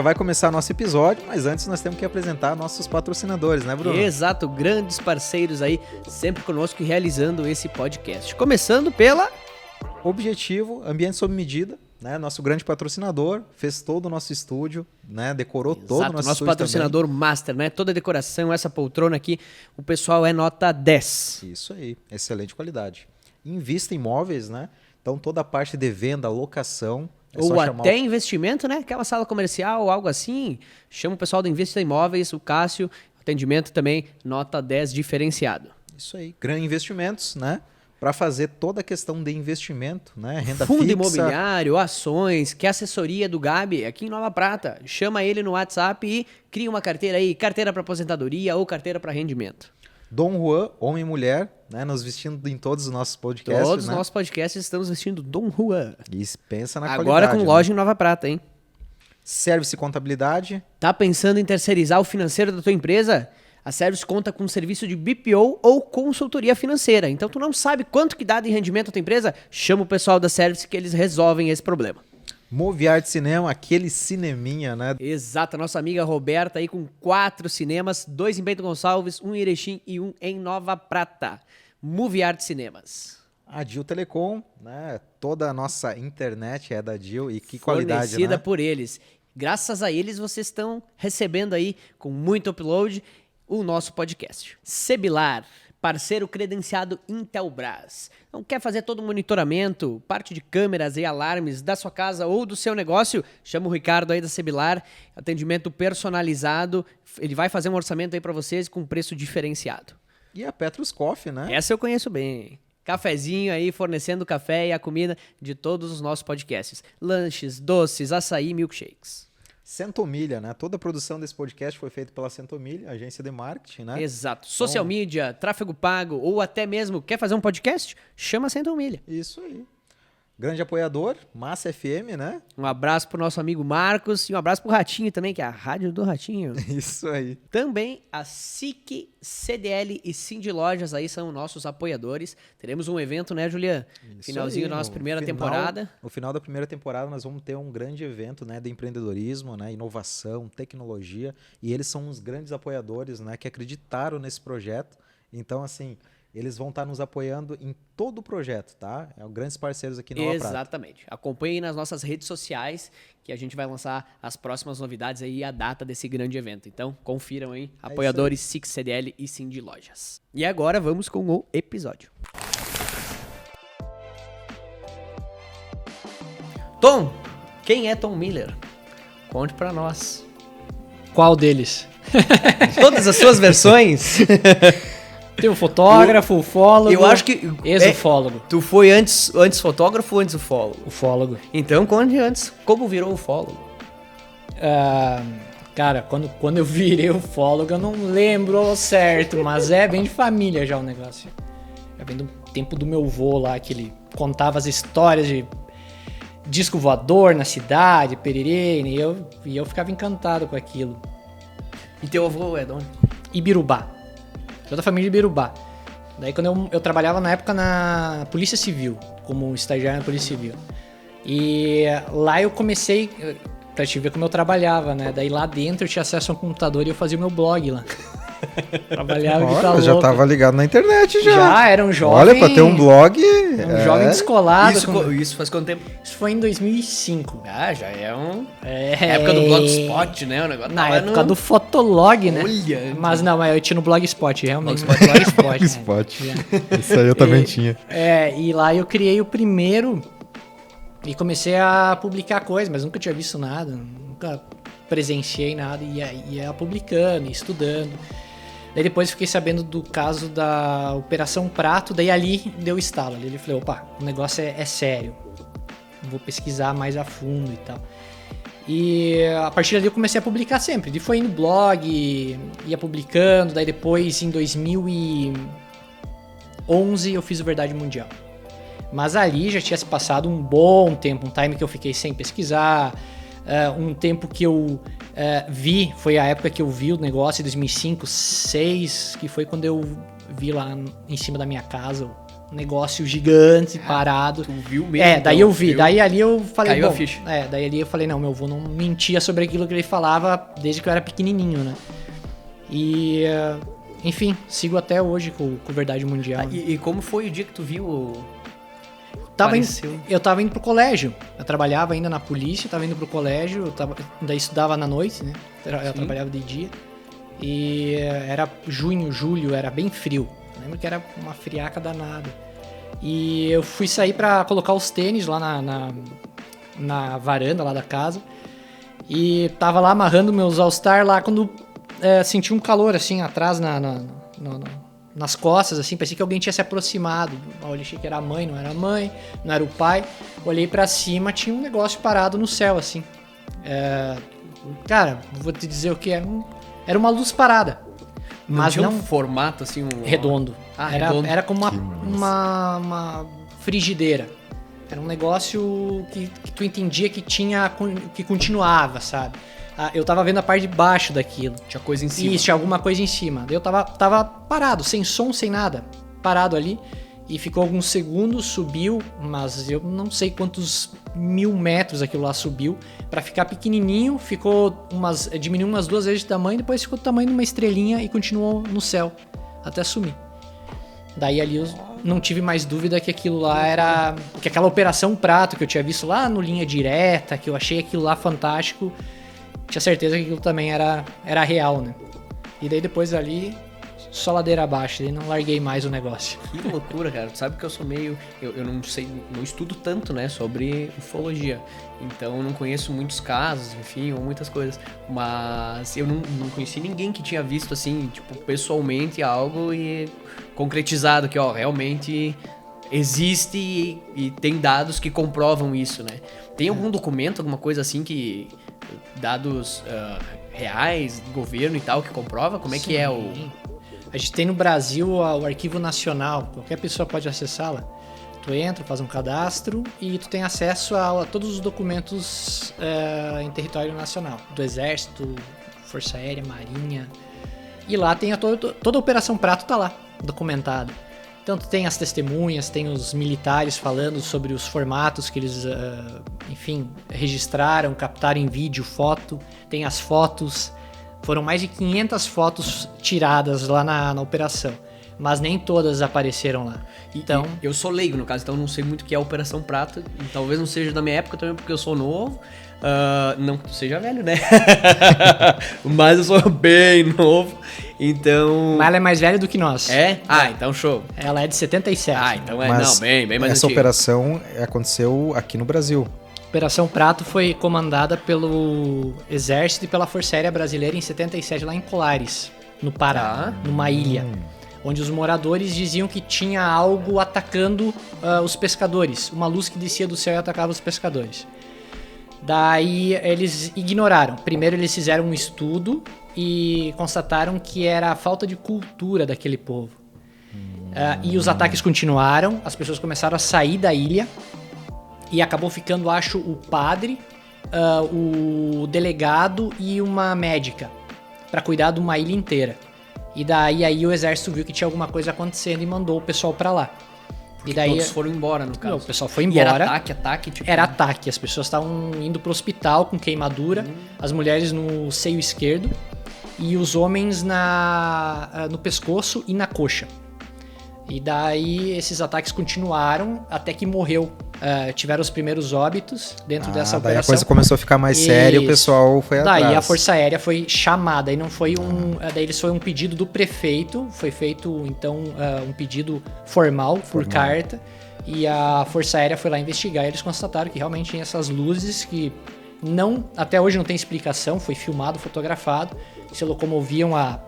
vai começar nosso episódio, mas antes nós temos que apresentar nossos patrocinadores, né, Bruno? Exato, grandes parceiros aí, sempre conosco e realizando esse podcast. Começando pela... Objetivo, ambiente sob medida, né? Nosso grande patrocinador, fez todo o nosso estúdio, né? Decorou todo o nosso estúdio patrocinador também. master, né? Toda a decoração, essa poltrona aqui, o pessoal é nota 10. Isso aí, excelente qualidade. Invista em imóveis, né? Então toda a parte de venda, locação... Ou até investimento, né? Aquela sala comercial ou algo assim. Chama o pessoal do Invista Imóveis, o Cássio. Atendimento também, nota 10 diferenciado. Isso aí. Grandes investimentos, né? Para fazer toda a questão de investimento, né? Renda Fundo fixa. imobiliário, ações, que assessoria do Gabi aqui em Nova Prata. Chama ele no WhatsApp e cria uma carteira aí. Carteira para aposentadoria ou carteira para rendimento. Dom Juan, homem e mulher, né? Nos vestindo em todos os nossos podcasts. Todos os né? nossos podcasts estamos vestindo Dom Juan. E pensa na Agora qualidade. com loja em Nova Prata, hein? Service e contabilidade. Tá pensando em terceirizar o financeiro da tua empresa? A Service conta com um serviço de BPO ou consultoria financeira. Então tu não sabe quanto que dá de rendimento a tua empresa? Chama o pessoal da Service que eles resolvem esse problema. Moviarte Cinema, aquele cineminha, né? Exato, a nossa amiga Roberta aí com 4 cinemas, 2 em Bento Gonçalves, 1 em Erechim e 1 em Nova Prata. Moviarte Cinemas. A Dil Telecom, né? Toda a nossa internet é da Dil e que qualidade, Fornecida né? por eles. Graças a eles vocês estão recebendo aí com muito upload o nosso podcast. Cebilar, parceiro credenciado Intelbras. Não quer fazer todo o monitoramento, parte de câmeras e alarmes da sua casa ou do seu negócio? Chama o Ricardo aí da Cebilar, atendimento personalizado. Ele vai fazer um orçamento aí para vocês com preço diferenciado. E a Petrus Coffee, né? Essa eu conheço bem. Cafezinho aí, fornecendo o café e a comida de todos os nossos podcasts. Lanches, doces, açaí, milkshakes. Centomilha, né? Toda a produção desse podcast foi feita pela Centomilha, agência de marketing, né? Exato. Social media, tráfego pago ou até mesmo quer fazer um podcast? Chama a Centomilha. Isso aí. Grande apoiador, Massa FM, né? Um abraço pro nosso amigo Marcos e um abraço pro Ratinho também, que é a rádio do Ratinho. Isso aí. Também a SIC, CDL e Cindy Lojas aí são nossos apoiadores. Teremos um evento, né, Julian? Isso Finalzinho aí, da nossa no primeira final- temporada. No final da primeira temporada nós vamos ter um grande evento, né, de empreendedorismo, né, inovação, tecnologia, e eles são os grandes apoiadores, né, que acreditaram nesse projeto. Então, assim, eles vão estar nos apoiando em todo o projeto, tá? É os grandes parceiros aqui no Nova Prata. Exatamente. Acompanhe nas nossas redes sociais que a gente vai lançar as próximas novidades aí e a data desse grande evento. Então, confiram aí, apoiadores SIC, CDL e Cindy Lojas. E agora vamos com o episódio. Tom, quem é Tom Miller? Conte pra nós. Qual deles? Todas as suas versões? Tem o fotógrafo, o ufólogo. Eu acho que... Ex-ufólogo. Tu foi antes fotógrafo ou antes ufólogo? Ufólogo. Então conte antes como virou ufólogo. Cara, quando eu virei ufólogo, eu não lembro ao certo, mas é bem de família já o negócio. É bem do tempo do meu vô lá, que ele contava as histórias de disco voador na cidade, pererê, e eu ficava encantado com aquilo. E teu avô é de onde? Ibirubá. Toda a família de Ibirubá. Daí quando eu trabalhava na época na Polícia Civil, como estagiário na Polícia Civil. E lá eu comecei, pra te ver como eu trabalhava, né? Daí lá dentro eu tinha acesso a um computador e eu fazia o meu blog lá. Trabalhava de tá Olha, já louco. tava ligado na internet já. Já, era um jovem... Olha, pra ter um blog... Um jovem descolado. Isso faz quanto tempo? Isso foi em 2005. Ah, já é um... É... época do Blogspot, né? O negócio Na tava época do Fotolog, né? Olha! Mas não, eu tinha no Blogspot, realmente. Blogspot. Spot. Isso aí eu também tinha. E lá eu criei o primeiro e comecei a publicar coisas, mas nunca tinha visto nada, nunca presenciei nada e ia publicando, e estudando. Daí depois fiquei sabendo do caso da Operação Prato, daí ali deu estalo. Ali ele falou, opa, o negócio é sério, vou pesquisar mais a fundo e tal. E a partir dali eu comecei a publicar sempre. E foi no blog, ia publicando, daí depois em 2011 eu fiz o Verdade Mundial. Mas ali já tinha se passado um bom tempo, um time que eu fiquei sem pesquisar, um tempo que eu vi, foi a época que eu vi o negócio, em 2005, 2006, que foi quando eu vi lá em cima da minha casa negócio gigante, parado. Tu viu mesmo? Daí eu vi. Daí ali eu falei, Caiu a ficha. Daí ali eu falei, não, meu avô não mentia sobre aquilo que ele falava desde que eu era pequenininho, né? E, enfim, sigo até hoje com Verdade Mundial. E como foi o dia que tu viu? Eu tava indo pro colégio. Eu trabalhava ainda na polícia, tava indo pro colégio, daí estudava na noite, né? Eu trabalhava de dia. E era junho, julho, era bem frio. Eu lembro que era uma friaca danada. E eu fui sair pra colocar os tênis lá na varanda lá da casa. E tava lá amarrando meus All-Star lá quando senti um calor assim atrás nas costas, assim, parecia que alguém tinha se aproximado. Eu achei que era a mãe, não era a mãe, não era o pai. Olhei pra cima, tinha um negócio parado no céu, assim. Cara, vou te dizer o que era uma luz parada. Mas tinha não um formato assim, redondo. Redondo. Era como uma frigideira. Era um negócio que tu entendia que continuava, sabe? Eu tava vendo a parte de baixo daquilo. Tinha coisa em cima. Isso, tinha alguma coisa em cima. Eu tava parado, sem som, sem nada. Parado ali. E ficou alguns segundos, subiu, mas eu não sei quantos 1000 metros aquilo lá subiu. Pra ficar pequenininho, diminuiu umas 2 vezes de tamanho, depois ficou do tamanho de uma estrelinha e continuou no céu, até sumir. Daí ali eu não tive mais dúvida que aquilo lá era... Que aquela Operação Prato que eu tinha visto lá no Linha Direta, que eu achei aquilo lá fantástico, tinha certeza que aquilo também era real, né? E daí depois ali, só ladeira abaixo, daí não larguei mais o negócio. Que loucura, cara. Tu sabe que eu sou meio... Eu não sei, não estudo tanto, né, sobre ufologia. Então eu não conheço muitos casos, enfim, ou muitas coisas. Mas eu não conheci ninguém que tinha visto, assim, tipo, pessoalmente algo e concretizado que, ó, realmente existe e tem dados que comprovam isso, né? Tem algum documento, alguma coisa assim que... Dados reais, do governo e tal, que comprova? Como é que é o... A gente tem no Brasil o Arquivo Nacional, qualquer pessoa pode acessá-la. Tu entra, faz um cadastro e tu tem acesso a todos os documentos em território nacional, do Exército, Força Aérea, Marinha. E lá tem toda a Operação Prato tá lá, documentada. Então tu tem as testemunhas, tem os militares falando sobre os formatos que eles, enfim, registraram, captaram em vídeo, foto, tem as fotos. Foram mais de 500 fotos tiradas lá na operação, mas nem todas apareceram lá. Então, eu sou leigo, no caso, então não sei muito o que é a Operação Prato. E talvez não seja da minha época também, porque eu sou novo. Não que tu seja velho, né? Mas eu sou bem novo, então... Mas ela é mais velha do que nós. É? Então show. Ela é de 77. Então Mas bem mais essa antiga. operação aconteceu aqui no Brasil. Operação Prato foi comandada pelo Exército e pela Força Aérea Brasileira em 77, lá em Colares, no Pará, numa ilha, onde os moradores diziam que tinha algo atacando os pescadores, uma luz que descia do céu e atacava os pescadores. Daí eles ignoraram. Primeiro eles fizeram um estudo e constataram que era a falta de cultura daquele povo. E os ataques continuaram, as pessoas começaram a sair da ilha. E acabou ficando, acho, o padre, o delegado e uma médica para cuidar de uma ilha inteira. E daí aí o exército viu que tinha alguma coisa acontecendo e mandou o pessoal para lá. Porque e daí todos foram embora, no caso. O pessoal foi embora. E era ataque? Tipo... Era ataque. As pessoas estavam indo pro hospital com queimadura, as mulheres no seio esquerdo e os homens no pescoço e na coxa. E daí esses ataques continuaram até que morreu. Tiveram os primeiros óbitos dentro dessa operação. Daí a coisa começou a ficar mais séria e o pessoal foi atrás. Daí a Força Aérea foi chamada. E não foi daí eles foi um pedido do prefeito. Foi feito, então, um pedido formal por carta. E a Força Aérea foi lá investigar. E eles constataram que realmente tinha essas luzes que até hoje não tem explicação. Foi filmado, fotografado. Se locomoviam a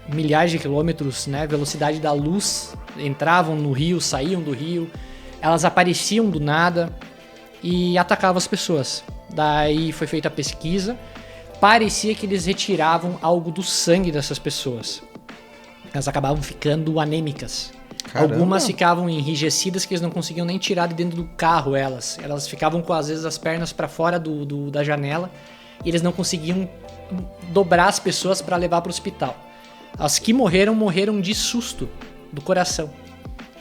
milhares de quilômetros, né? Velocidade da luz. Entravam no rio, saíam do rio. Elas apareciam do nada e atacavam as pessoas. Daí foi feita a pesquisa. Parecia que eles retiravam algo do sangue dessas pessoas. Elas acabavam ficando anêmicas. Caramba. Algumas ficavam enrijecidas que eles não conseguiam nem tirar de dentro do carro elas. Elas ficavam com, às vezes, as pernas para fora da janela. E eles não conseguiam dobrar as pessoas para levar para o hospital. As que morreram de susto do coração.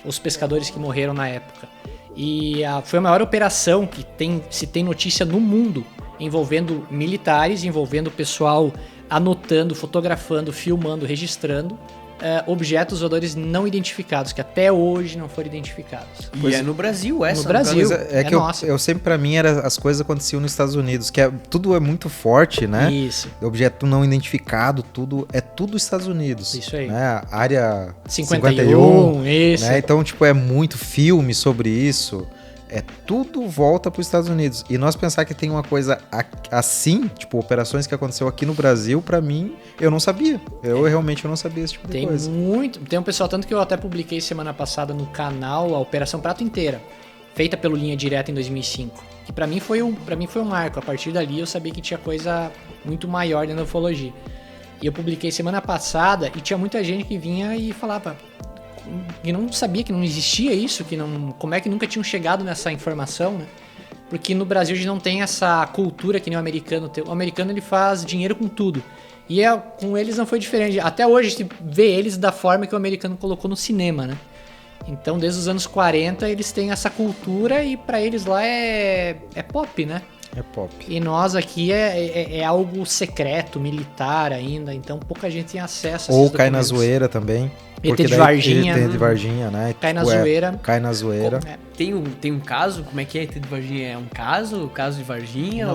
os pescadores que morreram na época. E foi a maior operação que se tem notícia no mundo, envolvendo militares, envolvendo pessoal anotando, fotografando, filmando, registrando objetos voadores não identificados, que até hoje não foram identificados. E é no Brasil essa. No Brasil, que nossa. Eu sempre, pra mim, as coisas aconteciam nos Estados Unidos, que tudo é muito forte, né? Isso. Objeto não identificado, tudo Estados Unidos. Isso aí. Né? Área 51, isso. Né? Então, tipo, é muito filme sobre isso. Tudo volta para os Estados Unidos. E nós pensar que tem uma coisa assim, tipo, operações que aconteceu aqui no Brasil, pra mim, eu não sabia. Eu realmente não sabia esse tipo de coisa. Tem um pessoal, tanto que eu até publiquei semana passada no canal a Operação Prato inteira, feita pelo Linha Direta em 2005. Que pra mim foi um marco. A partir dali eu sabia que tinha coisa muito maior dentro da ufologia. E eu publiquei semana passada e tinha muita gente que vinha e falava que não sabia, que não existia isso, como é que nunca tinham chegado nessa informação, né? Porque no Brasil a gente não tem essa cultura que nem o americano tem. O americano, ele faz dinheiro com tudo. E com eles não foi diferente. Até hoje a gente vê eles da forma que o americano colocou no cinema, né? Então, desde os anos 40, eles têm essa cultura e pra eles lá é pop, né? É pop. E nós aqui é algo secreto, militar ainda, então pouca gente tem acesso a esses Ou cai na documentos. zoeira também. ET de Varginha. ET de Varginha, né? Cai na zoeira. Cai na zoeira. Tem um caso? Como é que é ET de Varginha? É um caso? O caso de Varginha?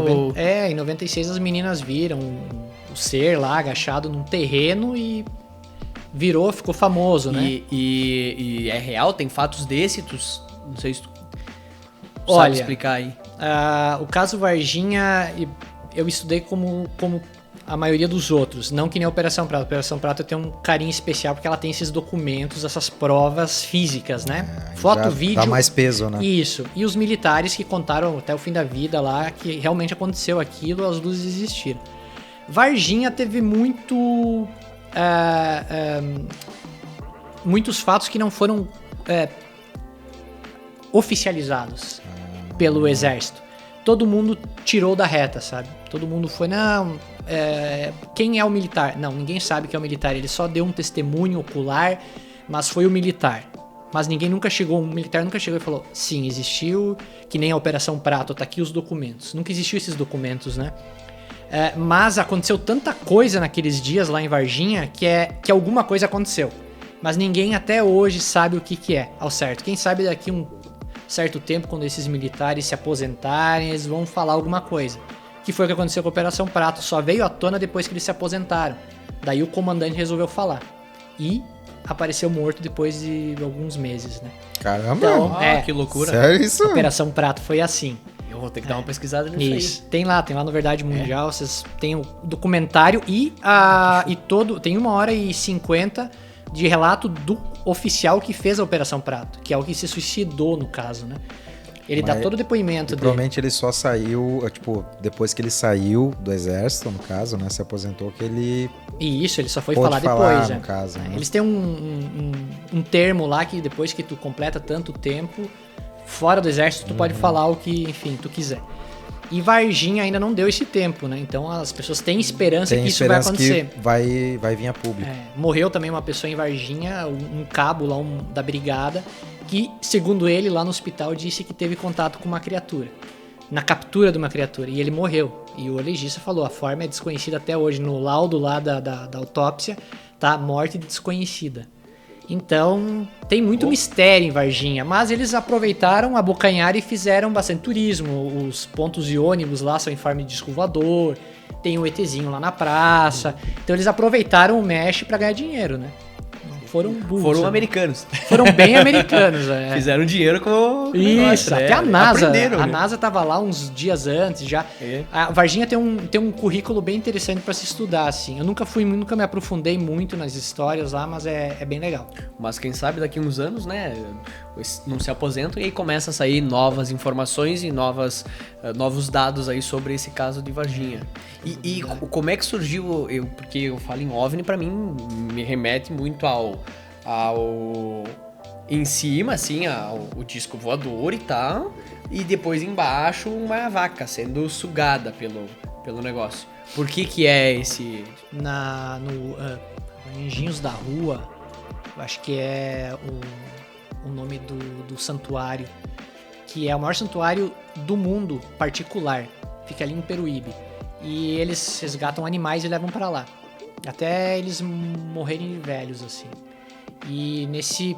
Em 96 as meninas viram o ser lá agachado num terreno e ficou famoso, né? E é real? Tem fatos desse? Não sei se tu Olha, sabe explicar aí. O caso Varginha eu estudei como a maioria dos outros, não que nem a Operação Prato. A Operação Prato tem um carinho especial porque ela tem esses documentos, essas provas físicas, né? Foto, vídeo. Dá mais peso, né? Isso. E os militares que contaram até o fim da vida lá que realmente aconteceu aquilo, as luzes existiram. Varginha teve muitos fatos que não foram oficializados pelo exército. Todo mundo tirou da reta, sabe? Todo mundo foi, quem é o militar? Não, ninguém sabe que é o militar. Ele só deu um testemunho ocular, mas foi o militar. Mas um militar nunca chegou e falou, sim, existiu, que nem a Operação Prato, tá aqui os documentos. Nunca existiu esses documentos, né? Mas aconteceu tanta coisa naqueles dias lá em Varginha que alguma coisa aconteceu. Mas ninguém até hoje sabe o que é, ao certo. Quem sabe daqui um certo tempo, quando esses militares se aposentarem, eles vão falar alguma coisa. Que foi o que aconteceu com a Operação Prato. Só veio à tona depois que eles se aposentaram. Daí o comandante resolveu falar. E apareceu morto depois de alguns meses, né? Caramba! Então, Que loucura. Sério isso? A Operação Prato foi assim. Eu vou ter que dar uma pesquisada nisso Isso. Tem lá no Verdade Mundial, vocês têm o documentário e tem 1h50 de relato do oficial que fez a Operação Prato, que é o que se suicidou no caso, né? Ele dá todo o depoimento dele. Provavelmente ele só saiu, depois que ele saiu do exército, no caso, né? Se aposentou, que ele... Isso, ele só foi pôde falar depois, no caso, né? Eles têm um termo lá que depois que tu completa tanto tempo, fora do exército, tu pode falar o que, enfim, tu quiser. E Varginha ainda não deu esse tempo, né? Então as pessoas têm esperança que isso vai acontecer. Que vai vir a público. Morreu também uma pessoa em Varginha, um cabo lá da brigada, que, segundo ele, lá no hospital, disse que teve contato com uma criatura. Na captura de uma criatura. E ele morreu. E o legista falou, a forma é desconhecida até hoje. No laudo lá da autópsia, tá morte desconhecida. Então, tem muito mistério em Varginha, mas eles aproveitaram, abocanharam e fizeram bastante turismo. Os pontos de ônibus lá são em forma de disco voador, tem um ETzinho lá na praça. Então, eles aproveitaram o mesh para ganhar dinheiro, né? Foram burros. Foram americanos. Foram bem americanos, Fizeram dinheiro com o Isso, negócio, até a NASA. Aprenderam, A NASA tava lá uns dias antes já. A Varginha tem um currículo bem interessante para se estudar, assim. Eu nunca me aprofundei muito nas histórias lá, mas é bem legal. Mas quem sabe daqui uns anos, né, não se aposentam e aí começa a sair novas informações e novos dados aí sobre esse caso de Varginha. E como é que surgiu, porque eu falo em OVNI, pra mim me remete muito ao em cima, assim, o disco voador e tal, e depois embaixo uma vaca sendo sugada pelo negócio. Por que é esse... No Anjinhos da Rua, eu acho que é o nome do santuário, que é o maior santuário do mundo particular. Fica ali em Peruíbe. E eles resgatam animais e levam para lá. Até eles morrerem de velhos, assim. E nesse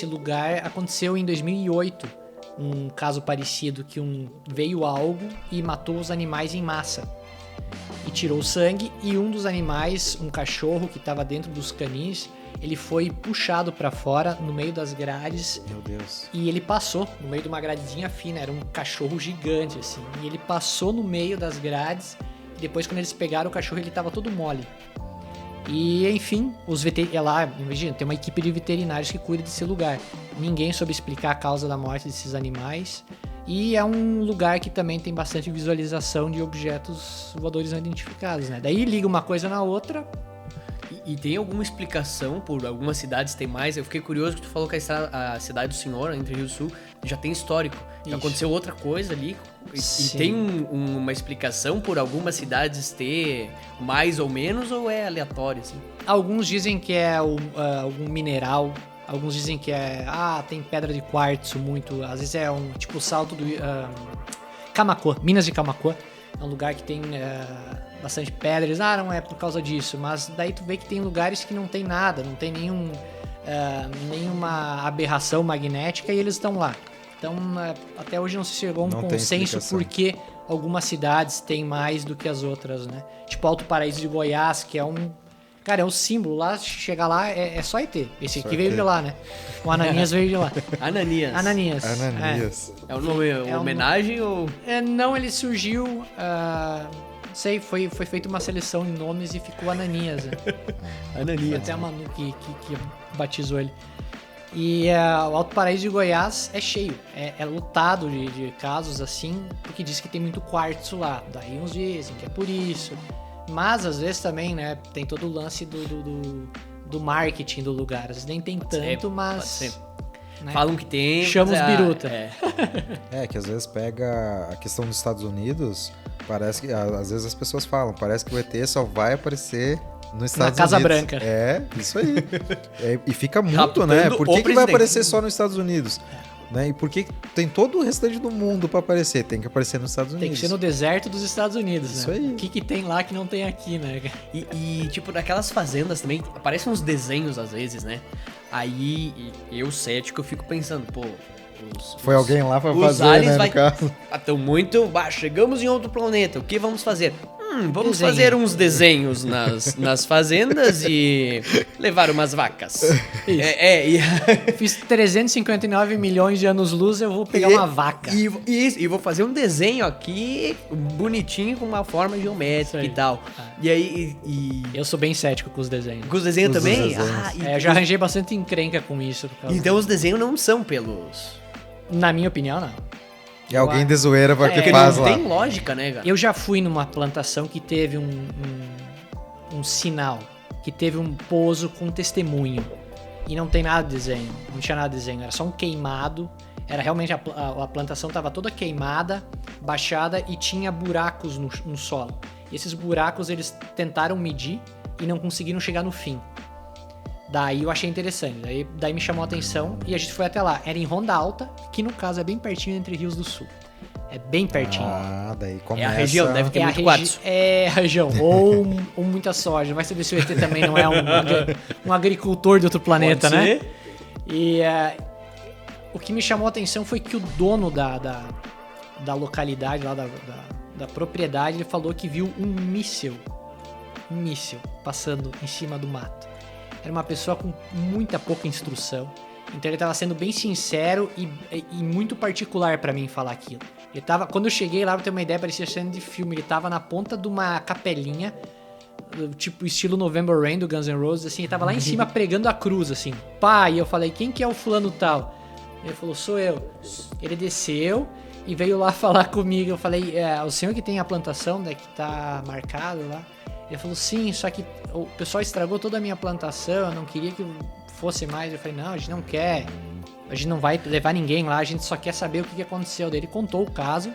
lugar aconteceu em 2008 um caso parecido, que veio algo e matou os animais em massa. E tirou o sangue, e um dos animais, um cachorro que estava dentro dos canis, ele foi puxado para fora no meio das grades. Meu Deus. E ele passou no meio de uma gradezinha fina, era um cachorro gigante, assim. E ele passou no meio das grades, e depois quando eles pegaram o cachorro, ele tava todo mole. E, enfim, lá, imagina, tem uma equipe de veterinários que cuida desse lugar. Ninguém soube explicar a causa da morte desses animais. E é um lugar que também tem bastante visualização de objetos voadores não identificados, né? Daí liga uma coisa na outra. E tem alguma explicação por algumas cidades tem mais? Eu fiquei curioso que tu falou que a cidade do Senhor, Entre Rio e Sul, já tem histórico. Já aconteceu outra coisa ali. E tem uma explicação por algumas cidades ter mais ou menos, ou é aleatório, assim? Alguns dizem que é algum mineral. Alguns dizem que tem pedra de quartzo muito. Às vezes é tipo o salto do Camaquã, Minas de Camaquã. É um lugar que tem bastante pedra. Eles, não é por causa disso. Mas daí tu vê que tem lugares que não tem nada, não tem nenhuma aberração magnética e eles estão lá. Então, até hoje não se chegou a um consenso porque algumas cidades têm mais do que as outras, né? Tipo Alto Paraíso de Goiás, que é cara, é um símbolo. Lá, chegar lá é só ET. Esse aqui veio de lá, né? O Ananias veio de lá. Ananias. É o nome, homenagem ou... Não, ele surgiu... não sei, foi feita uma seleção de nomes e ficou Ananias. Né? Ananias. Até a Manu que batizou ele. E o Alto Paraíso de Goiás é cheio. É lotado de casos assim, porque diz que tem muito quartzo lá. Daí uns dizem que é por isso... Mas, às vezes, também, né, tem todo o lance do marketing do lugar. Às vezes nem tem tanto, mas... Né? Falam que tem... Chama os biruta. Que às vezes pega a questão dos Estados Unidos, parece que... Às vezes as pessoas falam, parece que o ET só vai aparecer nos Estados Unidos. Na Casa Branca. É, isso aí. E fica muito, né? Por que vai aparecer só nos Estados Unidos? Né? E por que tem todo o restante do mundo para aparecer? Tem que aparecer nos Estados Unidos. Tem que ser no deserto dos Estados Unidos, isso né? Aí. O que tem lá que não tem aqui, né? E tipo, naquelas fazendas também, aparecem uns desenhos às vezes, né? Aí, eu cético, eu fico pensando, pô... Foi alguém lá pra fazer, né, no caso. Estão muito... chegamos em outro planeta, o que vamos fazer? Vamos fazer uns desenhos nas fazendas e levar umas vacas. Isso. Fiz 359 milhões de anos-luz, eu vou pegar uma vaca. E vou fazer um desenho aqui, bonitinho, com uma forma geométrica e tal. E aí... Eu sou bem cético com os desenhos. Com os desenhos também? Eu já arranjei bastante encrenca com isso. Então os desenhos não são pelos... Na minha opinião, não. É alguém de zoeira que faz lá. Não tem lógica, né, cara? Eu já fui numa plantação que teve um sinal, que teve um pouso com testemunho. E não tem nada de desenho, não tinha nada de desenho, era só um queimado. Era realmente a plantação estava toda queimada, baixada e tinha buracos no solo. E esses buracos eles tentaram medir e não conseguiram chegar no fim. Daí eu achei interessante, daí me chamou a atenção e a gente foi até lá. Era em Ronda Alta, que no caso é bem pertinho Entre Rios do Sul. É bem pertinho. Daí começa... É a região, deve ter muito quartzo. É a região, ou muita soja. Vai saber se o ET também não é um agricultor de outro planeta, pode né? Ser. E o que me chamou a atenção foi que o dono da localidade, lá da propriedade, ele falou que viu um míssil passando em cima do mato. Era uma pessoa com muita pouca instrução. Então ele estava sendo bem sincero e muito particular para mim falar aquilo. Quando eu cheguei lá, pra ter uma ideia, parecia cena de filme. Ele tava na ponta de uma capelinha, tipo estilo November Rain do Guns N' Roses, assim. Ele tava lá em cima pregando a cruz, assim. E eu falei, quem que é o fulano tal? Ele falou, sou eu. Ele desceu e veio lá falar comigo. Eu falei, o senhor que tem a plantação, né, que tá marcado lá? Ele falou, sim, só que o pessoal estragou toda a minha plantação, eu não queria que fosse mais. Eu falei, não, a gente não quer, a gente não vai levar ninguém lá, a gente só quer saber o que aconteceu. Daí ele contou o caso,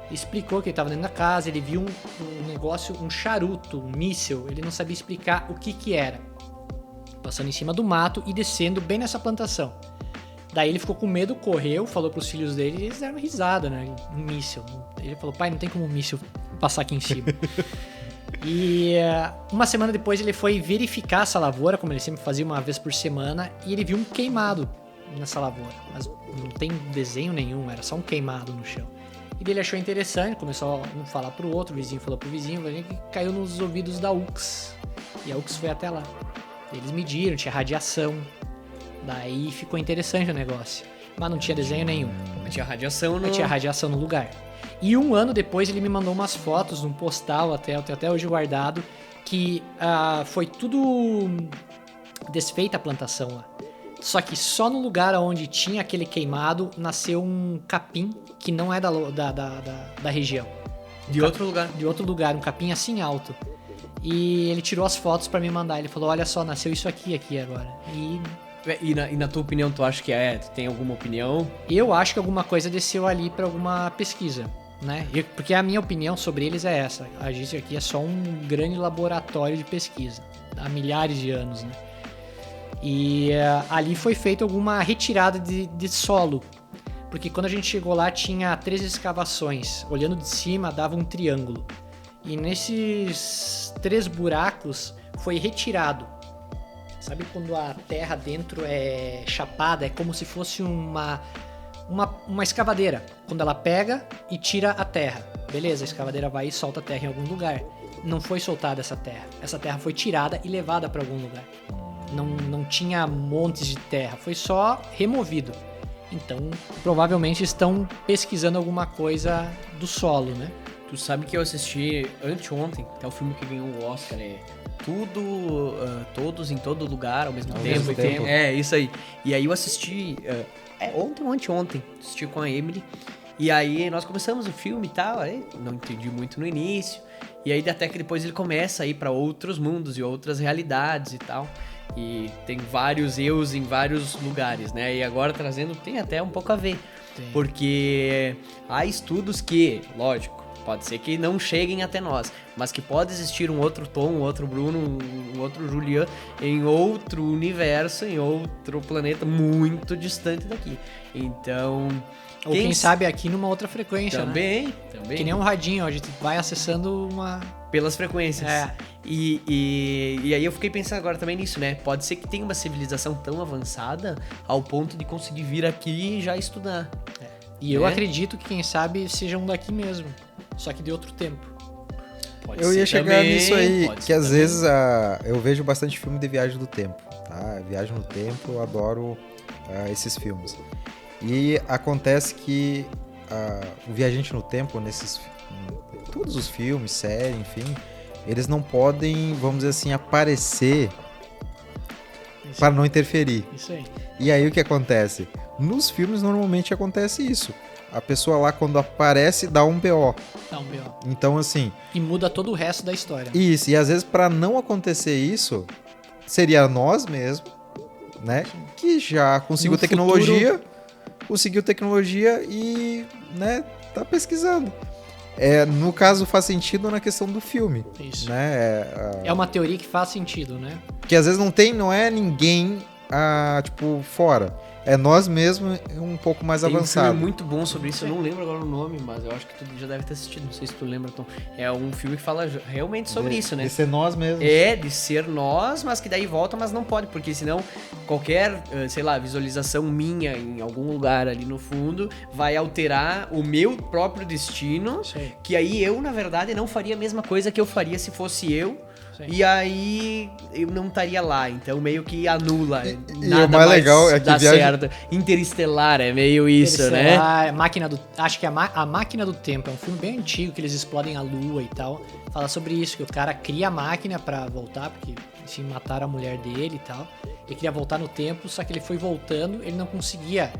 explicou que ele estava dentro da casa, ele viu um negócio, um charuto, um míssil, ele não sabia explicar o que era. Passando em cima do mato e descendo bem nessa plantação. Daí ele ficou com medo, correu, falou pros filhos dele e eles deram risada, né? Um míssil. Ele falou, pai, não tem como um míssil passar aqui em cima. E uma semana depois ele foi verificar essa lavoura, como ele sempre fazia uma vez por semana, e ele viu um queimado nessa lavoura. Mas não tem desenho nenhum, era só um queimado no chão. E ele achou interessante, começou a um falar pro outro, o vizinho falou pro vizinho, que caiu nos ouvidos da UX. E a UX foi até lá. Eles mediram, tinha radiação. Daí ficou interessante o negócio. Mas não tinha desenho nenhum. Mas tinha radiação no... Tinha radiação no lugar. E um ano depois ele me mandou umas fotos num postal, eu tenho até hoje guardado, que foi tudo desfeita a plantação lá. Só que só no lugar onde tinha aquele queimado nasceu um capim que não é da região. De outro lugar. De outro lugar, um capim assim alto. E ele tirou as fotos pra me mandar. Ele falou, olha só, nasceu isso aqui agora. E na tua opinião, tu acha que tu tem alguma opinião? Eu acho que alguma coisa desceu ali pra alguma pesquisa, né? Porque a minha opinião sobre eles é essa. A gente aqui é só um grande laboratório de pesquisa. Há milhares de anos, né? E ali foi feita alguma retirada de solo. Porque quando a gente chegou lá tinha 3 escavações. Olhando de cima dava um triângulo. E nesses 3 buracos foi retirado. Sabe quando a terra dentro é chapada? É como se fosse uma escavadeira. Quando ela pega e tira a terra. Beleza, a escavadeira vai e solta a terra em algum lugar. Não foi soltada essa terra. Essa terra foi tirada e levada para algum lugar. Não tinha montes de terra. Foi só removido. Então, provavelmente estão pesquisando alguma coisa do solo, né? Tu sabe que eu assisti anteontem, até o filme que ganhou o Oscar, Tudo, Todos em Todo Lugar ao mesmo tempo. É, isso aí. E aí eu assisti, ontem ou anteontem, assisti com a Emily, e aí nós começamos o filme e tal, aí não entendi muito no início, e aí até que depois ele começa a ir pra outros mundos e outras realidades e tal, e tem vários eus em vários lugares, né, e agora trazendo, tem até um pouco a ver, porque há estudos que, lógico, pode ser que não cheguem até nós, mas que pode existir um outro Tom, um outro Bruno, um outro Julian em outro universo, em outro planeta muito distante daqui. Então... Ou quem sabe aqui numa outra frequência, também, né? Também. Que nem um radinho, a gente vai acessando uma... Pelas frequências. E aí eu fiquei pensando agora também nisso, né? Pode ser que tenha uma civilização tão avançada ao ponto de conseguir vir aqui e já estudar. E eu acredito que quem sabe seja um daqui mesmo. Só que de outro tempo. Eu ia chegar nisso aí, que às vezes eu vejo bastante filme de viagem do tempo, tá? Viagem no tempo, eu adoro esses filmes. E acontece que o viajante no tempo, todos os filmes, séries, enfim, eles não podem, vamos dizer assim, aparecer para não interferir. Isso aí. E aí o que acontece? Nos filmes normalmente acontece isso. A pessoa lá, quando aparece, dá um BO. Dá um BO. Então, assim... E muda todo o resto da história. Isso, e às vezes para não acontecer isso, seria nós mesmos, né? Que já conseguiu tecnologia, e, né, tá pesquisando. No caso, faz sentido na questão do filme. Isso. Né? É uma teoria que faz sentido, né? Que às vezes não é ninguém, fora. É nós mesmos um pouco mais avançado. Tem um filme muito bom sobre isso, eu não lembro agora o nome, mas eu acho que tu já deve ter assistido, não sei se tu lembra, Tom. É um filme que fala realmente sobre isso, né? De ser nós mesmos. De ser nós, mas que daí volta, mas não pode, porque senão qualquer, visualização minha em algum lugar ali no fundo vai alterar o meu próprio destino, que aí eu, na verdade, não faria a mesma coisa que eu faria se fosse eu. Sim. E aí eu não estaria lá, então meio que anula. Nada o mais legal é que dá certo. Interestelar é meio isso, né? Acho que a Máquina do Tempo é um filme bem antigo que eles explodem a lua e tal. Fala sobre isso, que o cara cria a máquina pra voltar, porque assim, mataram a mulher dele e tal. Ele queria voltar no tempo, só que ele foi voltando, ele não conseguia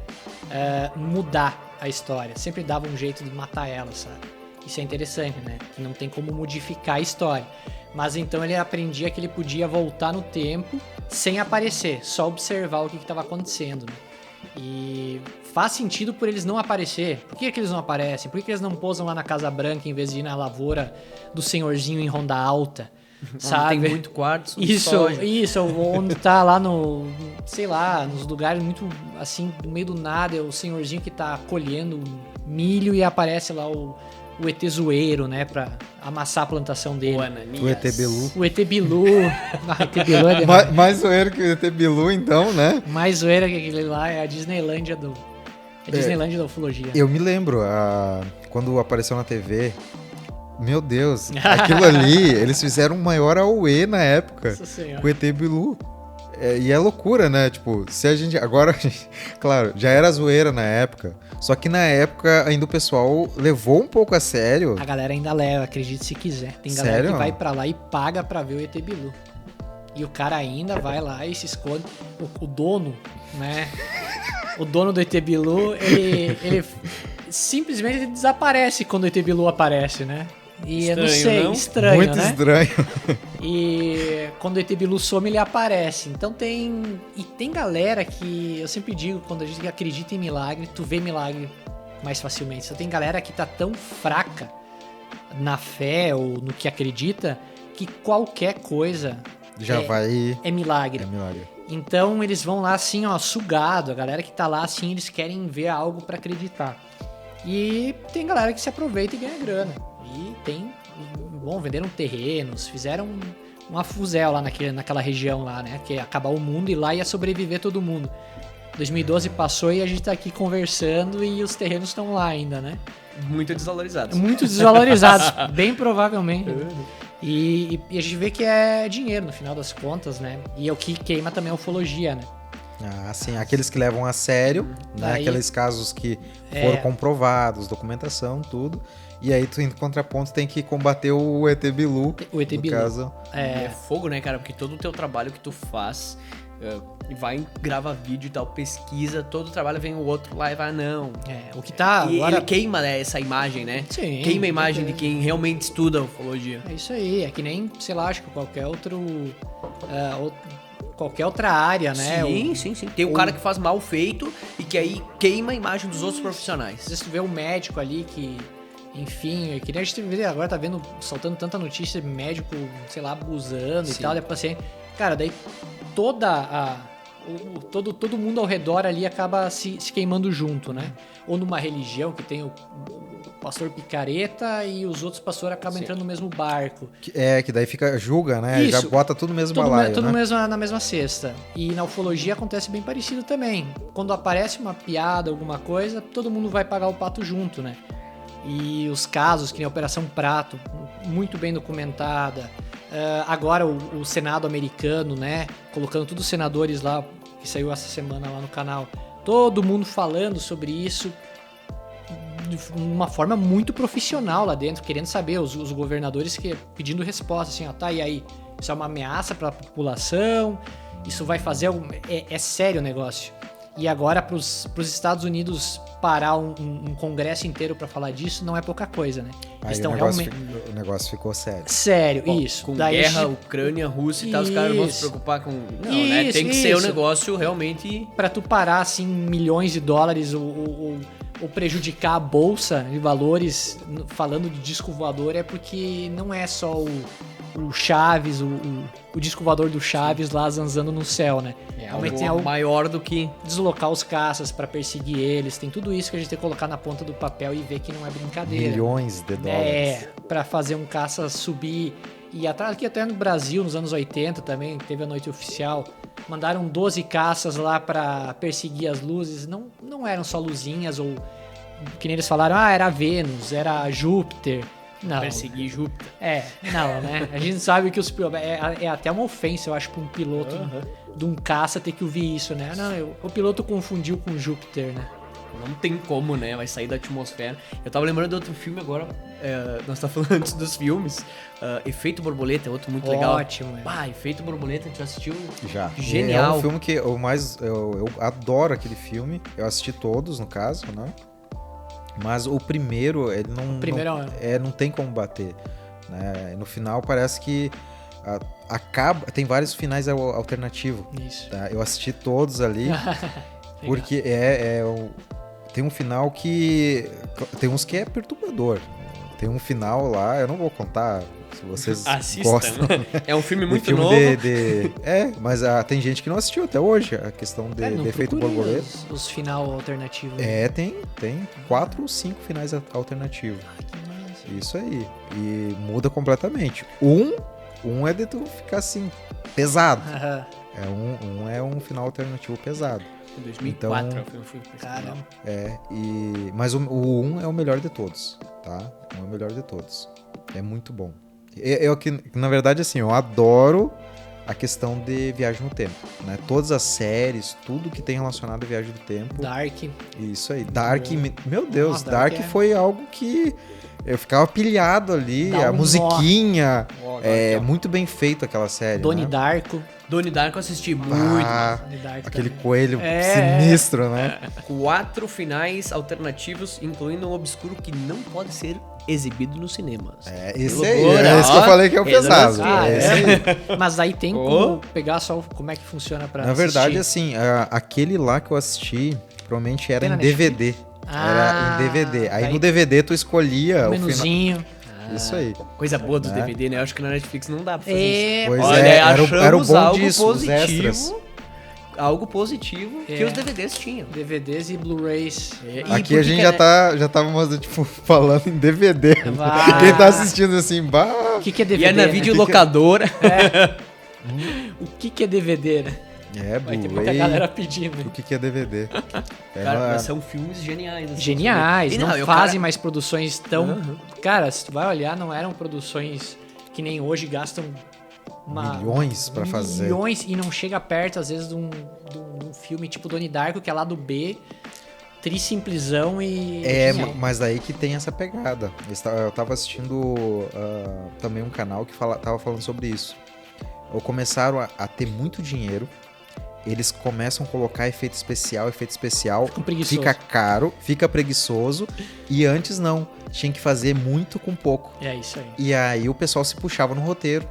mudar a história. Sempre dava um jeito de matar ela, sabe? Isso é interessante, né? Que não tem como modificar a história. Mas então ele aprendia que ele podia voltar no tempo sem aparecer, só observar o que estava acontecendo, né? E faz sentido por eles não aparecer. Por que eles não aparecem? Por que eles não pousam lá na Casa Branca em vez de ir na lavoura do senhorzinho em Ronda Alta? Sabe? Tem muito quartzo. Isso, onde tá lá no sei lá, nos lugares muito assim, no meio do nada, é o senhorzinho que tá colhendo milho e aparece lá o ET zoeiro, né, pra amassar a plantação dele. O ET Bilu. O ET Bilu. Ah, ET Bilu é demais. Mais zoeiro que o ET Bilu, então, né? Mais zoeira que aquele lá é a Disneylândia Disneylândia da ufologia. Eu me lembro, quando apareceu na TV, meu Deus, aquilo ali, eles fizeram um maior auê na época, Nossa Senhora. com o ET Bilu. E é loucura, né? Tipo, se a gente... Agora, claro, já era zoeira na época, só que na época ainda o pessoal levou um pouco a sério. A galera ainda leva, acredite se quiser. Tem galera Sério? que vai pra lá e paga pra ver o ET Bilu. E o cara ainda vai lá e se esconde. O dono, né? O dono do ET Bilu, ele simplesmente desaparece quando o ET Bilu aparece, né? E eu não sei, estranho, Muito né? estranho. E quando o ET Bilu some, ele aparece. Então tem galera que, eu sempre digo, quando a gente acredita em milagre, tu vê milagre mais facilmente. Só tem galera que tá tão fraca na fé ou no que acredita, que qualquer coisa Já vai... é milagre. É milagre. Então eles vão lá assim, ó, sugado. A galera que tá lá assim, eles querem ver algo pra acreditar. E tem galera que se aproveita e ganha grana. E venderam terrenos, fizeram uma fuzel lá naquela região lá, né? Que ia acabar o mundo e lá ia sobreviver todo mundo. 2012 passou e a gente tá aqui conversando e os terrenos estão lá ainda, né? Muito desvalorizados. Muito desvalorizados, bem provavelmente. E a gente vê que é dinheiro no final das contas, né? E é o que queima também a ufologia, né? Ah, sim. Aqueles que levam a sério, né? Daí- Aqueles casos que foram comprovados, documentação, tudo. E aí tu, em contraponto, tem que combater o ET Bilu. O ET no Bilu. caso. É fogo, né, cara? Porque todo o teu trabalho que tu faz, vai, grava vídeo e tal, pesquisa, todo o trabalho vem o outro lá e vai, não. O que tá E agora... ele queima, né, essa imagem, né? Sim, Queima a imagem de quem realmente estuda ufologia. É isso aí, é que nem, sei lá, acho que qualquer qualquer outra área, né? Sim. Tem um cara que faz mal feito e que aí queima a imagem dos outros profissionais. Às vezes tu vê um médico ali que, enfim, que nem a gente vê agora, tá vendo, saltando tanta notícia de médico, sei lá, abusando e Sim. tal, da paciente. Cara, daí todo mundo ao redor ali acaba se queimando junto, né? Ou numa religião que tem o pastor picareta e os outros pastores acabam entrando no mesmo barco. Que daí julga, né? Isso. Já bota tudo no mesmo Tudo, balaio, tudo né? na mesma cesta. E na ufologia acontece bem parecido também. Quando aparece uma piada, alguma coisa, todo mundo vai pagar o pato junto, né? E os casos, que nem a Operação Prato, muito bem documentada. Agora o Senado americano, né? Colocando todos os senadores lá, que saiu essa semana lá no canal. Todo mundo falando sobre isso de uma forma muito profissional lá dentro, querendo saber, os governadores pedindo resposta, assim, ó, tá, e aí? Isso é uma ameaça para a população? Isso vai fazer algum... É sério o negócio. E agora para os Estados Unidos parar um congresso inteiro para falar disso não é pouca coisa, né? Aí o negócio ficou sério. Sério, Bom, isso. Com Daí guerra, a gente- Ucrânia, Rússia e tal, os caras não vão se Isso. preocupar com... Não, né? Tem que ser um negócio realmente... Pra tu parar, assim, milhões de dólares ou prejudicar a bolsa de valores falando de disco voador, é porque não é só o Chaves, o disco voador do Chaves lá zanzando no céu, né? Realmente tem algo algo maior do que... deslocar os caças pra perseguir eles, tem tudo isso que a gente tem que colocar na ponta do papel e ver que não é brincadeira. Milhões de dólares. Pra fazer um caça subir e atrás, aqui até no Brasil, nos anos 80 também, teve a noite oficial, mandaram 12 caças lá pra perseguir as luzes, não eram só luzinhas ou, que nem eles falaram, era Vênus, era Júpiter, não. Perseguir Júpiter. Não, né? A gente sabe que é até uma ofensa, eu acho, pra um piloto de um caça ter que ouvir isso, né? Não, o piloto confundiu com Júpiter, né? Não tem como, né? Vai sair da atmosfera. Eu tava lembrando de outro filme agora. Nós tá falando antes dos filmes. Efeito Borboleta é outro muito legal. Ótimo, Efeito Borboleta, tu assistiu? Já. Genial. É um filme que eu adoro aquele filme. Eu assisti todos, no caso, né? Mas o primeiro, ele não tem como bater. Né? No final parece que acaba. Tem vários finais alternativos. Isso. Tá? Eu assisti todos ali. Porque tem um final que... Tem uns que é perturbador. Tem um final lá, eu não vou contar se vocês Assistam. gostam. É um filme De muito filme novo. mas tem gente que não assistiu até hoje a questão de Não efeito procurem borboleta. os final alternativos. Tem 4 ou 5 finais alternativos. Que massa. Isso aí. E muda completamente. Um é de tu ficar assim, pesado. Aham. É um final alternativo pesado. Em 2004 Então, foi um filme. Caramba. Mas o 1 é o melhor de todos, tá? É o melhor de todos. É muito bom. Na verdade, assim, eu adoro a questão de viagem no tempo, né? Todas as séries, tudo que tem relacionado a viagem do tempo. Dark. Isso aí. Dark, meu Deus, Nossa, Dark Dark é- foi algo que eu ficava pilhado ali, Dá a um musiquinha, Ó, agora aqui, ó. muito bem feito aquela série, Donnie né? Darko. Donnie Darko eu assisti muito. Donnie Darko Aquele também. coelho É, sinistro, né? 4 finais alternativos, incluindo um obscuro que não pode ser exibido nos cinemas. Esse Que aí, loucura, é esse que eu ó. falei que é o pesado. Ah, É esse aí. Mas aí tem Ô. como pegar só como é que funciona pra Na verdade, assistir. assim, aquele lá que eu assisti, provavelmente era Tem na em DVD. Ah, Era em DVD. Aí daí no DVD tu escolhia Um o final. menuzinho. Isso aí. Coisa boa dos É. DVD, né? Eu acho que na Netflix não dá pra fazer isso. Pois Olha, é, era o achamos bom algo disso, os positivo. extras. Algo positivo que É. os DVDs tinham. DVDs e Blu-rays. E Aqui por a que gente que já tava tipo, falando em DVD. Vai. Quem tá assistindo assim, bah, O que é E DVD? é na né? videolocadora. O que é DVD, né? Vai ter muita Blu-ray. galera pedindo. O que é DVD? Cara, mas são filmes geniais. assim. Geniais, E não e o fazem cara- mais produções tão... Aham. Cara, se tu vai olhar, não eram produções que nem hoje gastam Milhões pra fazer. Milhões e não chega perto, às vezes, de um filme tipo Donnie Darko, que é lá do B, tri-simplesão e... genial. Mas daí que tem essa pegada. Eu tava assistindo também um canal que tava falando sobre isso. Ou começaram a ter muito dinheiro, eles começam a colocar efeito especial, Ficam preguiçosos. fica caro, fica preguiçoso, e antes não, tinha que fazer muito com pouco. É isso aí. E aí o pessoal se puxava no roteiro,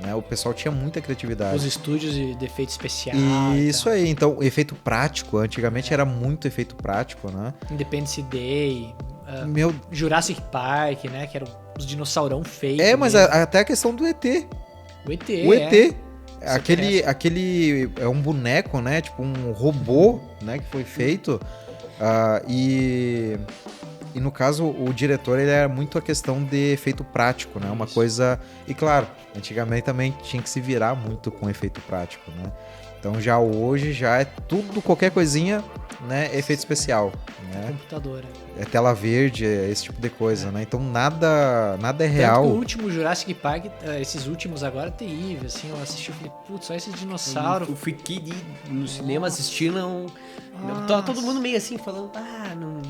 né? O pessoal tinha muita criatividade. Os estúdios de efeito especial. Isso aí, então, efeito prático, antigamente era muito efeito prático, né? Independence Day, Meu, Jurassic Park, né? Que eram os dinossaurão feios. mas mesmo. até a questão do ET. O ET. O ET. Isso Aquele é um boneco, né? Tipo um robô, né? Que foi feito. E no caso, o diretor, ele era muito a questão de efeito prático, né? Uma Isso. coisa... E claro, antigamente também tinha que se virar muito com efeito prático, né? Então já hoje já é tudo, qualquer coisinha, né? Efeito especial, né? Computadora. É tela verde, é esse tipo de coisa, né? Então nada é Tanto que real. o último Jurassic Park, esses últimos agora, terrível, assim, eu assisti e falei, putz, só esses dinossauros. Eu fiquei no cinema assistindo. Nossa. Todo mundo meio assim falando, não.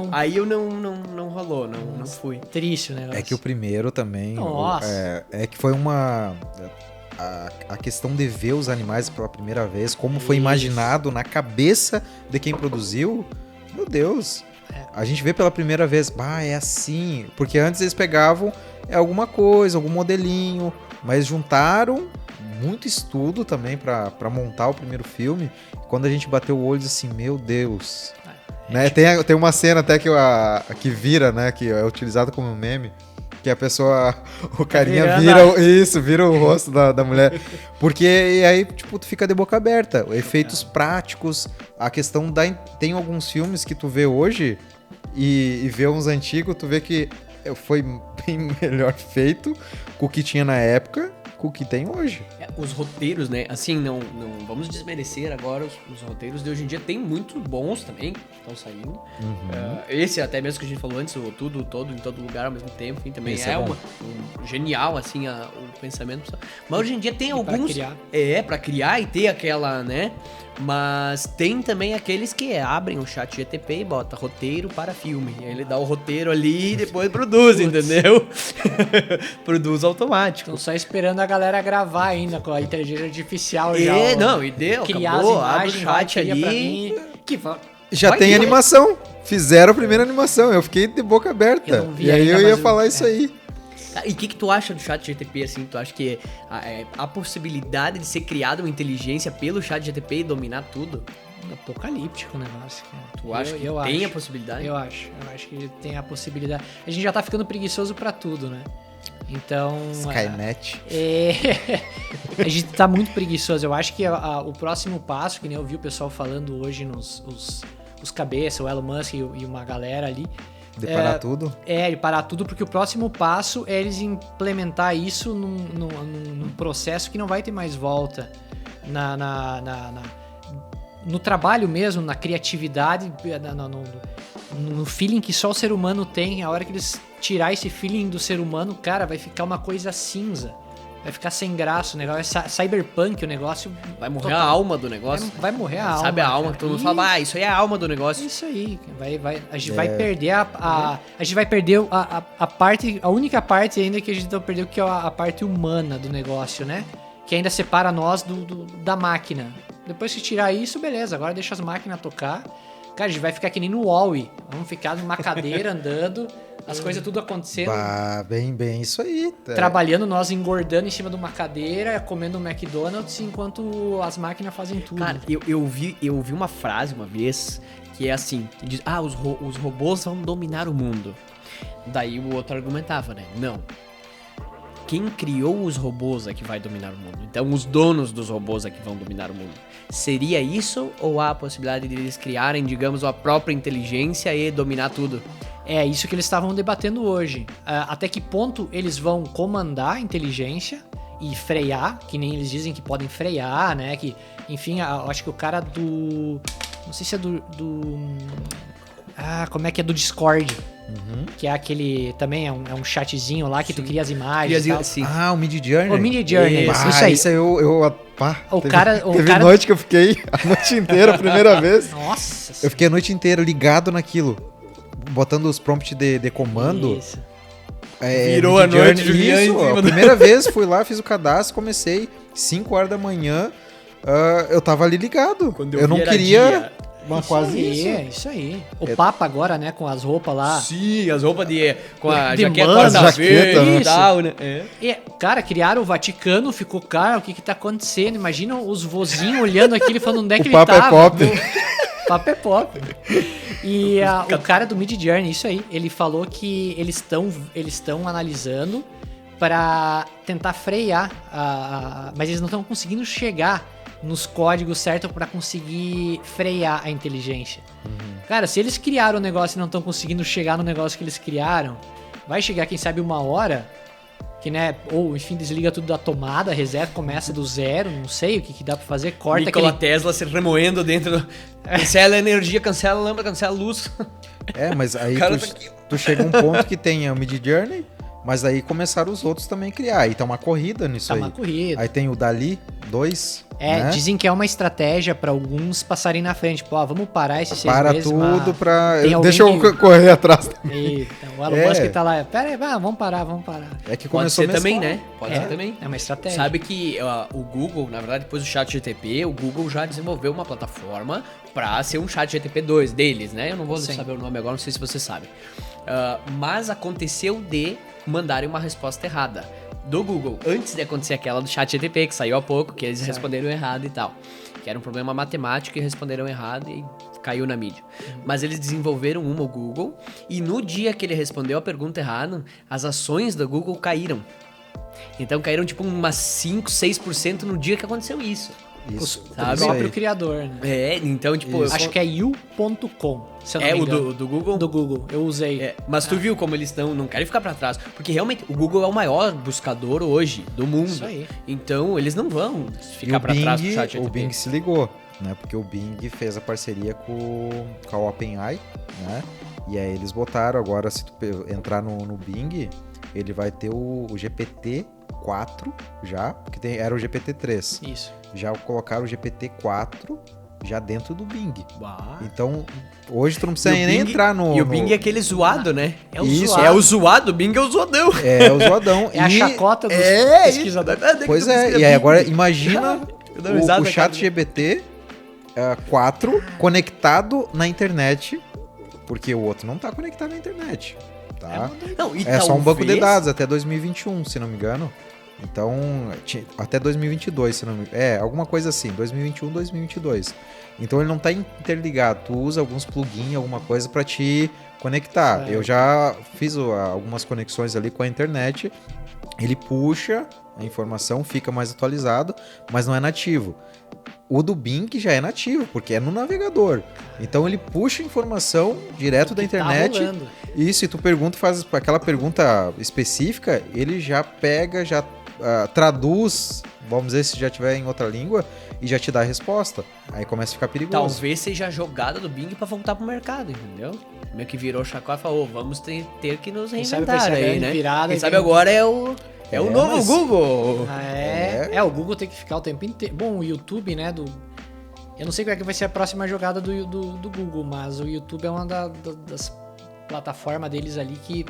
Não... Aí eu não rolou, não fui. Triste o negócio. É que o primeiro também. Nossa. É que foi uma. A questão de ver os animais pela primeira vez, como foi Isso. imaginado na cabeça de quem produziu. Meu Deus. A gente vê pela primeira vez, é assim. Porque antes eles pegavam alguma coisa, algum modelinho, mas juntaram muito estudo também pra montar o primeiro filme. Quando a gente bateu o olho, assim, meu Deus. Né? Tem uma cena até que vira, né? Que é utilizado como meme. Que a pessoa, o carinha vira o rosto da mulher. Porque e aí, tipo, tu fica de boca aberta. Efeitos práticos, a questão tem alguns filmes que tu vê hoje e vê uns antigos, tu vê que foi bem melhor feito com o que tinha na época, com o que tem hoje. Os roteiros, né? Assim, não vamos desmerecer agora os roteiros de hoje em dia. Tem muito bons também que estão saindo. Esse até mesmo que a gente falou antes, o tudo, todo, em todo lugar ao mesmo tempo, enfim, também Esse é é bom. genial, assim, o pensamento. Mas hoje em dia tem pra alguns... criar. Pra criar e ter aquela, né? Mas tem também aqueles que abrem o chat GTP e bota roteiro para filme. E aí ele dá o roteiro ali e depois produz, entendeu? Produz automático. Estão só esperando a galera gravar ainda com a inteligência artificial já. E deu, criar acabou, as abre o imagens, vai, chat cria pra ali. mim. Que Já Vai tem ter. animação. Fizeram a primeira animação. Eu fiquei de boca aberta. Eu não vi E aí ainda, eu ia mas falar isso aí. Tá, e o que tu acha do chat GTP, assim? Tu acha que a possibilidade de ser criada uma inteligência pelo chat GTP e dominar tudo? apocalíptico o negócio, cara. Tu acha que tem a possibilidade? Eu acho que tem a possibilidade. A gente já tá ficando preguiçoso pra tudo, né? Então... Skynet. A gente tá muito preguiçoso. Eu acho que o próximo passo, que nem eu vi o pessoal falando hoje os cabeças, o Elon Musk e uma galera ali... De parar tudo? De parar tudo, porque o próximo passo é eles implementar isso num processo que não vai ter mais volta no trabalho mesmo, na criatividade, no feeling que só o ser humano tem. A hora que eles tirar esse feeling do ser humano, cara, vai ficar uma coisa cinza. Vai ficar sem graça o negócio. É cyberpunk o negócio. Vai morrer a alma do negócio. Vai morrer a alma. Sabe a alma que todo mundo fala, isso aí é a alma do negócio. Isso aí. A gente vai perder a gente vai perder a parte, a única parte ainda que a gente não perdeu, que é a parte humana do negócio, né? Que ainda separa nós da máquina. Depois que tirar isso, beleza. Agora deixa as máquinas tocar. Cara, a gente vai ficar que nem no Wall-E. Vamos ficar numa cadeira andando, as coisas tudo acontecendo. Bem isso aí. Trabalhando, nós engordando em cima de uma cadeira, comendo um McDonald's, enquanto as máquinas fazem tudo. Cara, eu vi uma frase uma vez que é assim, que diz, os robôs vão dominar o mundo. Daí o outro argumentava, né? Não. Quem criou os robôs é que vai dominar o mundo. Então os donos dos robôs é que vão dominar o mundo. Seria isso ou há a possibilidade de eles criarem, digamos, a própria inteligência e dominar tudo? É isso que eles estavam debatendo hoje. Até que ponto eles vão comandar a inteligência e frear, que nem eles dizem que podem frear, né? Que, enfim, eu acho que o cara do... Não sei se é como é que é? Do Discord. Uhum. Que é aquele... Também é um chatzinho lá que tu cria as imagens e tal. Sim. O Mid Journey. O Mid Journey, isso aí. Isso aí teve cara... noite que eu fiquei a noite inteira, a primeira vez. Nossa. Eu fiquei a noite inteira ligado naquilo. Botando os prompts de comando. Isso. Virou a noite, Isso, a primeira vez fui lá, fiz o cadastro, comecei 5 horas da manhã. Eu tava ali ligado. Quando eu não queria... Mas quase isso aí. O Papa agora, né, com as roupas lá. Sim, as roupas com a de jaqueta manta, verde né? e tal, né? Cara, criaram o Vaticano, ficou, cara, o que tá acontecendo? Imagina os vozinhos olhando aquilo e falando onde é que ele Papa tava. É pop. Papa é pop. E o cara do Mid Journey, isso aí, ele falou que eles estão analisando para tentar frear, mas eles não estão conseguindo chegar nos códigos certos para conseguir frear a inteligência. Cara, se eles criaram o negócio e não estão conseguindo chegar no negócio que eles criaram, vai chegar, quem sabe, uma hora que, né, ou enfim, desliga tudo da tomada, reseta, começa do zero, não sei o que dá pra fazer, corta Nikola Tesla se remoendo dentro do... Cancela a energia, cancela a lâmpada, cancela a luz. Mas aí Tá tu chega a um ponto que tem o Mid Journey, mas aí começaram os outros também a criar. Aí tá uma corrida nisso aí. Tá uma corrida. Aí tem o Dali 2. Né? Dizem que é uma estratégia pra alguns passarem na frente. Tipo, vamos parar esses 6 meses. Para tudo pra... Deixa eu correr atrás também. O Elon Musk tá lá. Pera aí, vamos parar. É que Pode começou ser também, né? Pode ser também. É uma estratégia. Sabe que o Google, na verdade, depois do ChatGPT, o Google já desenvolveu uma plataforma pra ser um ChatGPT 2 deles, né? Eu não vou saber o nome agora, não sei se você sabe. Mas aconteceu de mandarem uma resposta errada do Google, antes de acontecer aquela do ChatGPT, que saiu há pouco, que eles responderam errado e tal. Que era um problema matemático e responderam errado e caiu na mídia. Mas eles desenvolveram o Google, e no dia que ele respondeu a pergunta errada, as ações do Google caíram. Então caíram tipo umas 5, 6% no dia que aconteceu isso. Isso, o próprio criador, né? Então, tipo... Acho que é you.com, se eu não me engano. Do Google? Do Google, eu usei. Mas tu viu como eles não querem ficar pra trás. Porque realmente, o Google é o maior buscador hoje do mundo. Isso aí. Então, eles não vão ficar pra trás do chat. O Bing se ligou, né? Porque o Bing fez a parceria com a OpenAI, né? E aí eles botaram agora, se tu entrar no Bing, ele vai ter o GPT-4 já, porque era o GPT-3. Isso. Já colocaram o GPT-4 já dentro do Bing. Uau. Então, hoje tu não precisa nem entrar no... E o Bing é aquele zoado, né? É o Isso. zoado. É o zoado, o Bing é o zoadão. É o zoadão. É a chacota dos pesquisadores. Pois é, e aí agora imagina o ChatGPT 4 conectado na internet, porque o outro não tá conectado na internet, tá? Não, e É só um banco de dados até 2021, se não me engano. Então, até 2022, se não me... alguma coisa assim, 2021, 2022. Então ele não tá interligado, tu usa alguns plugins, alguma coisa para te conectar. Eu já fiz algumas conexões ali com a internet, ele puxa a informação, fica mais atualizado, mas não é nativo. O do Bing já é nativo, porque é no navegador. Então ele puxa a informação direto da internet. Tá rolando. Isso, e tu faz aquela pergunta específica, ele já pega, já traduz, vamos dizer, se já tiver em outra língua, e já te dá a resposta. Aí começa a ficar perigoso. Talvez seja a jogada do Bing pra voltar pro mercado, entendeu? Meio que virou chacota e falou, vamos ter que nos reinventar aí, né? Quem sabe agora é o novo Google. O Google tem que ficar o tempo inteiro. Bom, o YouTube, né, eu não sei qual é que vai ser a próxima jogada do Google, mas o YouTube é uma das plataformas deles ali que,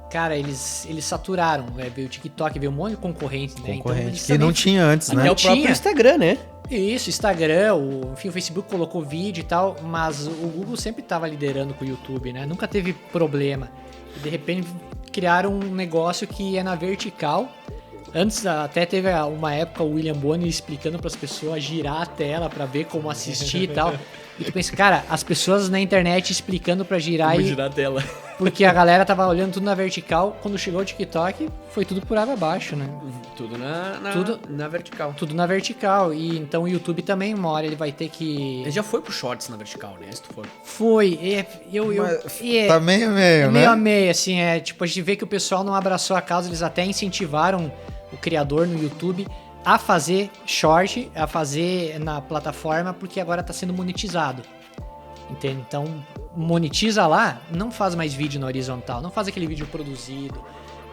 cara, eles saturaram. Veio o TikTok, veio um monte de concorrente, né? Então, que não tinha antes, né? Até o próprio Instagram, né? Isso, Instagram, o Facebook colocou vídeo e tal, mas o Google sempre estava liderando com o YouTube, né? Nunca teve problema. E de repente criaram um negócio que é na vertical. Antes até teve uma época o William Bonner explicando para as pessoas girar a tela para ver como assistir e tal. E tu pensa, cara, as pessoas na internet explicando para girar como girar a tela. Porque a galera tava olhando tudo na vertical, quando chegou o TikTok, foi tudo por água abaixo, né? Tudo na vertical. Tudo na vertical. E então o YouTube também, uma hora ele vai ter que... Ele já foi pro Shorts na vertical, né? Se tu for. Foi. Tá meio, né? Meio a meio, assim, tipo, a gente vê que o pessoal não abraçou a causa, eles até incentivaram o criador no YouTube a fazer short, a fazer na plataforma, porque agora tá sendo monetizado. Entende? Então, monetiza lá, não faz mais vídeo na horizontal, não faz aquele vídeo produzido,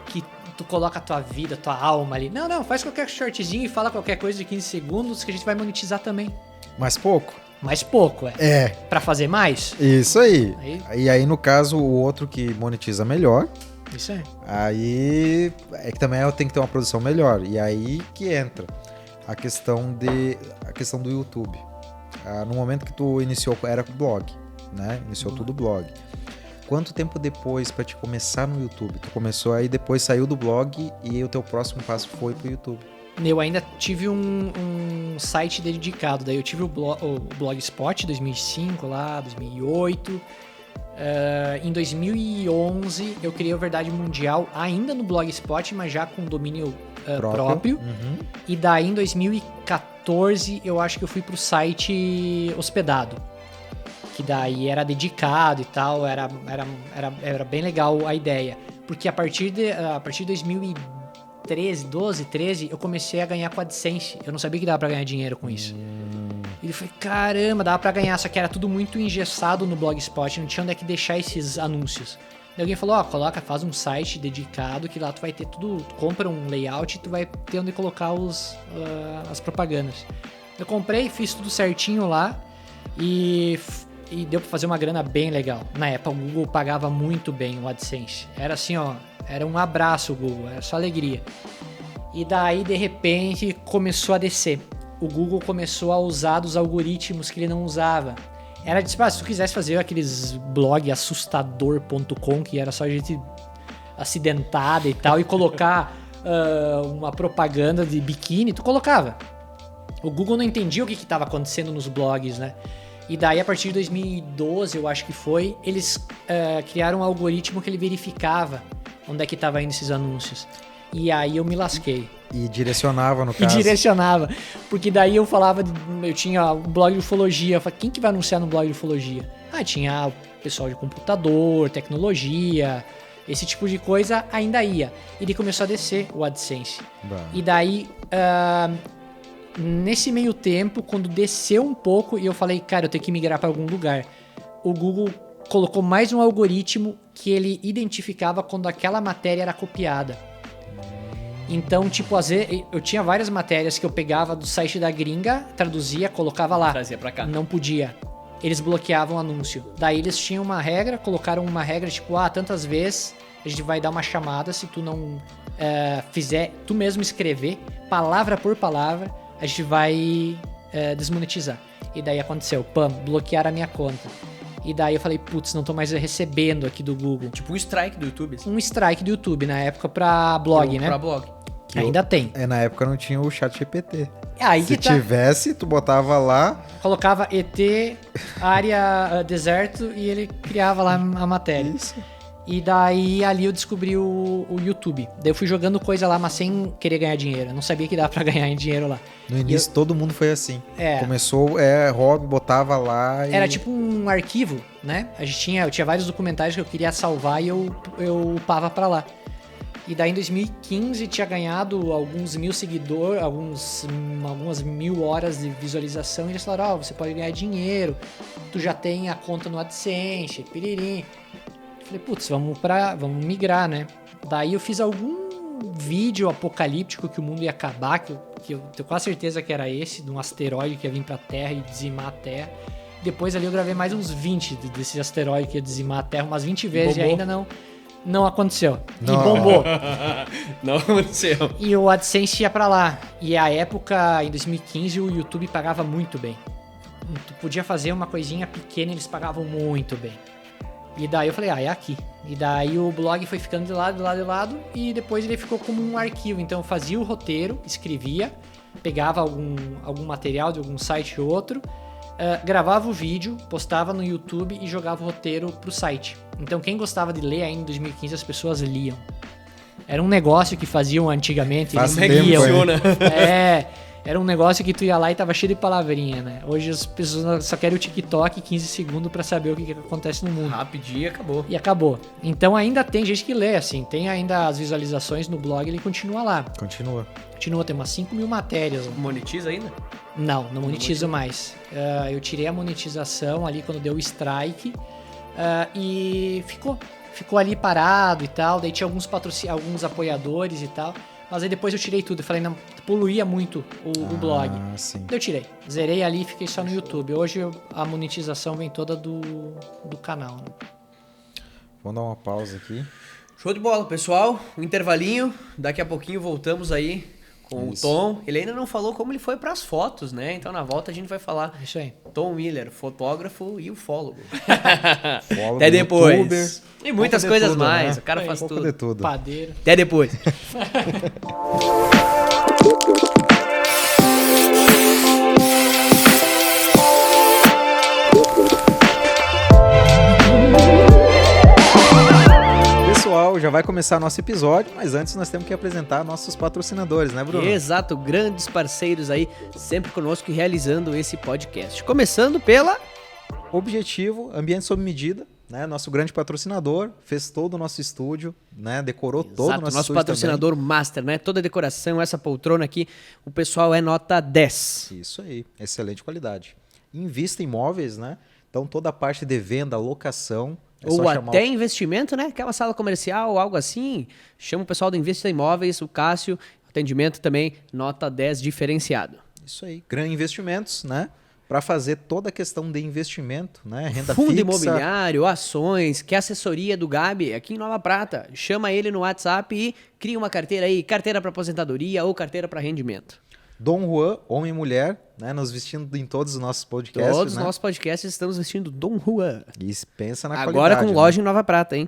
que tu coloca a tua vida, tua alma ali. Não, faz qualquer shortzinho e fala qualquer coisa de 15 segundos que a gente vai monetizar também. Mais pouco? Mais pouco, É. Pra fazer mais? Isso aí. E aí, no caso, o outro que monetiza melhor... Isso aí. Aí é que também tem que ter uma produção melhor. E aí que entra a questão do YouTube. No momento que tu iniciou, era blog, né? Iniciou tudo blog. Quanto tempo depois para te começar no YouTube? Tu começou aí, depois saiu do blog e o teu próximo passo foi pro YouTube. Eu ainda tive um site dedicado. Daí eu tive o Blogspot 2005 lá, 2008. Em 2011 eu criei o Verdade Mundial ainda no Blogspot, mas já com domínio próprio. Uhum. E daí em 2014 eu acho que eu fui pro site hospedado, que daí era dedicado e tal, era bem legal a ideia, porque a partir de 2013, 13 eu comecei a ganhar com a AdSense. Eu não sabia que dava pra ganhar dinheiro com isso. E eu falei, caramba, dava pra ganhar, só que era tudo muito engessado no Blogspot, não tinha onde é que deixar esses anúncios. E alguém falou, faz um site dedicado que lá tu vai ter tudo, tu compra um layout e tu vai ter onde colocar as propagandas. Eu comprei, fiz tudo certinho lá e deu pra fazer uma grana bem legal. Na época o Google pagava muito bem o AdSense. Era assim, era um abraço o Google, era só alegria. E daí, de repente, começou a descer. O Google começou a usar dos algoritmos que ele não usava. Era tipo, se tu quisesse fazer aqueles blog assustador.com, que era só gente acidentada e tal, e colocar uma propaganda de biquíni, tu colocava. O Google não entendia o que estava acontecendo nos blogs, né? E daí, a partir de 2012, eu acho que foi, eles criaram um algoritmo que ele verificava onde é que estava indo esses anúncios. E aí eu me lasquei. E direcionava, no caso. Direcionava. Porque daí eu falava, eu tinha o blog de ufologia. Eu falei, quem que vai anunciar no blog de ufologia? Tinha o pessoal de computador, tecnologia, esse tipo de coisa ainda ia. E daí começou a descer o AdSense. E daí, nesse meio tempo, quando desceu um pouco, eu falei, cara, eu tenho que migrar para algum lugar. O Google colocou mais um algoritmo que ele identificava quando aquela matéria era copiada. Então, tipo, às vezes, eu tinha várias matérias que eu pegava do site da gringa, traduzia, colocava lá. Trazia pra cá. Não podia. Eles bloqueavam o anúncio. Daí eles tinham uma regra, colocaram uma regra, tipo, tantas vezes a gente vai dar uma chamada, se tu não fizer, tu mesmo escrever, palavra por palavra, a gente vai desmonetizar. E daí aconteceu, bloquearam a minha conta. E daí eu falei, putz, não tô mais recebendo aqui do Google. Tipo um strike do YouTube. Assim. Um strike do YouTube, na época pra blog, né? Pra blog. Ainda tem. Na época não tinha o chat GPT. Aí Se que tá. tivesse, tu botava lá. Colocava ET, área deserto e ele criava lá a matéria. Isso. E daí ali eu descobri o YouTube. Daí eu fui jogando coisa lá, mas sem querer ganhar dinheiro. Eu não sabia que dava pra ganhar dinheiro lá. No início todo mundo foi assim. É. Começou, hobby, botava lá e... Era tipo um arquivo, né? Eu tinha vários documentários que eu queria salvar e eu upava pra lá. E daí em 2015 tinha ganhado alguns mil seguidores, algumas 1000 horas de visualização. E eles falaram, você pode ganhar dinheiro, tu já tem a conta no AdSense, piririm. Falei, putz, vamos migrar, né? Daí eu fiz algum vídeo apocalíptico que o mundo ia acabar, que eu tenho quase certeza que era esse, de um asteroide que ia vir pra Terra e dizimar a Terra. Depois ali eu gravei mais uns 20 desse asteroide que ia dizimar a Terra, umas 20 vezes Bombou. e ainda não aconteceu. Não. E bombou. Não aconteceu. E o AdSense ia pra lá. E a época, em 2015, o YouTube pagava muito bem. Tu podia fazer uma coisinha pequena e eles pagavam muito bem. E daí eu falei, é aqui. E daí o blog foi ficando de lado, e depois ele ficou como um arquivo. Então eu fazia o roteiro, escrevia, pegava algum material de algum site ou outro, gravava o vídeo, postava no YouTube e jogava o roteiro pro site. Então quem gostava de ler ainda em 2015, as pessoas liam. Era um negócio que faziam antigamente, Faz eles tempo, liam. funciona. Era um negócio que tu ia lá e tava cheio de palavrinha, né? Hoje as pessoas só querem o TikTok 15 segundos pra saber o que acontece no mundo. Rapidinho e acabou. E acabou. Então ainda tem gente que lê, assim, tem ainda as visualizações no blog, ele continua lá. Continua. Continua, tem umas 5 mil matérias lá. Monetiza ainda? Não monetizo mais. Eu tirei a monetização ali quando deu o strike e ficou ali parado e tal. Daí tinha alguns apoiadores e tal. Mas aí depois eu tirei tudo. Eu falei, não, poluía muito o blog. Ah, sim. Daí eu tirei. Zerei ali e fiquei só no YouTube. Hoje a monetização vem toda do canal. Né? Vamos dar uma pausa aqui. Show de bola, pessoal. Um intervalinho. Daqui a pouquinho voltamos aí com Isso. o Tom. Ele ainda não falou como ele foi pras fotos, né? Então na volta a gente vai falar. Isso aí. Tom Miller, fotógrafo e ufólogo. Follow Até do depois. YouTuber. E muitas Um pouco de coisas tudo, mais. né? O cara faz Um pouco tudo. de tudo. Padeiro. Até depois. Pessoal, já vai começar nosso episódio, mas antes nós temos que apresentar nossos patrocinadores, né, Bruno? Exato, grandes parceiros aí, sempre conosco e realizando esse podcast. Começando pela... Objetivo, ambiente sob medida, né? Nosso grande patrocinador, fez todo o nosso estúdio, né? Decorou todo o Exato, nosso nosso estúdio patrocinador master, né? Toda a decoração, essa poltrona aqui, o pessoal é nota 10. também. Isso aí, excelente qualidade. Invista em imóveis, né? Então toda a parte de venda, locação, é Ou só chamar até investimento, né? Aquela sala comercial, algo assim. Chama o pessoal do Invista Imóveis, o Cássio, atendimento também, nota 10 diferenciado. Isso aí, grandes investimentos, né? Para fazer toda a questão de investimento, né? Renda Fundo fixa. imobiliário, ações, que assessoria do Gabi aqui em Nova Prata. Chama ele no WhatsApp e cria uma carteira aí, carteira para aposentadoria ou carteira para rendimento. Dom Juan, homem e mulher, né? Nos vestindo em todos os nossos podcasts, Todos os né? nossos podcasts estamos vestindo Dom Juan. E pensa na Agora qualidade. com né? loja em Nova Prata, hein?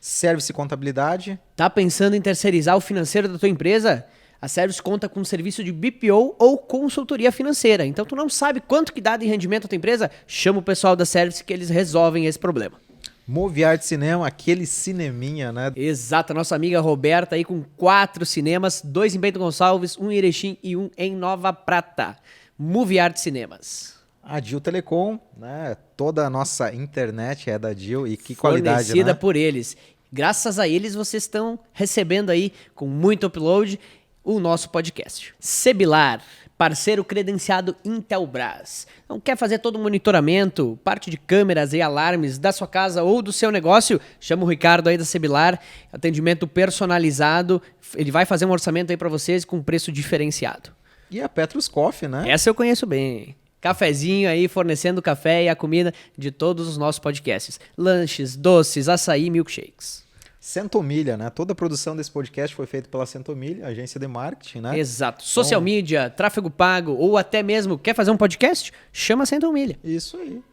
Service e contabilidade. Tá pensando em terceirizar o financeiro da tua empresa? A Service conta com um serviço de BPO ou consultoria financeira. Então tu não sabe quanto que dá de rendimento a tua empresa? Chama o pessoal da Service que eles resolvem esse problema. Movie Cinema, aquele cineminha, né? Exato, a nossa amiga Roberta aí com 4 cinemas, 2 em Bento Gonçalves, 1 em Erechim e 1 em Nova Prata. Movie Art Cinemas. A Dil Telecom, né? Toda a nossa internet é da Dil e que qualidade, Fornecida né? por eles. Graças a eles vocês estão recebendo aí com muito upload o nosso podcast. Cebilar, parceiro credenciado Intelbras. Não quer fazer todo o monitoramento, parte de câmeras e alarmes da sua casa ou do seu negócio? Chama o Ricardo aí da Cebilar, atendimento personalizado. Ele vai fazer um orçamento aí para vocês com preço diferenciado. E a Petrus Coffee, né? Essa eu conheço bem. Cafezinho aí, fornecendo o café e a comida de todos os nossos podcasts. Lanches, doces, açaí, milkshakes. Centomilha, né? Toda a produção desse podcast foi feita pela Centomilha, agência de marketing, né? Exato. Social media, tráfego pago ou até mesmo quer fazer um podcast? Chama a 101 Milha. Isso aí.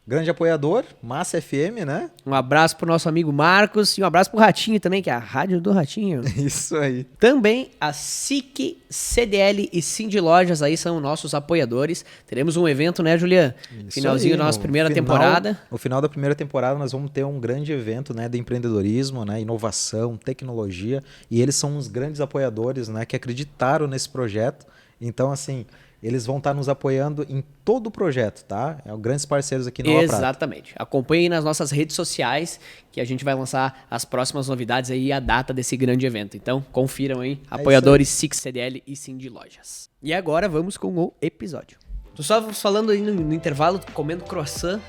grande apoiador, Massa FM, né? Um abraço pro nosso amigo Marcos e um abraço pro Ratinho também, que é a Rádio do Ratinho. Isso aí. Também a SIC, CDL e Cindy Lojas aí são nossos apoiadores. Teremos um evento, né, Julian? Isso Finalzinho aí, da nossa no primeira final- temporada. No final da primeira temporada nós vamos ter um grande evento, né, de empreendedorismo, né, inovação, tecnologia, e eles são os grandes apoiadores, né, que acreditaram nesse projeto. Então, assim, eles vão estar nos apoiando em todo o projeto, tá? É grandes parceiros aqui no Nova Prata. Exatamente. Acompanhem nas nossas redes sociais que a gente vai lançar as próximas novidades aí e a data desse grande evento. Então, confiram aí, apoiadores SIC, CDL e Cindy Lojas. E agora vamos com o episódio. Tu estava falando aí no intervalo, comendo croissant,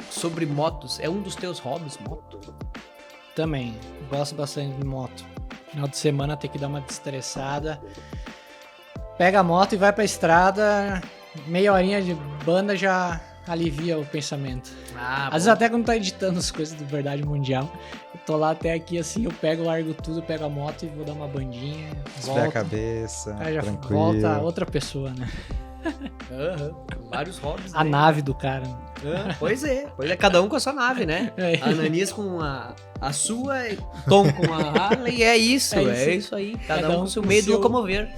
sobre motos. É um dos teus hobbies, moto? Também, gosto bastante de moto. Final de semana tem que dar uma destressada. Pega a moto e vai pra estrada, meia horinha de banda já alivia o pensamento. Às vezes até quando tá editando as coisas do Verdade Mundial, eu tô lá até aqui assim, eu pego, largo tudo, pego a moto e vou dar uma bandinha, Esfria a volto, cabeça, aí já tranquilo. volta outra pessoa, né? Vários hobbies. A né? nave do cara. Pois é, cada um com a sua nave, né? É. A Ananis com a sua, e Tom com a Harley, e é isso aí. Cada um com o seu meio de locomover.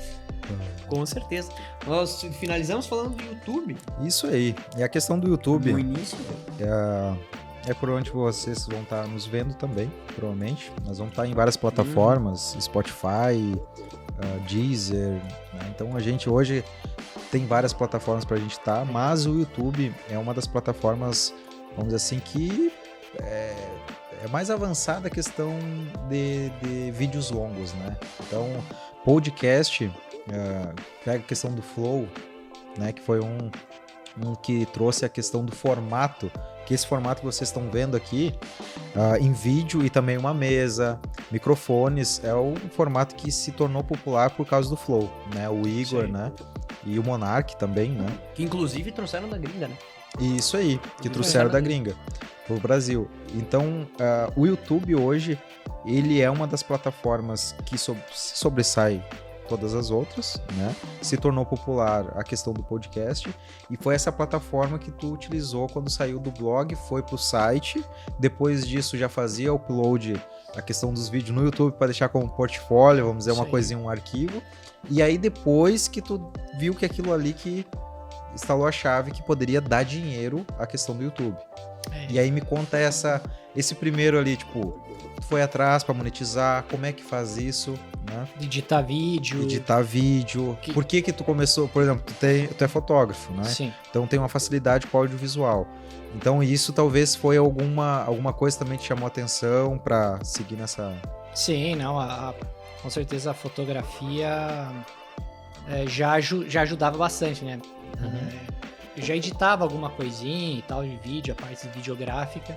Com certeza. Nós finalizamos falando de YouTube. Isso aí. E a questão do YouTube No início. é por onde vocês vão estar nos vendo também, provavelmente. Nós vamos estar em várias plataformas, Spotify, Deezer, né? Então a gente hoje tem várias plataformas pra gente estar, mas o YouTube é uma das plataformas, vamos dizer assim, que é mais avançada a questão de vídeos longos, né? Então, podcast, pega a questão do Flow, né? Que foi um que trouxe a questão do formato, que esse formato que vocês estão vendo aqui, em vídeo, e também uma mesa, microfones, é o formato que se tornou popular por causa do Flow, né? O Igor, Sim. né? E o Monark também, né? Que inclusive trouxeram da gringa, né? Isso aí, que trouxeram da gringa pro Brasil. Então, o YouTube hoje, ele é uma das plataformas que sobressai todas as outras, né? Se tornou popular a questão do podcast, e foi essa plataforma que tu utilizou quando saiu do blog, foi pro site, depois disso já fazia upload, a questão dos vídeos no YouTube para deixar como portfólio, vamos dizer, uma Sim. coisinha, um arquivo, e aí depois que tu viu que aquilo ali que instalou a chave que poderia dar dinheiro à questão do YouTube. E aí me conta esse primeiro ali, tipo, tu foi atrás para monetizar, como é que faz isso, né? Editar vídeo. Editar vídeo. Por que tu começou, por exemplo, tu é fotógrafo, né? Sim. Então tem uma facilidade com o audiovisual. Então isso talvez foi alguma coisa também que te chamou a atenção para seguir nessa... Sim, não, com certeza a fotografia já ajudava bastante, né? Eu já editava alguma coisinha e tal de vídeo, a parte videográfica.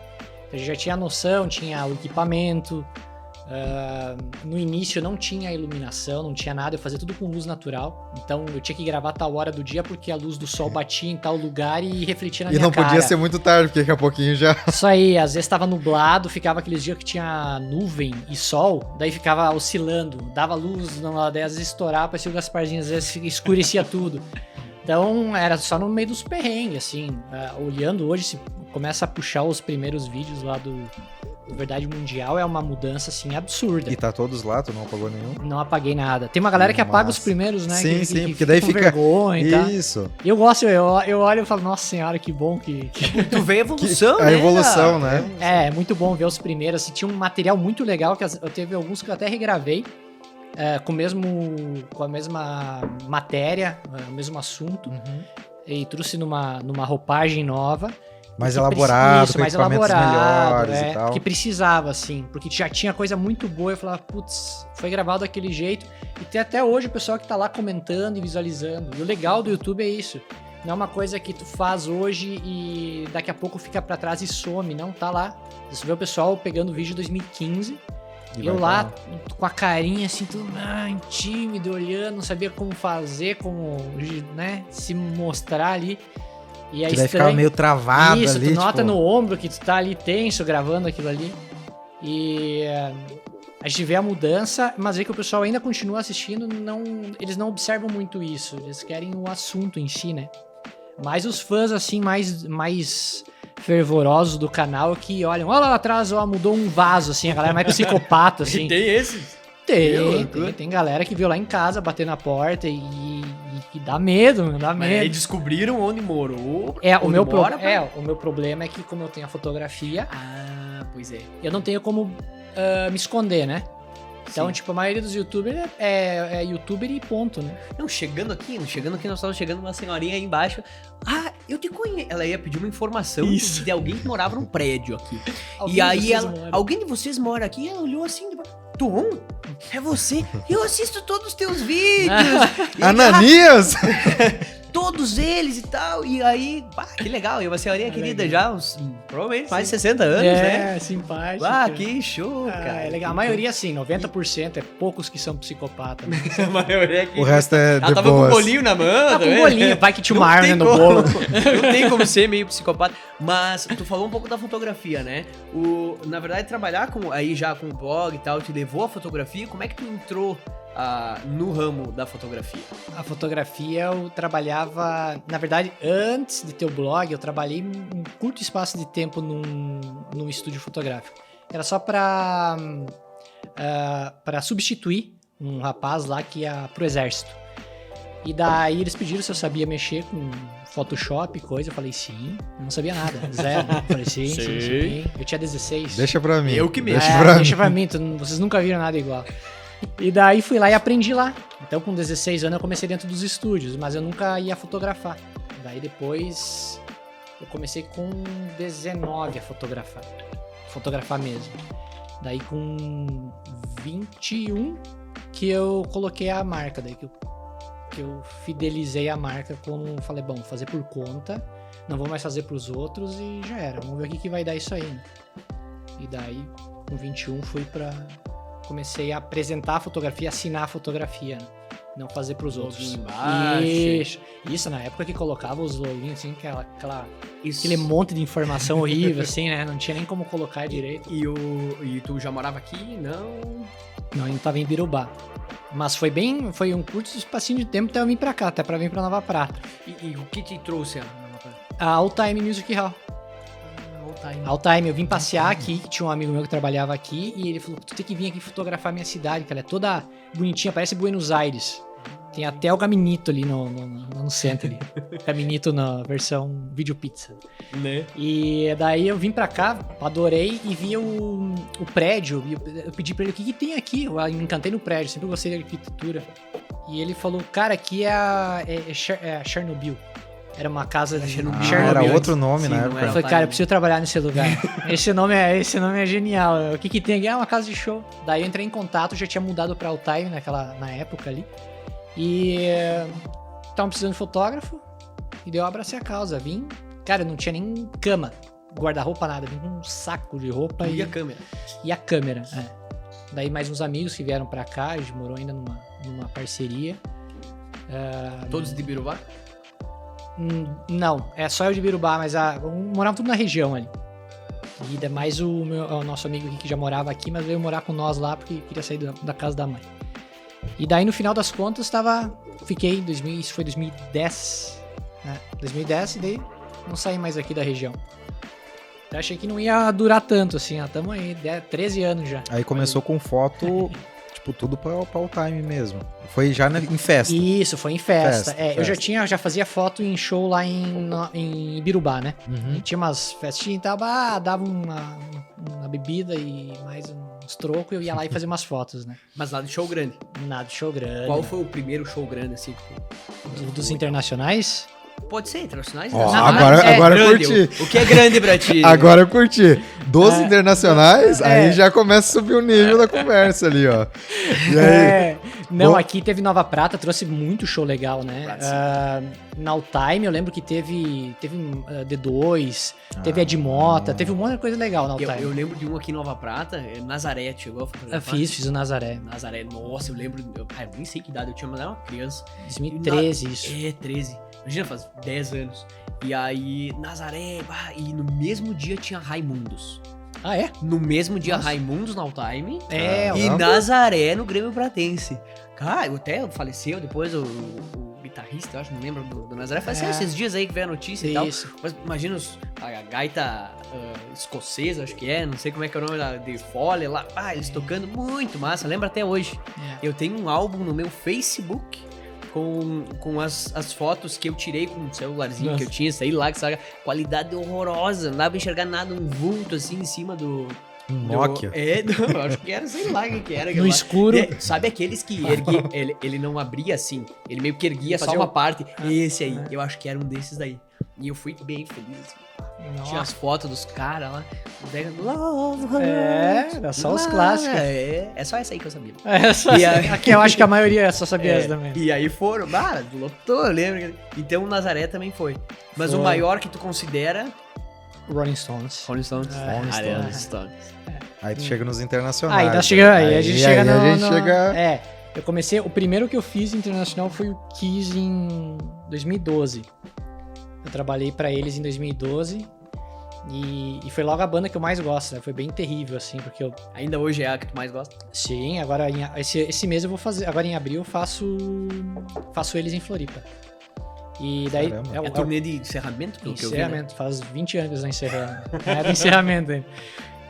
Eu já tinha noção, tinha o equipamento. No início não tinha iluminação, não tinha nada, eu fazia tudo com luz natural. Então eu tinha que gravar tal hora do dia porque a luz do sol batia em tal lugar e refletia na minha cara. E não podia ser muito tarde, porque daqui a pouquinho já... Isso aí, às vezes tava nublado, ficava aqueles dias que tinha nuvem e sol, daí ficava oscilando, dava luz, daí às vezes estourava, parecia o Gasparzinho, às vezes escurecia tudo. Então era só no meio dos perrengues, assim. Olhando hoje, se começa a puxar os primeiros vídeos lá do Verdade Mundial, é uma mudança, assim, absurda. E tá todos lá, tu não apagou nenhum? Não apaguei nada. Tem uma galera que apaga os primeiros, né? Sim, que sim, porque daí com fica... vergonha e tal. Isso. Eu gosto, eu olho e falo, nossa senhora, que bom que... Tu vê a evolução, né? A evolução, né? É muito bom ver os primeiros. Assim, tinha um material muito legal, que eu teve alguns que eu até regravei, com a mesma matéria, o mesmo assunto, e trouxe numa roupagem nova. Mais elaborado, com mais equipamentos elaborado, melhores e tal. que precisava, assim, porque já tinha coisa muito boa, eu falava, putz, foi gravado daquele jeito, e tem até hoje o pessoal que tá lá comentando e visualizando, e o legal do YouTube é isso, não é uma coisa que tu faz hoje e daqui a pouco fica pra trás e some, não, tá lá, você vê o pessoal pegando o vídeo de 2015, e eu lá, com a carinha assim, tudo tímido, olhando, não sabia como fazer, como, né, se mostrar ali. E aí que daí ficava meio travado isso, ali. Tu nota tipo... no ombro que tu tá ali tenso, gravando aquilo ali. E a gente vê a mudança, mas vê que o pessoal ainda continua assistindo, eles não observam muito isso. Eles querem o assunto em si, né? Mas os fãs, assim, mais fervorosos do canal que olham, olha lá atrás, ó, mudou um vaso, assim, a galera mais psicopata, assim. Tem esses? Tem galera que viu lá em casa bater na porta e dá medo, meu, dá Mas medo. aí descobriram onde morou. O meu problema é que como eu tenho a fotografia, Pois é. eu não tenho como me esconder, né? Então, Sim. tipo, a maioria dos youtubers é youtuber e ponto, né? Não, chegando aqui, nós estávamos chegando uma senhorinha aí embaixo. Eu te conheço. Ela ia pedir uma informação Isso. de alguém que morava num prédio aqui. Alguém E de aí vocês ela, mora? alguém de vocês mora aqui? Ela olhou assim, Tom, é você? Eu assisto todos os teus vídeos. E, Ananias! todos eles e tal. E aí, que legal. E uma senhorinha querida legal. já, provavelmente mais de 60 anos, né? Simpático. Que show, cara. É legal. A maioria, assim, 90% é poucos que são psicopatas. Né? A maioria aqui. O resto é Ela de tava com boas. um bolinho na mão. Tá com também. bolinho, vai que tinha uma Não arma tem no como. bolo. Não tem como ser meio psicopata. Mas tu falou um pouco da fotografia, né? Na verdade, trabalhar aí já com o blog e tal, te levou à fotografia. Como é que tu entrou no ramo da fotografia? A fotografia eu trabalhava... Na verdade, antes de ter o blog, eu trabalhei um curto espaço de tempo num estúdio fotográfico. Era só pra substituir um rapaz lá que ia pro exército. E daí eles pediram se eu sabia mexer com Photoshop e coisa. Eu falei, sim. Eu não sabia nada. Zero. Eu falei, sim. Eu tinha 16. Deixa pra mim. Eu que mesmo. Deixa pra mim. Vocês nunca viram nada igual. E daí fui lá e aprendi lá. Então com 16 anos eu comecei dentro dos estúdios, mas eu nunca ia fotografar. Daí depois eu comecei com 19 a fotografar. Fotografar mesmo. Daí com 21 que eu coloquei a marca. Daí que eu fidelizei a marca como falei, bom, fazer por conta, não vou mais fazer pros outros e já era. Vamos ver o que vai dar isso aí. Né? E daí com 21 comecei a apresentar a fotografia, assinar a fotografia, né? Não fazer pros outros. Embaixo. Isso, na época que colocava os loginhos, assim, aquele monte de informação horrível, assim, né? Não tinha nem como colocar direito. E tu já morava aqui? Não. Não, eu não tava em Birubá. Mas foi um curto espacinho de tempo até eu vir pra cá, até pra vir pra Nova Prata. E o que te trouxe a Nova Prata? A All Time Music Hall. All Time, eu vim passear aqui, que tinha um amigo meu que trabalhava aqui, e ele falou, tu tem que vir aqui fotografar minha cidade, que ela é toda bonitinha, parece Buenos Aires. Tem até o Gaminito ali no centro ali. Gaminito na versão vídeo pizza. Né? E daí eu vim pra cá, adorei, e vi o prédio, e eu pedi pra ele, o que tem aqui? Eu me encantei no prédio, sempre gostei da arquitetura. E ele falou, cara, aqui é Chernobyl. Era uma casa de Chernobyl. Era outro nome, Sim, na não época. era. Eu falei, cara, eu preciso trabalhar nesse lugar. esse nome é genial. O que tem aqui? É uma casa de show. Daí eu entrei em contato, já tinha mudado pra All Time na época ali. E estavam precisando de fotógrafo. E daí eu abracei a causa. Vim, cara, não tinha nem cama, guarda-roupa, nada. Vim com um saco de roupa E a câmera? E a câmera, Daí mais uns amigos que vieram pra cá, a gente morou ainda numa parceria. Todos de Birubá? Não, é só eu de Birubá, mas morava tudo na região ali. E é mais o nosso amigo aqui que já morava aqui, mas veio morar com nós lá porque queria sair da casa da mãe. E daí no final das contas fiquei isso foi 2010, né? 2010 e daí não saí mais aqui da região. Eu achei que não ia durar tanto assim, estamos aí, 13 anos já. Aí começou com foto, tipo, tudo pra All Time mesmo. Foi já em festa. Isso, foi em festa. Festa. Eu já fazia foto em show lá em Birubá, né? Uhum. E tinha umas festinhas e tal, dava uma bebida e mais uns trocos, eu ia lá e fazia umas fotos, né? Mas nada de show grande. Nada de show grande. Qual foi o primeiro show grande, assim? Dos internacionais? Pode ser, internacionais? Ó, Nacionais? agora eu grande. curti. O que é grande pra ti? Agora eu curti. Dos internacionais, aí já começa a subir o nível da conversa ali, ó. E aí? Não, Bom. aqui teve Nova Prata, trouxe muito show legal, né? Na All Time, eu lembro que teve D2, teve Ed Mota, teve um monte de coisa legal na All Time. Eu lembro de um aqui em Nova Prata, Nazaré, chegou a fotografar? Fiz o Nazaré. Nazaré, nossa, eu lembro, eu nem sei que idade eu tinha, mas era uma criança. 2013 isso. 13. Imagina, faz 10 anos. E aí, Nazaré, e no mesmo dia tinha Raimundos. Ah, é? No mesmo dia, Raimundos na All Time. E Caramba. Nazaré no Grêmio Pratense. Cara, até faleceu depois o guitarrista, eu acho, não lembro do Nazaré. Foi assim, esses dias aí que veio a notícia e tal. Isso. Mas imagina a gaita escocesa, acho que não sei como é que é o nome da de Foley lá. Eles tocando muito massa, lembro até hoje. Eu tenho um álbum no meu Facebook com as fotos que eu tirei com um celularzinho que eu tinha, sei lá, que sabe, qualidade horrorosa, não dava pra enxergar nada, um vulto assim em cima do... Nokia. Não, acho que era, sei lá o que era. No escuro. Sabe aqueles que ele não abria assim, ele meio que erguia só Fazia uma parte. Esse aí, eu acho que era um desses daí. E eu fui bem feliz. Assim. Tinha as fotos dos caras lá. Era só os clássicos. É só essa aí que eu sabia. Aqui eu acho que a maioria só sabia essa também. E aí foram, lotou, eu lembro. Então o Nazaré também foi. Mas o maior que tu considera... Rolling Stones. Rolling Stones. Rolling Stones. Aí tu chega nos internacionais. Aí a gente chega chega... eu comecei... O primeiro que eu fiz internacional foi o Kiss em 2012. Eu trabalhei pra eles em 2012 e foi logo a banda que eu mais gosto, né? Foi bem terrível, assim, porque eu... Ainda hoje é a que tu mais gosta? Sim, agora esse mês eu vou fazer... Agora em abril eu faço eles em Floripa. E daí... É turnê de encerramento? Encerramento, faz 20 anos eu encerrando. É do encerramento ainda.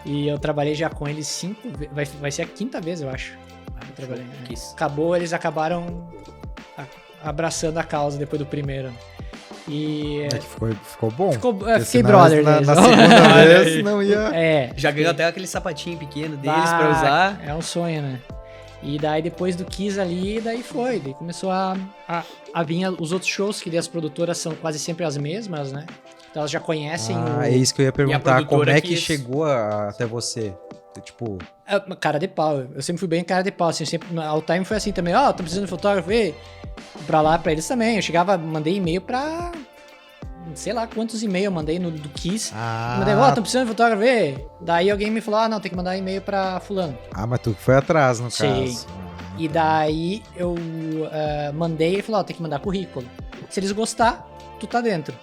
E eu trabalhei já com eles 5 vezes, vai ser a 5ª vez, eu acho. Acabou, eles acabaram abraçando a causa depois do primeiro. E... É que ficou bom. Fiquei brother deles. Na segunda vez não ia... Já ganhou até aquele sapatinho pequeno deles pra usar. É um sonho, né? E daí depois do Kiss ali, daí começou a vir os outros shows, que as produtoras são quase sempre as mesmas, né? Então elas já conhecem É isso que eu ia perguntar, como é que chegou até você? Tipo... Cara de pau, eu sempre fui bem cara de pau, assim, sempre, ao time foi assim também, tô precisando de fotógrafo, pra lá, pra eles também, eu chegava, mandei e-mail pra... sei lá quantos e-mails eu mandei do Kiss. Mandei, tô precisando de fotógrafo, daí alguém me falou, não, tem que mandar e-mail pra fulano. Mas tu que foi atrás, no Sim. caso. E daí eu mandei e falou, tem que mandar currículo. Se eles gostar, tu tá dentro.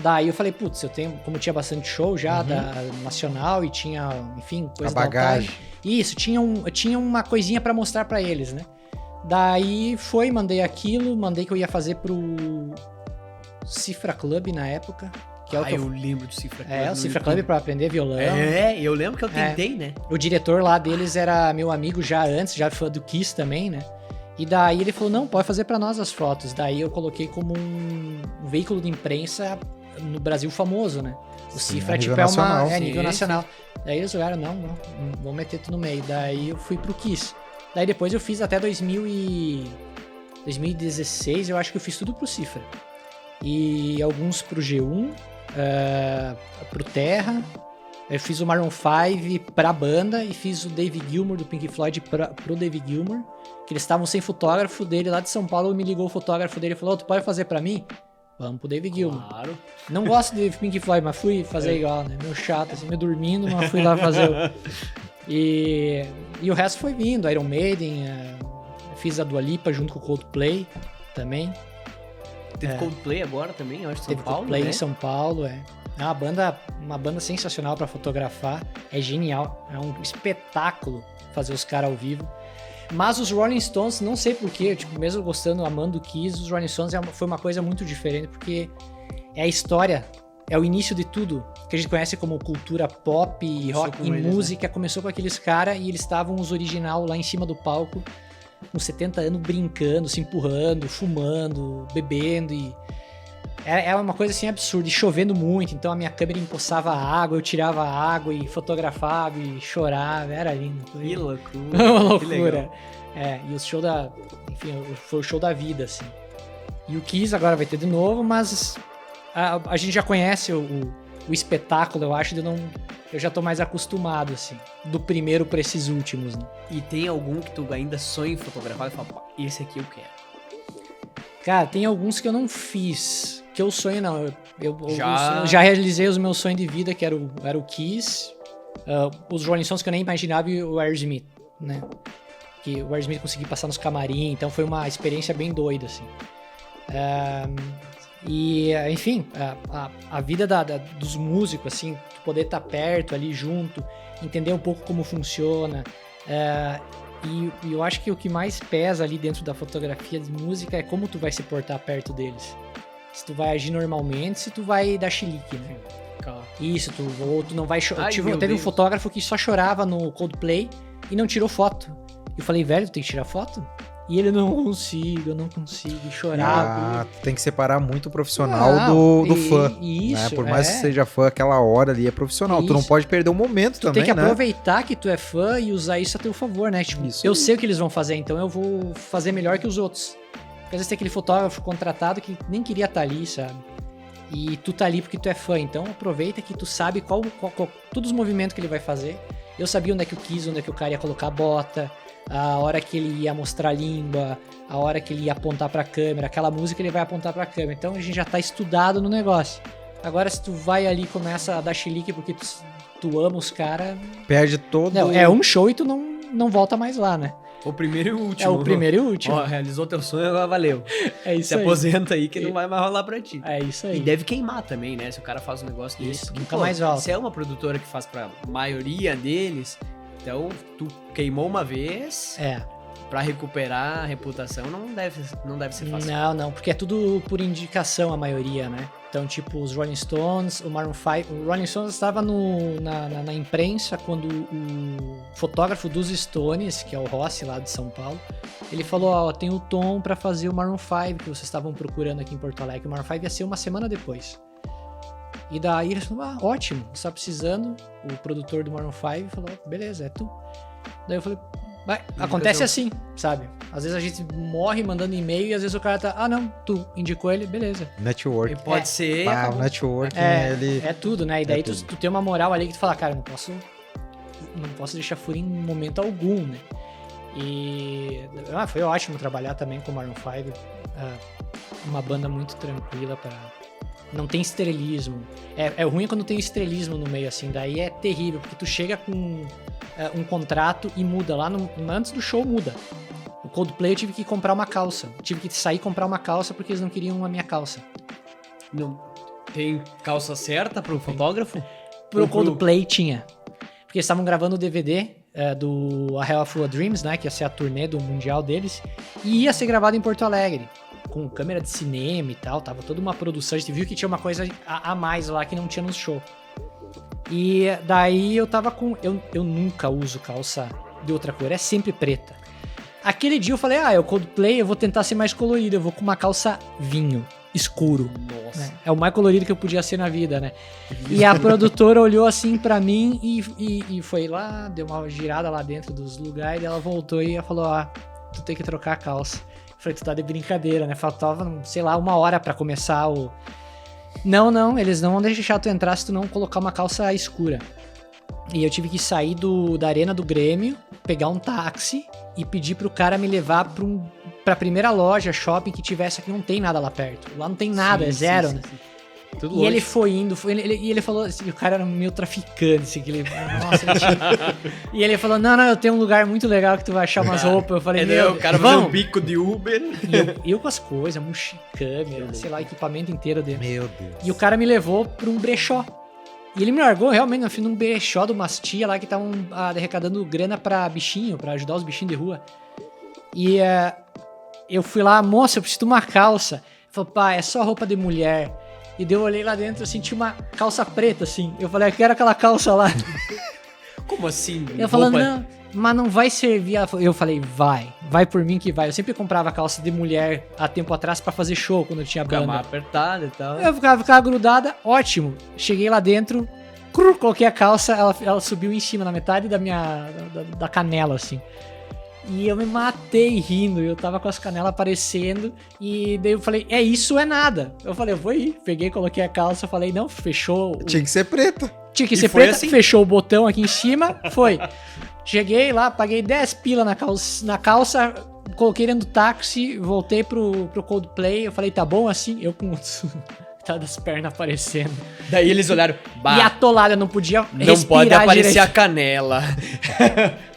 Daí eu falei, putz, como tinha bastante show já da nacional e tinha, enfim, coisa da bagagem. Isso, tinha uma coisinha pra mostrar pra eles, né? Daí mandei aquilo, mandei que eu ia fazer pro Cifra Club na época. Que é eu lembro do Cifra Club. O Cifra Club pra aprender violão. Eu lembro que eu tentei, né? O diretor lá deles era meu amigo já antes, já fã do Kiss também, né? E daí ele falou, não, pode fazer pra nós as fotos. Daí eu coloquei como um veículo de imprensa no Brasil famoso, né? O Cifra, tipo, é nível nacional. Daí eles olharam, não, vamos meter tudo no meio. Daí eu fui pro Kiss. Daí depois eu fiz até 2016, eu acho que eu fiz tudo pro Cifra. E alguns pro G1, pro Terra. Eu fiz o Maroon 5 pra banda e fiz o David Gilmour do Pink Floyd pro David Gilmour. Que eles estavam sem fotógrafo dele lá de São Paulo, me ligou o fotógrafo dele e falou, tu pode fazer pra mim? Vamos pro David Gilmour. Claro. Não gosto de Pink Floyd, mas fui fazer igual, né? Meio chato, assim, meio dormindo, mas fui lá fazer. E o resto foi vindo, Iron Maiden, fiz a Dua Lipa junto com o Coldplay também. Teve Coldplay agora também, eu acho, em São Paulo, Coldplay né? em São Paulo, É uma banda sensacional pra fotografar, é genial, é um espetáculo fazer os caras ao vivo. Mas os Rolling Stones, não sei porquê, tipo, mesmo gostando, amando o Kiss, os Rolling Stones foi uma coisa muito diferente, porque é a história, é o início de tudo que a gente conhece como cultura pop, rock e música, né? Começou com aqueles caras e eles estavam os original lá em cima do palco, com 70 anos, brincando, se empurrando, fumando, bebendo e... É uma coisa assim absurda, e chovendo muito, então a minha câmera empoçava água, eu tirava água e fotografava e chorava, era lindo. Que loucura. Uma loucura. E o show foi o show da vida, assim. E o Kiss agora vai ter de novo, mas a gente já conhece o espetáculo, eu acho, eu já tô mais acostumado, assim, do primeiro pra esses últimos, né? E tem algum que tu ainda sonha em fotografar e fala, esse aqui eu quero? Cara, tem alguns que eu não fiz, que eu sonho não. Eu já realizei os meus sonhos de vida, que era o Kiss, os Rolling Stones que eu nem imaginava e o Aerosmith, né? Que o Aerosmith consegui passar nos camarim, então foi uma experiência bem doida, assim. Enfim, a vida dos músicos, assim, poder estar perto ali junto, entender um pouco como funciona. E eu acho que o que mais pesa ali dentro da fotografia de música é como tu vai se portar perto deles. Se tu vai agir normalmente, se tu vai dar chilique, né? Isso, ou tu não vai chorar. Teve um fotógrafo que só chorava no Coldplay e não tirou foto. Eu falei, velho, tu tem que tirar foto? E ele, eu não consigo chorar. Tem que separar muito o profissional do fã. Isso, né? Por mais que seja fã, aquela hora ali é profissional. Isso. Tu não pode perder o momento também, né? Tem que aproveitar que tu é fã e usar isso a teu favor, né? Tipo, eu sei o que eles vão fazer, então eu vou fazer melhor que os outros. Porque às vezes tem aquele fotógrafo contratado que nem queria estar ali, sabe? E tu tá ali porque tu é fã, então aproveita que tu sabe qual todos os movimentos que ele vai fazer. Eu sabia onde é que eu quis, onde é que o cara ia colocar a bota, a hora que ele ia mostrar a língua, a hora que ele ia apontar pra câmera, aquela música ele vai apontar pra câmera. Então a gente já tá estudado no negócio. Agora se tu vai ali e começa a dar chilique porque tu ama os caras... Perde todo... Não, é um show e tu não volta mais lá, né? O primeiro e o último. É o primeiro e o último. Ó, realizou teu sonho, agora valeu. É isso Se aí. aposenta aí que não vai mais rolar pra ti. É isso aí. E deve queimar também, né? Se o cara faz um negócio desse. Isso, nunca mais volta. Se é uma produtora que faz pra maioria deles, então tu queimou uma vez... Pra recuperar a reputação não deve ser fácil. Não, porque é tudo por indicação a maioria, né? Então, tipo, os Rolling Stones, o Maroon 5... O Rolling Stones estava na imprensa quando o fotógrafo dos Stones, que é o Rossi, lá de São Paulo, ele falou, ó, tem o tom pra fazer o Maroon 5 que vocês estavam procurando aqui em Porto Alegre. O Maroon 5 ia ser uma semana depois. E daí eles falaram, ótimo, você tá precisando. O produtor do Maroon 5 falou, beleza, é tu. Daí eu falei... acontece assim, sabe? Às vezes a gente morre mandando e-mail e às vezes o cara tá... não, tu indicou ele, beleza. Network. E pode ser... o network, ele... É tudo, né? E daí tu tem uma moral ali que tu fala, cara, não posso deixar furo em momento algum, né? E... foi ótimo trabalhar também com o Maroon 5. Uma banda muito tranquila pra... Não tem estrelismo. É ruim quando tem estrelismo no meio, assim. Daí é terrível, porque tu chega com um contrato e muda. Lá antes do show muda. O Coldplay eu tive que comprar uma calça. Tive que sair e comprar uma calça porque eles não queriam a minha calça. Não tem calça certa pro fotógrafo? Pro Coldplay tinha. Porque eles estavam gravando o DVD do A Hell of a Dreams, né? Que ia ser a turnê do mundial deles. E ia ser gravado em Porto Alegre. Com câmera de cinema e tal, tava toda uma produção, a gente viu que tinha uma coisa a mais lá que não tinha no show. E daí eu tava com... Eu nunca uso calça de outra cor, é sempre preta. Aquele dia eu falei, é o Coldplay, eu vou tentar ser mais colorido, eu vou com uma calça vinho, escuro. Nossa. Né? É o mais colorido que eu podia ser na vida, né? E a produtora olhou assim pra mim e foi lá, deu uma girada lá dentro dos lugares, e ela voltou e falou, tu tem que trocar a calça. Falei, tu tá de brincadeira, né? Faltava, sei lá, 1 hora pra começar o... Não, eles não vão deixar tu entrar se tu não colocar uma calça escura. E eu tive que sair da arena do Grêmio, pegar um táxi e pedir pro cara me levar pra primeira loja, shopping que tivesse aqui. Não tem nada lá perto. Lá não tem nada, é zero, né? Sim. Tudo e longe. Ele foi indo, e ele falou assim, o cara era meio traficante, assim, que ele... Nossa, ele tinha... E ele falou, não, eu tenho um lugar muito legal que tu vai achar umas roupas. Eu falei, o cara fazia um bico de Uber. E eu com as coisas, câmera, sei lá, equipamento inteiro dele. Meu Deus. E o cara me levou pra um brechó. E ele me largou realmente no fim de um brechó de umas tia lá que estavam arrecadando grana pra bichinho, pra ajudar os bichinhos de rua. E eu fui lá, moça, eu preciso de uma calça. Ele falou, pá, é só roupa de mulher. E daí eu olhei lá dentro, eu senti uma calça preta, assim. Eu falei, eu quero aquela calça lá. Como assim? Ela falou, não, mas não vai servir. Eu falei, vai por mim que vai. Eu sempre comprava calça de mulher há tempo atrás pra fazer show, quando eu tinha banda. Ficava apertada e tal. Eu ficava grudada, ótimo. Cheguei lá dentro, coloquei a calça, ela subiu em cima, na metade da canela, assim. E eu me matei rindo, eu tava com as canelas aparecendo, e daí eu falei, isso é nada. Eu falei, eu vou ir. Peguei, coloquei a calça, falei, não, fechou. Tinha que ser preta. Tinha que ser preta, assim? Fechou o botão aqui em cima, foi. Cheguei lá, paguei 10 pila na calça, coloquei dentro do táxi, voltei pro Coldplay, eu falei, tá bom assim? Eu com tá das pernas aparecendo. Daí eles olharam, e atolada, não podia respirar. Não pode aparecer direito. a canela.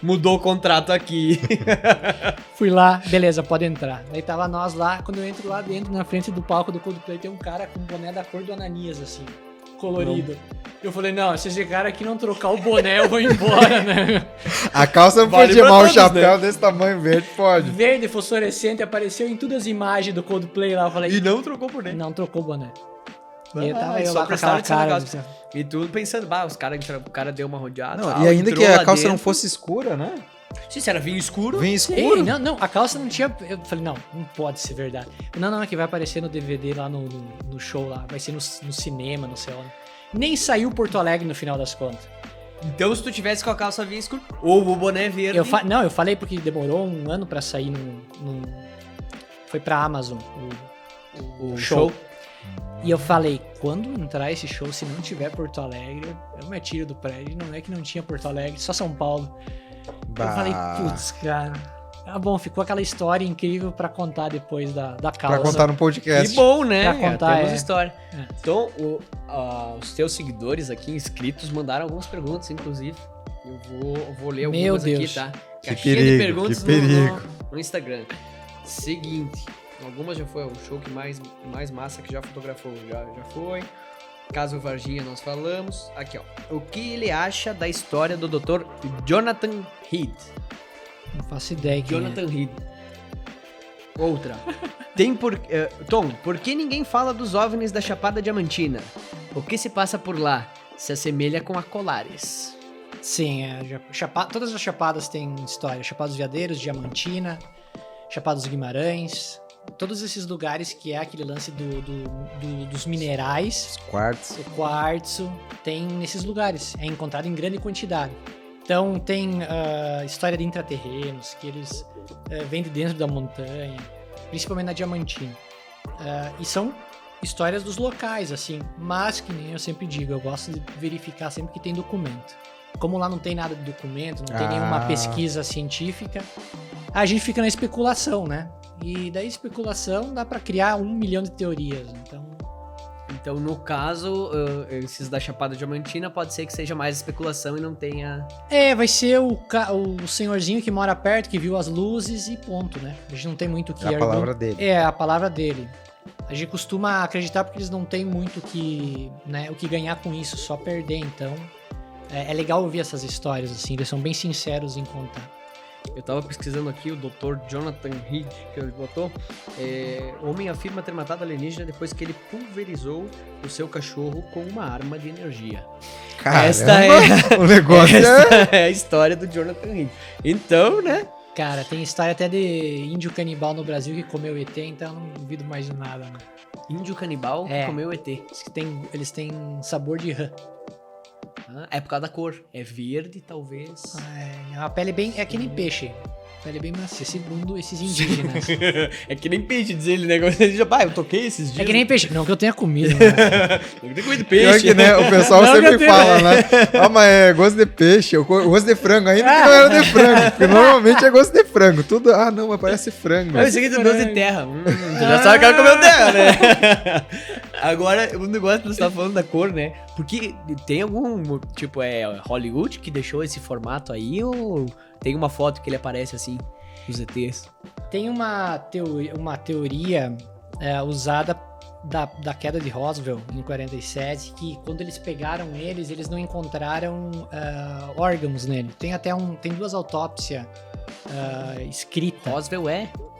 Mudou o contrato aqui. Fui lá, beleza, pode entrar. Daí tava nós lá, quando eu entro lá dentro, na frente do palco do Coldplay, tem um cara com um boné da cor do Ananias, assim. colorido. Eu falei, não, se esse cara aqui não trocar o boné, eu vou embora, né? A calça não Vale pode pra chamar o todos, chapéu desse tamanho verde, pode. Verde, fosforescente, apareceu em todas as imagens do Coldplay lá. Eu falei, E não trocou por dentro. não trocou o boné. E eu Ah, tava eu só lá com prestaram aquela cara. atenção no negócio. E tudo pensando, o cara deu uma rodeada. Não, tal, e ainda entrou que a lá calça não dentro. fosse escura, né? Sim, se era vinho escuro. Vinho Sim, escuro. não, a calça não tinha. Eu falei, não pode ser verdade. Não, é que vai aparecer no DVD lá no show lá. Vai ser no cinema, não sei onde. Nem saiu Porto Alegre no final das contas. Então, se tu tivesse com a calça vinho escuro ou o boné verde. Eu falei porque demorou um ano pra sair foi pra Amazon o show. E eu falei, quando entrar esse show, se não tiver Porto Alegre, eu me atiro do prédio. Não é que não tinha Porto Alegre, só São Paulo. Eu falei, putz, cara. Tá bom, ficou aquela história incrível pra contar depois da calça. Pra contar no podcast. Que bom, né? Pra contar, Temos é. história. É. Então, os teus seguidores aqui, inscritos, mandaram algumas perguntas, inclusive. Eu vou ler Meu algumas Deus. aqui, tá? Que Caixinha perigo, de perguntas que perigo. no Instagram. Seguinte, algumas já foi o show que mais massa que já fotografou, já foi. Caso Varginha nós falamos. Aqui, ó. O que ele acha da história do Dr. Jonathan Reed? Não faço ideia quem Jonathan Reed. Outra. Tom, por que ninguém fala dos OVNIs da Chapada Diamantina? O que se passa por lá? Se assemelha com a Colares. Sim, todas as chapadas têm história. Chapada dos Veadeiros, Diamantina, Chapada dos Guimarães. Todos esses lugares que é aquele lance dos minerais, Quartzo. o quartzo, tem nesses lugares. É encontrado em grande quantidade. Então tem história de intraterrenos, que eles vêm de dentro da montanha, principalmente na Diamantina. E são histórias dos locais, assim, mas que nem eu sempre digo, eu gosto de verificar sempre que tem documento. Como lá não tem nada de documento, não tem nenhuma pesquisa científica, a gente fica na especulação, né? E daí especulação dá pra criar 1 milhão de teorias, Então, no caso, esses da Chapada Diamantina pode ser que seja mais especulação e não tenha... vai ser o senhorzinho que mora perto, que viu as luzes e ponto, né? A gente não tem muito o que... É a palavra dele. É, a palavra dele. A gente costuma acreditar porque eles não têm muito o que ganhar com isso, só perder, então... É legal ouvir essas histórias, assim, eles são bem sinceros em contar. Eu tava pesquisando aqui o Dr. Jonathan Reed, que ele botou. Homem afirma ter matado alienígena depois que ele pulverizou o seu cachorro com uma arma de energia. Caramba, Esta o negócio é a história do Jonathan Reed. Então, né? Cara, tem história até de índio canibal no Brasil que comeu ET, então eu não duvido mais de nada, né? Índio canibal que comeu ET. Diz que eles têm sabor de rã. É por causa da cor. É verde, talvez. É uma pele bem... É que nem peixe. Pele bem macia, segundo esses indígenas. É que nem peixe, diz ele, né? Eu toquei esses dias. É que nem peixe. Não que eu tenha comido, né? Eu tenho comido Pior peixe. que, né, o pessoal Não, sempre meu Deus. fala, né? Mas é gosto de peixe, ou gosto de frango, ainda que não era de frango, porque normalmente é gosto de frango. Tudo, não, mas parece frango. Eu pensei que tu doce de terra. Tu já sabe que ela comeu terra, né? Agora, o negócio que você tá falando da cor, né? Porque tem algum, tipo, Hollywood que deixou esse formato aí, ou tem uma foto que ele aparece assim, nos ETs? Tem uma teoria usada da queda de Roswell em 47, que quando eles pegaram eles não encontraram órgãos nele. Tem 2 autópsias escritas.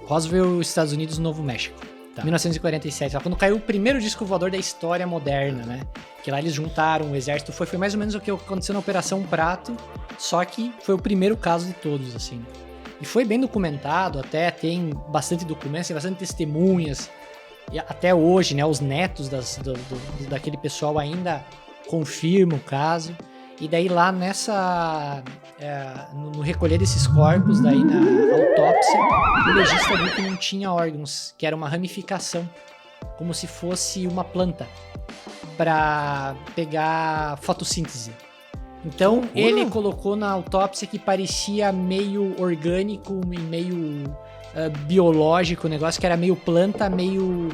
Roswell, Estados Unidos, Novo México. Tá. 1947, lá quando caiu o primeiro disco voador da história moderna, né? Que lá eles juntaram o exército, foi mais ou menos o que aconteceu na Operação Prato, só que foi o primeiro caso de todos, assim. E foi bem documentado, até tem bastante documentos, tem bastante testemunhas, e até hoje, né, os netos daquele pessoal ainda confirmam o caso. E daí lá no recolher desses corpos, daí na autópsia, o legista viu que não tinha órgãos, que era uma ramificação, como se fosse uma planta, para pegar fotossíntese. Então ele colocou na autópsia que parecia meio orgânico e meio biológico, o negócio que era meio planta, meio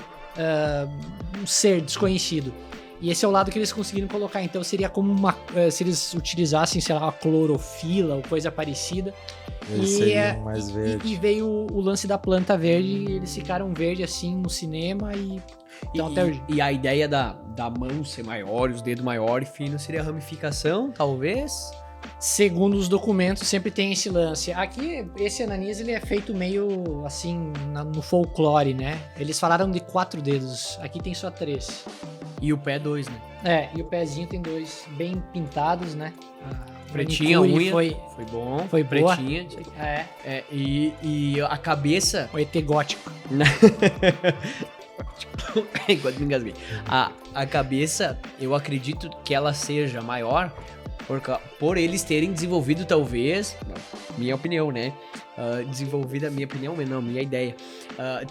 um ser desconhecido. E esse é o lado que eles conseguiram colocar. Então seria como se eles utilizassem, sei lá, uma clorofila ou coisa parecida. Eles seriam mais verdes. E veio o lance da planta verde. E eles ficaram verde assim no cinema. Então, até hoje. E a ideia da mão ser maior, os dedos maior e fino, seria a ramificação, talvez? Segundo os documentos, sempre tem esse lance. Aqui, esse Ananias, ele é feito meio, assim, no folclore, né? Eles falaram de 4 dedos, aqui tem só 3. E o pé 2, né? E o pezinho tem 2 bem pintados, né? Pretinha, manicure unha. Foi bom. Foi boa. Pretinha. E a cabeça... O ET gótico. Enquanto me engasguei. A cabeça, eu acredito que ela seja maior por eles terem desenvolvido, talvez, minha opinião, né? Desenvolvido a minha opinião, não, minha ideia.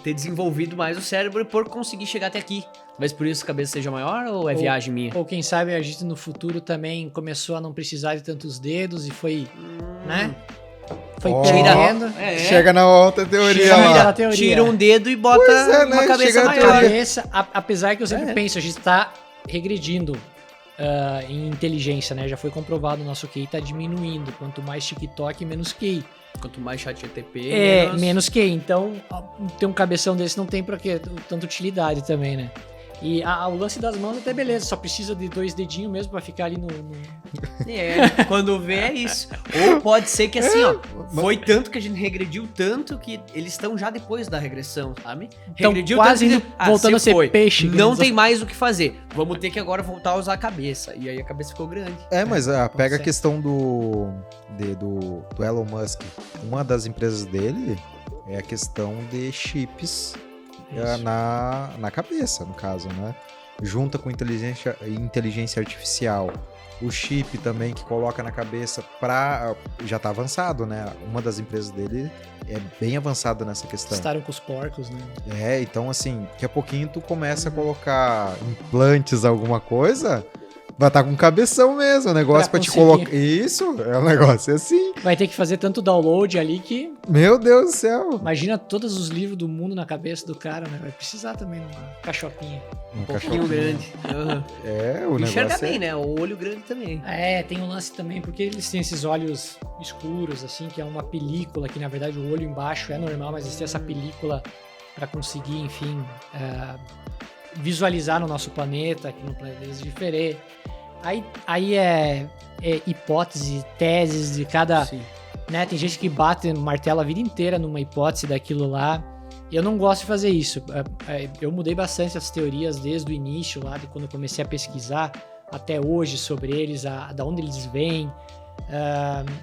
Ter desenvolvido mais o cérebro por conseguir chegar até aqui. Mas por isso a cabeça seja maior ou é viagem minha? Ou quem sabe a gente no futuro também começou a não precisar de tantos dedos e foi, né? Foi perdendo. Chega na outra teoria Chega lá. naquela teoria. Tira um dedo e bota Pois é, né? uma cabeça Chega a maior. Cabeça, apesar que eu sempre penso, a gente está regredindo em inteligência, né? Já foi comprovado, o nosso QI está diminuindo. Quanto mais TikTok, menos QI. Quanto mais chat GTP, menos QI. Então, ter um cabeção desse não tem pra quê? Tanta utilidade também, né? E o lance das mãos até beleza, só precisa de 2 dedinhos mesmo pra ficar ali no... Quando vê é isso. Ou pode ser que assim, ó, foi tanto que a gente regrediu tanto que eles estão já depois da regressão, sabe? Então, Regrediu quase tanto indo, voltando a ser peixe. Não tem mais o que fazer. Vamos ter que agora voltar a usar a cabeça. E aí a cabeça ficou grande. Mas pega a ser. questão do Elon Musk. Uma das empresas dele é a questão de chips na cabeça, no caso, né? Junta com inteligência artificial. O chip também que coloca na cabeça já tá avançado, né? Uma das empresas dele é bem avançada nessa questão. Estaram com os porcos, né? Então assim, daqui a pouquinho tu começa a colocar implantes, alguma coisa, vai estar com cabeção mesmo, o negócio pra te colocar. Isso, é um negócio assim. Vai ter que fazer tanto download ali que... Meu Deus do céu. Imagina todos os livros do mundo na cabeça do cara, né? Vai precisar também de uma caixopinha. Um pouquinho grande. O enxerga negócio bem, né? O olho grande também. Tem um lance também, porque eles têm esses olhos escuros, assim, que é uma película, que na verdade o olho embaixo é normal, mas eles têm essa película pra conseguir, enfim, visualizar no nosso planeta, aqui no planeta deles diferente. Aí é hipótese, teses de cada... Sim. Né? Tem gente que bate martelo a vida inteira numa hipótese daquilo lá. Eu não gosto de fazer isso. Eu mudei bastante as teorias desde o início, lá de quando eu comecei a pesquisar, até hoje sobre eles, da onde eles vêm.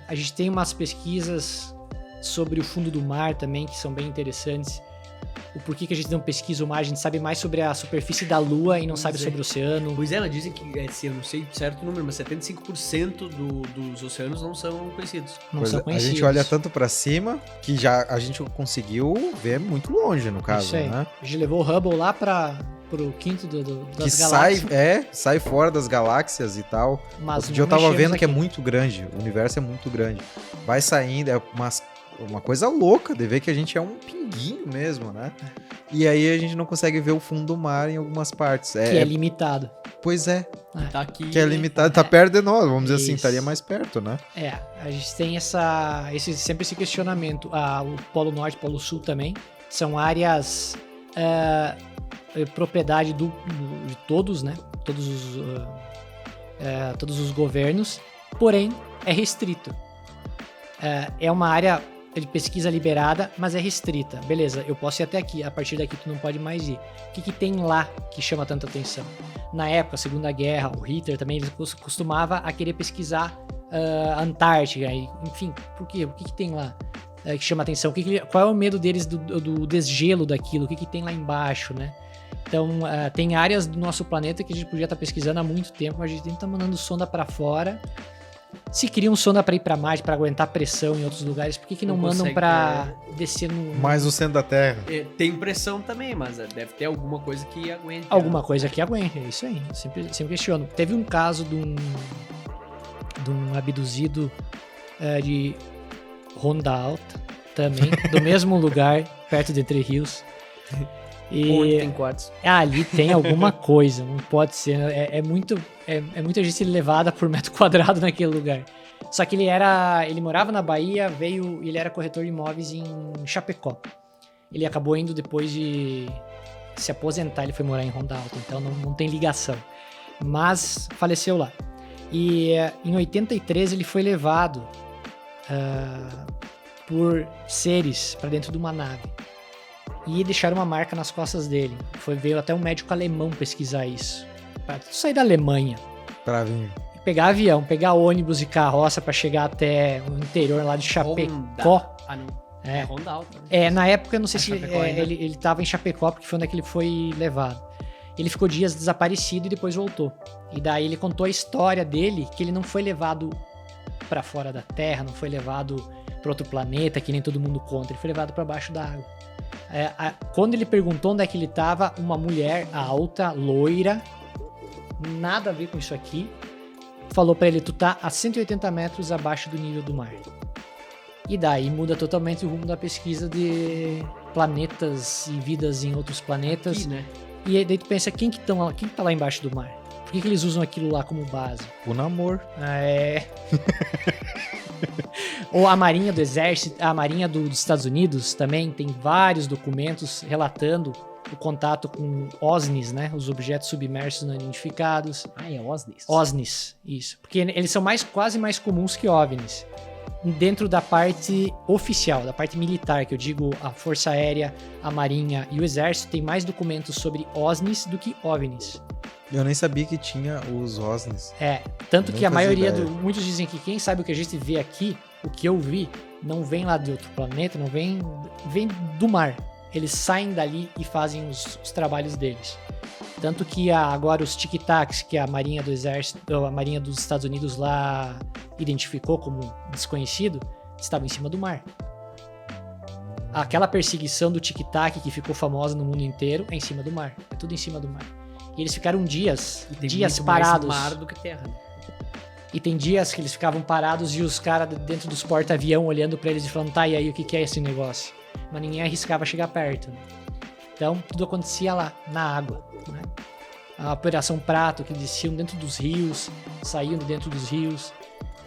A gente tem umas pesquisas sobre o fundo do mar também, que são bem interessantes. O porquê que a gente não pesquisa o mar, a gente sabe mais sobre a superfície da Lua e não sabe sobre o oceano. Pois é, mas dizem que, eu não sei certo número, mas 75% dos oceanos não são conhecidos. Não são A conhecidos. gente olha tanto pra cima que já a gente conseguiu ver muito longe, no caso, Isso aí. né? A gente levou o Hubble lá pro quinto das Que galáxias. sai fora das galáxias e tal. Mas Outro dia eu não tava mexemos vendo que é aqui. muito grande, o universo é muito grande. Vai saindo, é uma coisa louca de ver que a gente é um pinguinho mesmo, né? E aí a gente não consegue ver o fundo do mar em algumas partes. Que é limitado. Pois é, Tá aqui. que é limitado, tá perto de nós, vamos dizer assim, Isso. estaria mais perto, né? A gente tem sempre esse questionamento. O Polo Norte e o Polo Sul também são áreas propriedade de todos, né? Todos os governos, porém é restrito. É uma área de pesquisa liberada, mas é restrita. Beleza, eu posso ir até aqui, a partir daqui tu não pode mais ir. O que tem lá que chama tanta atenção? Na época, Segunda Guerra, o Hitler também, ele costumava a querer pesquisar a Antártica, enfim, por quê? O que tem lá que chama atenção? Qual é o medo deles do desgelo daquilo? O que tem lá embaixo, né? Então, tem áreas do nosso planeta que a gente podia estar pesquisando há muito tempo, mas a gente tem que estar mandando sonda para fora. Se cria um sonda para ir para Marte, para aguentar pressão em outros lugares, por que não mandam para descer no... Mais o centro da Terra. Tem pressão também, mas deve ter alguma coisa que aguente. Alguma coisa que aguente, é isso aí. Sempre questiono. Teve um caso de um abduzido de Ronda Alta, também, do mesmo lugar, perto de Entre Rios. Onde tem quartos. Ali tem alguma coisa, não pode ser. É muita gente levada por metro quadrado naquele lugar. Só que ele morava na Bahia, ele era corretor de imóveis em Chapecó. Ele acabou indo depois de se aposentar, ele foi morar em Ronda Alta, então não tem ligação. Mas faleceu lá. E em 83 ele foi levado por seres para dentro de uma nave. E deixaram uma marca nas costas dele. Veio até um médico alemão pesquisar isso. Para sair da Alemanha. Pra vir. Pegar avião, pegar ônibus e carroça para chegar até o interior lá de Chapecó. Ah, não. É. Ronda Alta. Né? Na época, eu não sei se Chapecó ainda. ele tava em Chapecó, porque foi onde é que ele foi levado. Ele ficou dias desaparecido e depois voltou. E daí ele contou a história dele, que ele não foi levado para fora da Terra, não foi levado para outro planeta, que nem todo mundo conta. Ele foi levado para baixo da água. Quando ele perguntou onde é que ele tava, uma mulher alta, loira, nada a ver com isso aqui, falou para ele: tu tá a 180 metros abaixo do nível do mar. E daí muda totalmente o rumo da pesquisa de planetas e vidas em outros planetas. Aqui, né? E daí tu pensa, quem que tá lá embaixo do mar? Por que eles usam aquilo lá como base? O namoro. Ou a Marinha do Exército, a Marinha dos Estados Unidos também tem vários documentos relatando o contato com OSNIs, né? Os objetos submersos não identificados. É OSNIs. OSNIs, isso. Porque eles são quase mais comuns que OVNIs. Dentro da parte oficial, da parte militar, que eu digo a Força Aérea, a Marinha e o Exército, tem mais documentos sobre OSNIs do que OVNIs. Eu nem sabia que tinha os OSNIs. Tanto Eu que a não fazia maioria, ideia. muitos dizem que quem sabe o que a gente vê aqui, o que eu vi, não vem lá de outro planeta, não vem do mar. Eles saem dali e fazem os trabalhos deles. Tanto que agora os tic-tacs que a Marinha do Exército, a Marinha dos Estados Unidos lá identificou como desconhecido, estavam em cima do mar. Aquela perseguição do tic-tac que ficou famosa no mundo inteiro é em cima do mar. É tudo em cima do mar. E eles ficaram dias muito parados. Mais mar do que terra. Né? E tem dias que eles ficavam parados e os caras dentro dos porta-avião olhando pra eles e falando: tá, e aí, o que é esse negócio? Mas ninguém arriscava chegar perto. Né? Então, tudo acontecia lá, na água. Né? A Operação Prato, que desciam dentro dos rios, saíam de dentro dos rios.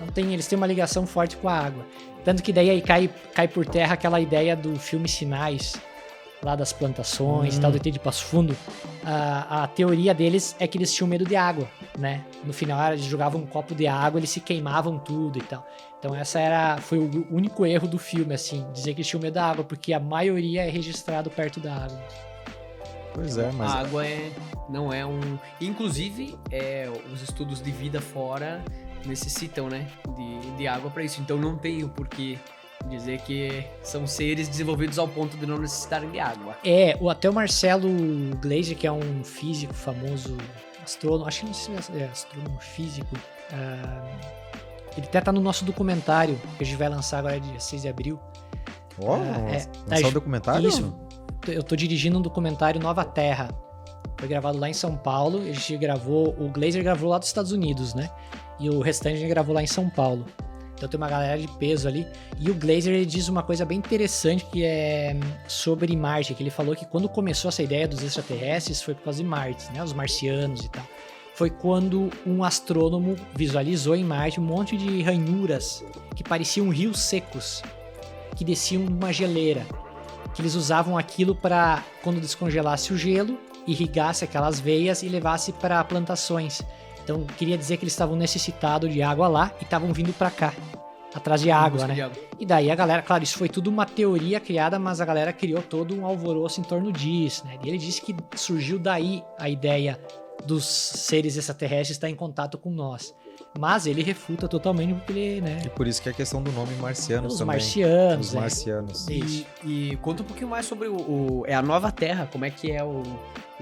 Então, eles têm uma ligação forte com a água. Tanto que daí aí cai por terra aquela ideia do filme Sinais, lá das plantações, tal, do ET de Passo Fundo. A teoria deles é que eles tinham medo de água, né? No final, eles jogavam um copo de água, eles se queimavam tudo e tal. Então foi o único erro do filme, assim, dizer que eles tinham medo da água, porque a maioria é registrado perto da água. Pois é, mas... A água não é um... Inclusive, os estudos de vida fora necessitam, né, de água para isso. Então não tem o porquê dizer que são seres desenvolvidos ao ponto de não necessitarem de água. Até o Marcelo Gleiser, que é um físico famoso, astrônomo, acho que não sei se é astrônomo físico, ele até tá no nosso documentário, que a gente vai lançar agora dia 6 de abril. Lançar o documentário? Isso. Eu tô dirigindo um documentário Nova Terra. Foi gravado lá em São Paulo. A gente gravou... O Gleiser gravou lá dos Estados Unidos, né? E o restante a gente gravou lá em São Paulo. Então tem uma galera de peso ali. E o Gleiser, ele diz uma coisa bem interessante que é sobre Marte. Que ele falou que quando começou essa ideia dos extraterrestres foi por causa de Marte, né? Os marcianos e tal. Foi quando um astrônomo visualizou em Marte um monte de ranhuras que pareciam rios secos, que desciam numa geleira. Que eles usavam aquilo para, quando descongelasse o gelo, irrigasse aquelas veias e levasse para plantações. Então, queria dizer que eles estavam necessitados de água lá e estavam vindo para cá, atrás de água, né? E daí a galera, claro, isso foi tudo uma teoria criada, mas a galera criou todo um alvoroço em torno disso, né? E ele disse que surgiu daí a ideia dos seres extraterrestres estar em contato com nós. Mas ele refuta totalmente porque ele, né? E por isso que é a questão do nome marcianos Os também. marcianos. Os marcianos. E conta um pouquinho mais sobre a Nova Terra, como é que é o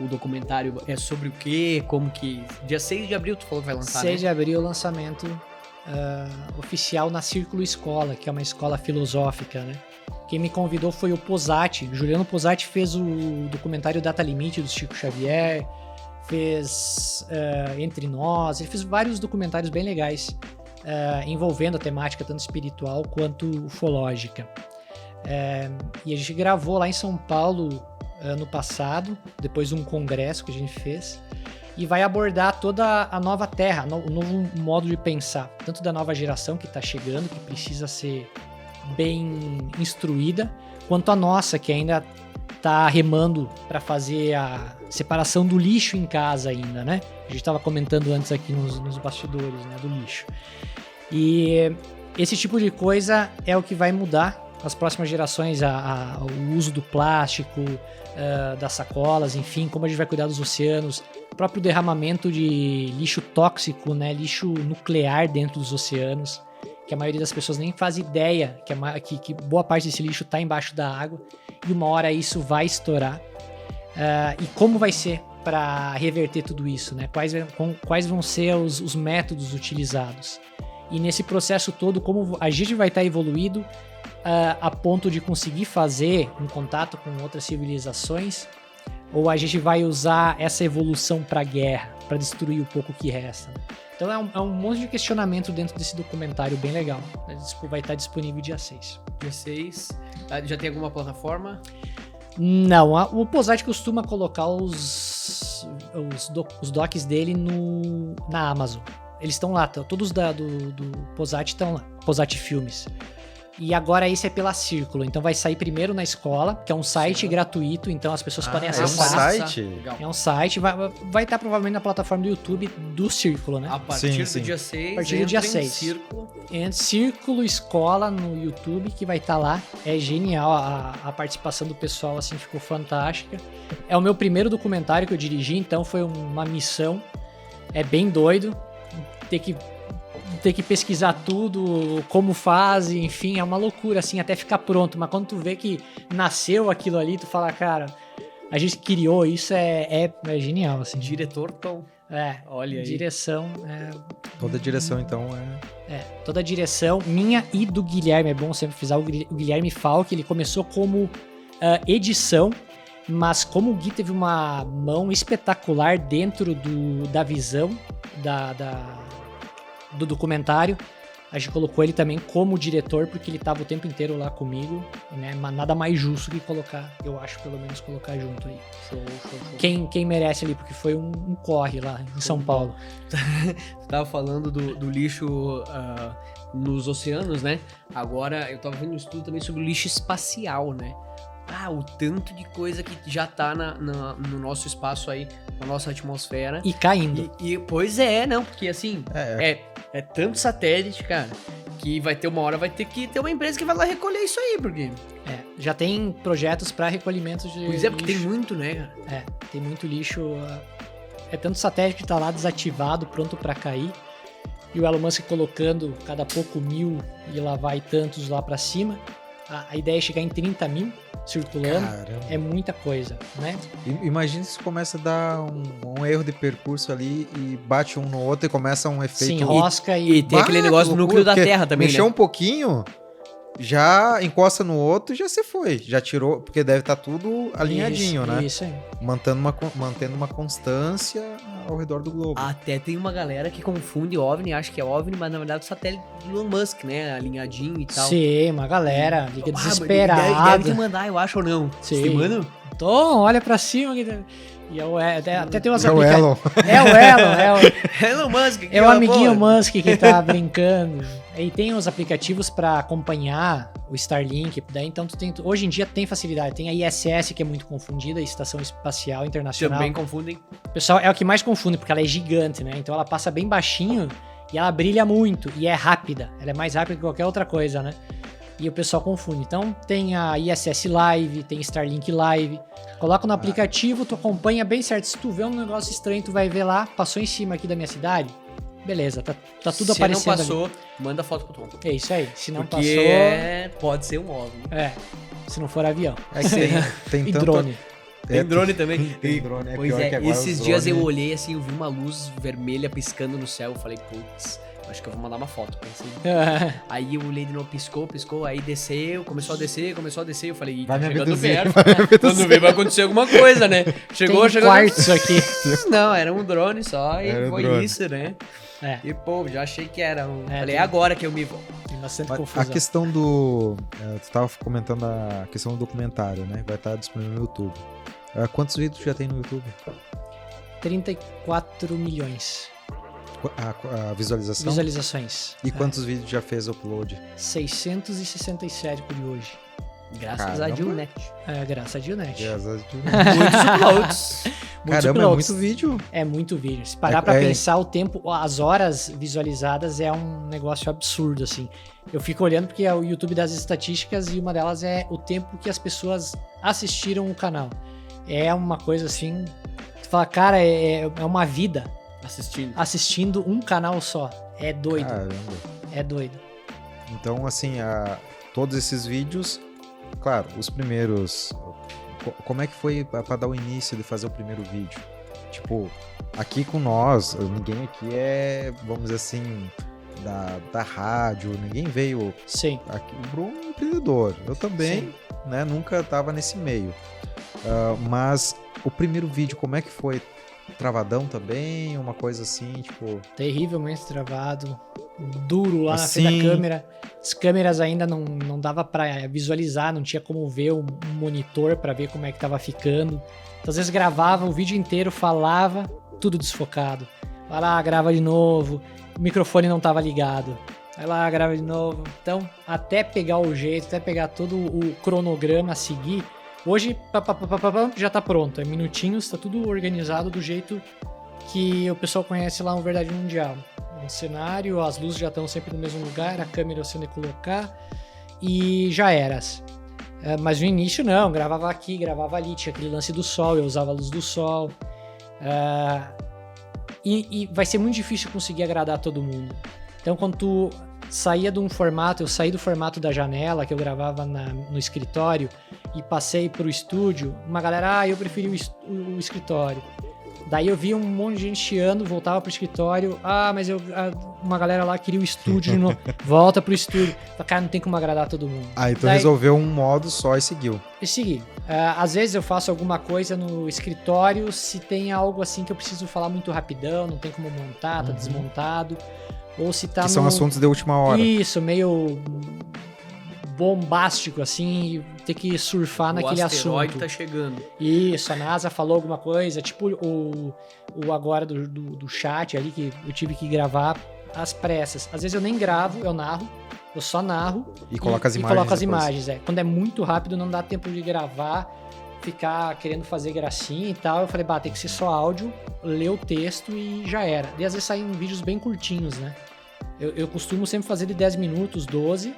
documentário, é sobre o quê, como que... Dia 6 de abril tu falou que vai lançar, 6 de abril, lançamento oficial na Círculo Escola, que é uma escola filosófica, né? Quem me convidou foi o Posati. O Juliano Posati fez o documentário Data Limite do Chico Xavier, fez Entre Nós, ele fez vários documentários bem legais envolvendo a temática tanto espiritual quanto ufológica. E a gente gravou lá em São Paulo ano passado, depois de um congresso que a gente fez, e vai abordar toda a nova Terra, o novo modo de pensar, tanto da nova geração que está chegando, que precisa ser bem instruída, quanto a nossa, que ainda tá remando para fazer a separação do lixo em casa ainda, né? A gente estava comentando antes aqui nos bastidores, né, do lixo. E esse tipo de coisa é o que vai mudar as próximas gerações, o uso do plástico, das sacolas, enfim, como a gente vai cuidar dos oceanos, o próprio derramamento de lixo tóxico, né, lixo nuclear dentro dos oceanos, que a maioria das pessoas nem faz ideia que boa parte desse lixo está embaixo da água, e uma hora isso vai estourar. E como vai ser para reverter tudo isso, né? Quais vão ser os métodos utilizados? E nesse processo todo, como a gente vai estar evoluído a ponto de conseguir fazer um contato com outras civilizações, ou a gente vai usar essa evolução para guerra, para destruir o pouco que resta, né? Então é um monte de questionamento dentro desse documentário bem legal. Vai estar disponível dia 6. Dia 6. Já tem alguma plataforma? Não, o Posat costuma colocar os docs dele na Amazon. Eles estão lá, todos do Posat estão lá, Posat Filmes. E agora esse é pela Círculo, então vai sair primeiro na escola, que é um site gratuito, então as pessoas podem acessar. É um site? Legal. É um site, vai estar provavelmente na plataforma do YouTube do Círculo, né? A partir Sim. do dia 6, A partir do dia 6. Círculo. Círculo Escola no YouTube, que vai estar lá. É genial, a participação do pessoal assim ficou fantástica. É o meu primeiro documentário que eu dirigi, então foi uma missão. É bem doido ter que pesquisar tudo, como faz, enfim, é uma loucura, assim, até ficar pronto. Mas quando tu vê que nasceu aquilo ali, tu fala, cara, a gente criou isso, é genial, assim. Diretor Tom. Olha aí. Direção. Toda a direção, então, toda a direção, minha e do Guilherme, é bom sempre frisar, o Guilherme Falck, ele começou como edição, mas como o Gui teve uma mão espetacular dentro da visão do documentário, a gente colocou ele também como diretor, porque ele estava o tempo inteiro lá comigo, né? Mas nada mais justo que colocar, eu acho, pelo menos colocar junto aí. Show. Quem merece ali, porque foi um corre lá em São Paulo. Tu tava falando do lixo nos oceanos, né? Agora eu tava vendo um estudo também sobre o lixo espacial, né? O tanto de coisa que já tá no nosso espaço aí, na nossa atmosfera. E caindo. Pois é, não, porque assim, é tanto satélite, cara, que vai ter que ter uma empresa que vai lá recolher isso aí, porque... já tem projetos para recolhimento de Pois é, porque lixo. tem muito, né, cara? Tem muito lixo. É tanto satélite que tá lá desativado, pronto para cair. E o Elon Musk colocando cada pouco 1000 e lá vai tantos lá para cima. A ideia é chegar em 30 mil circulando. Caramba. É muita coisa, né? Imagina se começa a dar um erro de percurso ali e bate um no outro e começa um efeito... Se enrosca e tem aquele negócio do núcleo da Terra também, mexeu né? um pouquinho, já encosta no outro e já se foi. Já tirou, porque deve estar tudo alinhadinho, né? Isso aí. Mantendo uma constância ao redor do globo. Até tem uma galera que confunde OVNI, acha que é OVNI, mas na verdade é o satélite do Elon Musk, né? Alinhadinho e tal. Sim, uma galera liga Deve desesperada. te mandar, eu acho, ou não? Sim. Você manda? Tom, olha pra cima. E até tem umas É o Elon. É o Elon. Elon Musk. É o amiguinho Musk que tá brincando. E tem os aplicativos para acompanhar o Starlink. Daí, então, hoje em dia tem facilidade. Tem a ISS, que é muito confundida, Estação Espacial Internacional. Também confundem. O pessoal é o que mais confunde, porque ela é gigante, né? Então ela passa bem baixinho e ela brilha muito. E é rápida. Ela é mais rápida que qualquer outra coisa, né? E o pessoal confunde. Então tem a ISS Live, tem Starlink Live. Coloca no aplicativo, tu acompanha bem certo. Se tu vê um negócio estranho, tu vai ver lá, passou em cima aqui da minha cidade. Beleza, tá tudo aparecendo. Se não passou, manda foto pro Tom. É isso aí. Se não Porque passou... pode ser um OVNI. Se não for avião. É que tem E tanto... drone. Tem drone também. Tem drone, Pois pior que agora esses os dias drone- eu olhei assim, eu vi uma luz vermelha piscando no céu. Eu falei, putz, acho que eu vou mandar uma foto. Pensei. Aí eu olhei de novo, piscou, aí desceu, começou a descer. Eu falei, Vai tá me chegando abduzir, perto. Quando vê, vai acontecer alguma coisa, né? Chegou. quartzo aqui. Não, era um drone só e Era um foi drone. isso, né? E pô, já achei que era um. Falei, tem- é agora que eu me vou. Tem bastante Mas confusão. a questão do... Tu estava comentando a questão do documentário, né? Vai estar disponível no YouTube. Quantos vídeos já tem no YouTube? 34 milhões A visualização? visualizações. E quantos vídeos já fez upload? 667 por hoje. Graças a Caramba. Dilnet. Graças a Dilnet. Jesus. Muitos uploads. Caramba, é uploads. muito vídeo. É muito vídeo. Se parar pra pensar, o tempo, as horas visualizadas é um negócio absurdo, assim. Eu fico olhando porque é o YouTube das estatísticas e uma delas é o tempo que as pessoas assistiram o canal. É uma coisa assim, tu fala, cara, é uma vida assistindo um canal só. É doido. Caramba. É doido. Então, assim, todos esses vídeos, claro, os primeiros. Como é que foi pra dar o início de fazer o primeiro vídeo? Tipo, aqui com nós, ninguém aqui é, vamos dizer assim, da rádio, ninguém veio. Sim. Aqui, o Bruno é um empreendedor, eu também, né, nunca tava nesse meio. Mas o primeiro vídeo, como é que foi? Travadão também? Uma coisa assim, tipo... Terrivelmente travado. Duro lá na Assim. frente da câmera. As câmeras ainda não dava pra visualizar, não tinha como ver um monitor pra ver como é que tava ficando. Então, às vezes gravava o vídeo inteiro, falava, tudo desfocado. Vai lá, grava de novo. O microfone não tava ligado. Vai lá, grava de novo. Então, até pegar o jeito, até pegar todo o cronograma a seguir... Hoje, já tá pronto. É minutinhos, tá tudo organizado do jeito que o pessoal conhece lá no Verdade Mundial. Um cenário, as luzes já estão sempre no mesmo lugar, a câmera você colocar e já era. Mas no início não, gravava aqui, gravava ali, tinha aquele lance do sol, eu usava a luz do sol. E vai ser muito difícil conseguir agradar todo mundo. Então quando tu saía de um formato, eu saí do formato da janela que eu gravava no escritório e passei pro estúdio, uma galera, eu preferi o escritório. Daí eu via um monte de gente chiando, voltava pro escritório, mas uma galera lá queria o estúdio de novo, volta pro estúdio. Cara, não tem como agradar todo mundo. Aí tu resolveu um modo só e seguiu. E segui. Às vezes eu faço alguma coisa no escritório, se tem algo assim que eu preciso falar muito rapidão, não tem como montar, tá desmontado. Ou se tá que são assuntos de última hora. Isso, meio bombástico, assim, ter que surfar naquele assunto. O asteroide tá chegando. Isso, a NASA falou alguma coisa, tipo o agora do chat ali, que eu tive que gravar às pressas. Às vezes eu nem gravo, eu narro, eu só narro. E coloca as imagens. E coloco as depois. imagens, Quando é muito rápido, não dá tempo de gravar, ficar querendo fazer gracinha e tal. Eu falei, tem que ser só áudio, ler o texto e já era. E às vezes saem vídeos bem curtinhos, né? Eu costumo sempre fazer de 10 minutos, 12,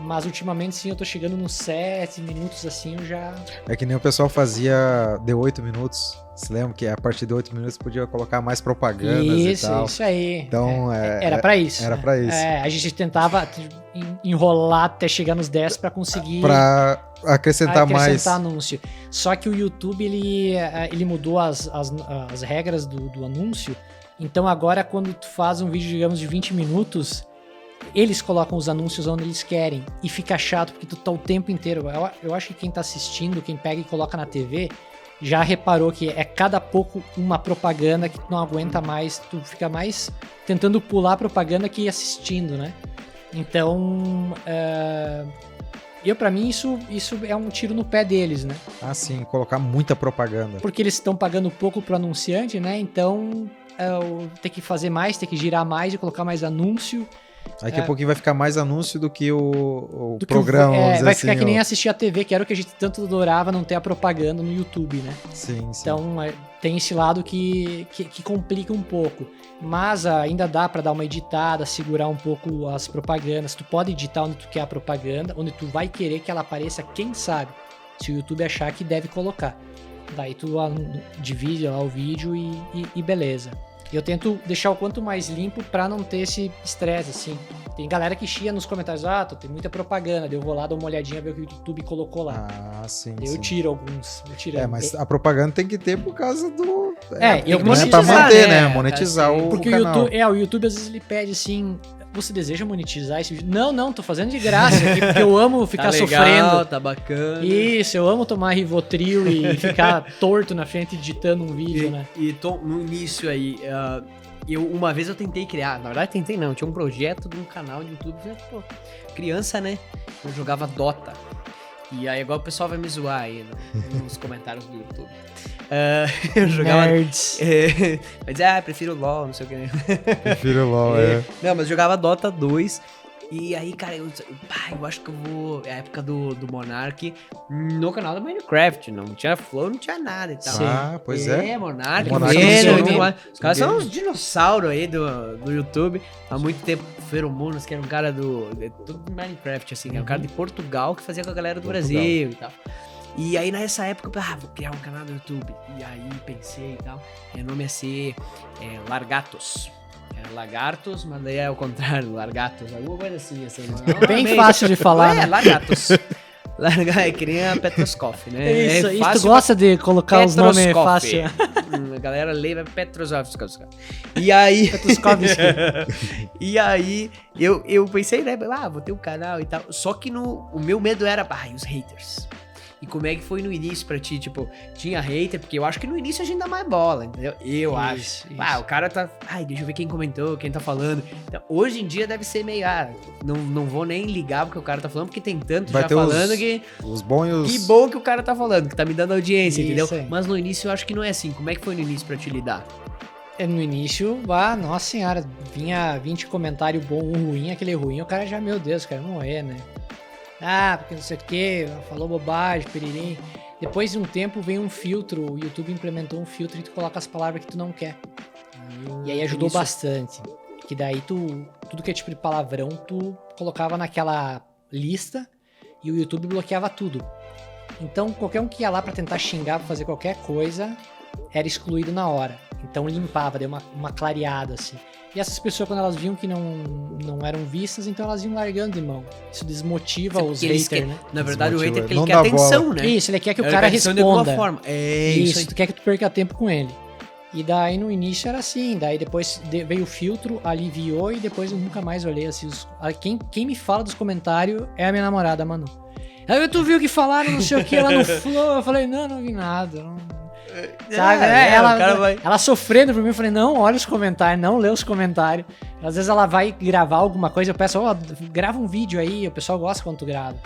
mas ultimamente sim eu tô chegando nos 7 minutos assim, eu já... É que nem o pessoal fazia de 8 minutos. Você lembra que a partir de 8 minutos podia colocar mais propagandas e tal? Isso aí. Então, era pra isso. Era pra isso. A gente tentava enrolar até chegar nos 10 pra conseguir... Pra acrescentar mais. Anúncio. Só que o YouTube, ele mudou as regras do anúncio. Então agora quando tu faz um vídeo, digamos, de 20 minutos, eles colocam os anúncios onde eles querem. E fica chato porque tu tá o tempo inteiro. Eu acho que quem tá assistindo, quem pega e coloca na TV, já reparou que é cada pouco uma propaganda que tu não aguenta mais. Tu fica mais tentando pular a propaganda que assistindo, né? Então, pra mim, isso é um tiro no pé deles, né? Ah, sim, colocar muita propaganda. Porque eles estão pagando pouco pro anunciante, né? Então, tem que fazer mais, tem que girar mais e colocar mais anúncio. Daqui a pouquinho vai ficar mais anúncio do que o do programa. Que vai ficar que nem assistir a TV, que era o que a gente tanto adorava, não ter a propaganda no YouTube, né? Sim, sim. Então, tem esse lado que complica um pouco. Mas ainda dá pra dar uma editada, segurar um pouco as propagandas. Tu pode editar onde tu quer a propaganda, onde tu vai querer que ela apareça, quem sabe, se o YouTube achar que deve colocar. Daí tu divide lá o vídeo e beleza. Eu tento deixar o quanto mais limpo pra não ter esse estresse, assim. Tem galera que chia nos comentários, tem muita propaganda, daí eu vou lá dar uma olhadinha, ver o que o YouTube colocou lá. Ah, sim, Daí sim. eu tiro alguns. Mas a propaganda tem que ter por causa do... eu não é pra manter, né? Monetizar o porque canal. O YouTube às vezes ele pede assim... Você deseja monetizar esse vídeo? Não, tô fazendo de graça aqui, porque eu amo ficar legal, sofrendo. Tá bacana. Isso, eu amo tomar Rivotril e ficar torto na frente editando um vídeo, né? E no início aí, uma vez eu tentei criar, na verdade tentei não, tinha um projeto de um canal de YouTube, criança, né? Eu jogava Dota. E aí agora o pessoal vai me zoar aí nos comentários do YouTube. Eu jogava... Nerds. Mas prefiro LOL, não sei o que. Prefiro LOL, Não, mas eu jogava Dota 2 E aí, cara, eu acho que eu vou... É a época do Monark no canal do Minecraft. Não tinha Flow, não tinha nada e tal. Ah, pois é. É, Monark, O Monark Venom, é um tudo mais. Os caras são game. uns dinossauros aí do YouTube. Há muito tempo, Feromonas, que era um cara tudo do Minecraft, assim. Era um cara de Portugal que fazia com a galera do Portugal. Brasil e tal. E aí, nessa época, eu vou criar um canal do YouTube. E aí, pensei e tal. Meu nome ia ser Largatos. Era Lagartos, mas daí é o contrário, Largatos. Alguma coisa assim, Bem fácil de falar, né? Largatos. É que nem a Petroskov, né? Isso, é e tu fácil gosta de colocar os nomes Petroskov. fácil. A galera lê, vai Petroskov. E aí... Petroskovski. E aí, eu pensei, né? Vou ter um canal e tal. Só que o meu medo era, e os haters? E como é que foi no início pra ti? Tipo, tinha hater? Porque eu acho que no início a gente dá mais bola, entendeu? Eu acho. Isso. O cara tá... deixa eu ver quem comentou, quem tá falando. Então, hoje em dia deve ser meio... não vou nem ligar porque o cara tá falando, porque tem tanto Vai já ter falando que... Os bons e os... Que bom que o cara tá falando, que tá me dando audiência, Isso entendeu? aí. Mas no início eu acho que não é assim. Como é que foi no início pra te lidar? No início, nossa senhora, vinha 20 comentário bom ou ruim, aquele ruim, o cara já, meu Deus, cara, morrer, né? Porque não sei o que, falou bobagem, peririm. Depois de um tempo veio um filtro, o YouTube implementou um filtro e tu coloca as palavras que tu não quer. E aí ajudou bastante. Que daí tudo que é tipo de palavrão, tu colocava naquela lista e o YouTube bloqueava tudo. Então qualquer um que ia lá pra tentar xingar, pra fazer qualquer coisa, era excluído na hora. Então limpava, deu uma clareada assim. E essas pessoas, quando elas viam que não eram vistas, então elas iam largando de mão. Isso desmotiva os haters, né? Na verdade, o hater Desmotiva. que ele Não quer dá atenção, bola. né? Isso, ele quer que o Ele cara quer atenção de alguma responda. forma. É isso aí. Tu quer que tu perca tempo com ele. E daí no início era assim, daí depois veio o filtro, aliviou e depois eu nunca mais olhei assim. Quem me fala dos comentários é a minha namorada, Manu. Aí tu viu que falaram não sei o que lá no Flow, eu falei, não vi nada. Sabe, né? Ela sofrendo por mim, eu falei, não, olha os comentários, não lê os comentários. Às vezes ela vai gravar alguma coisa, eu peço, grava um vídeo aí, o pessoal gosta quando tu grava.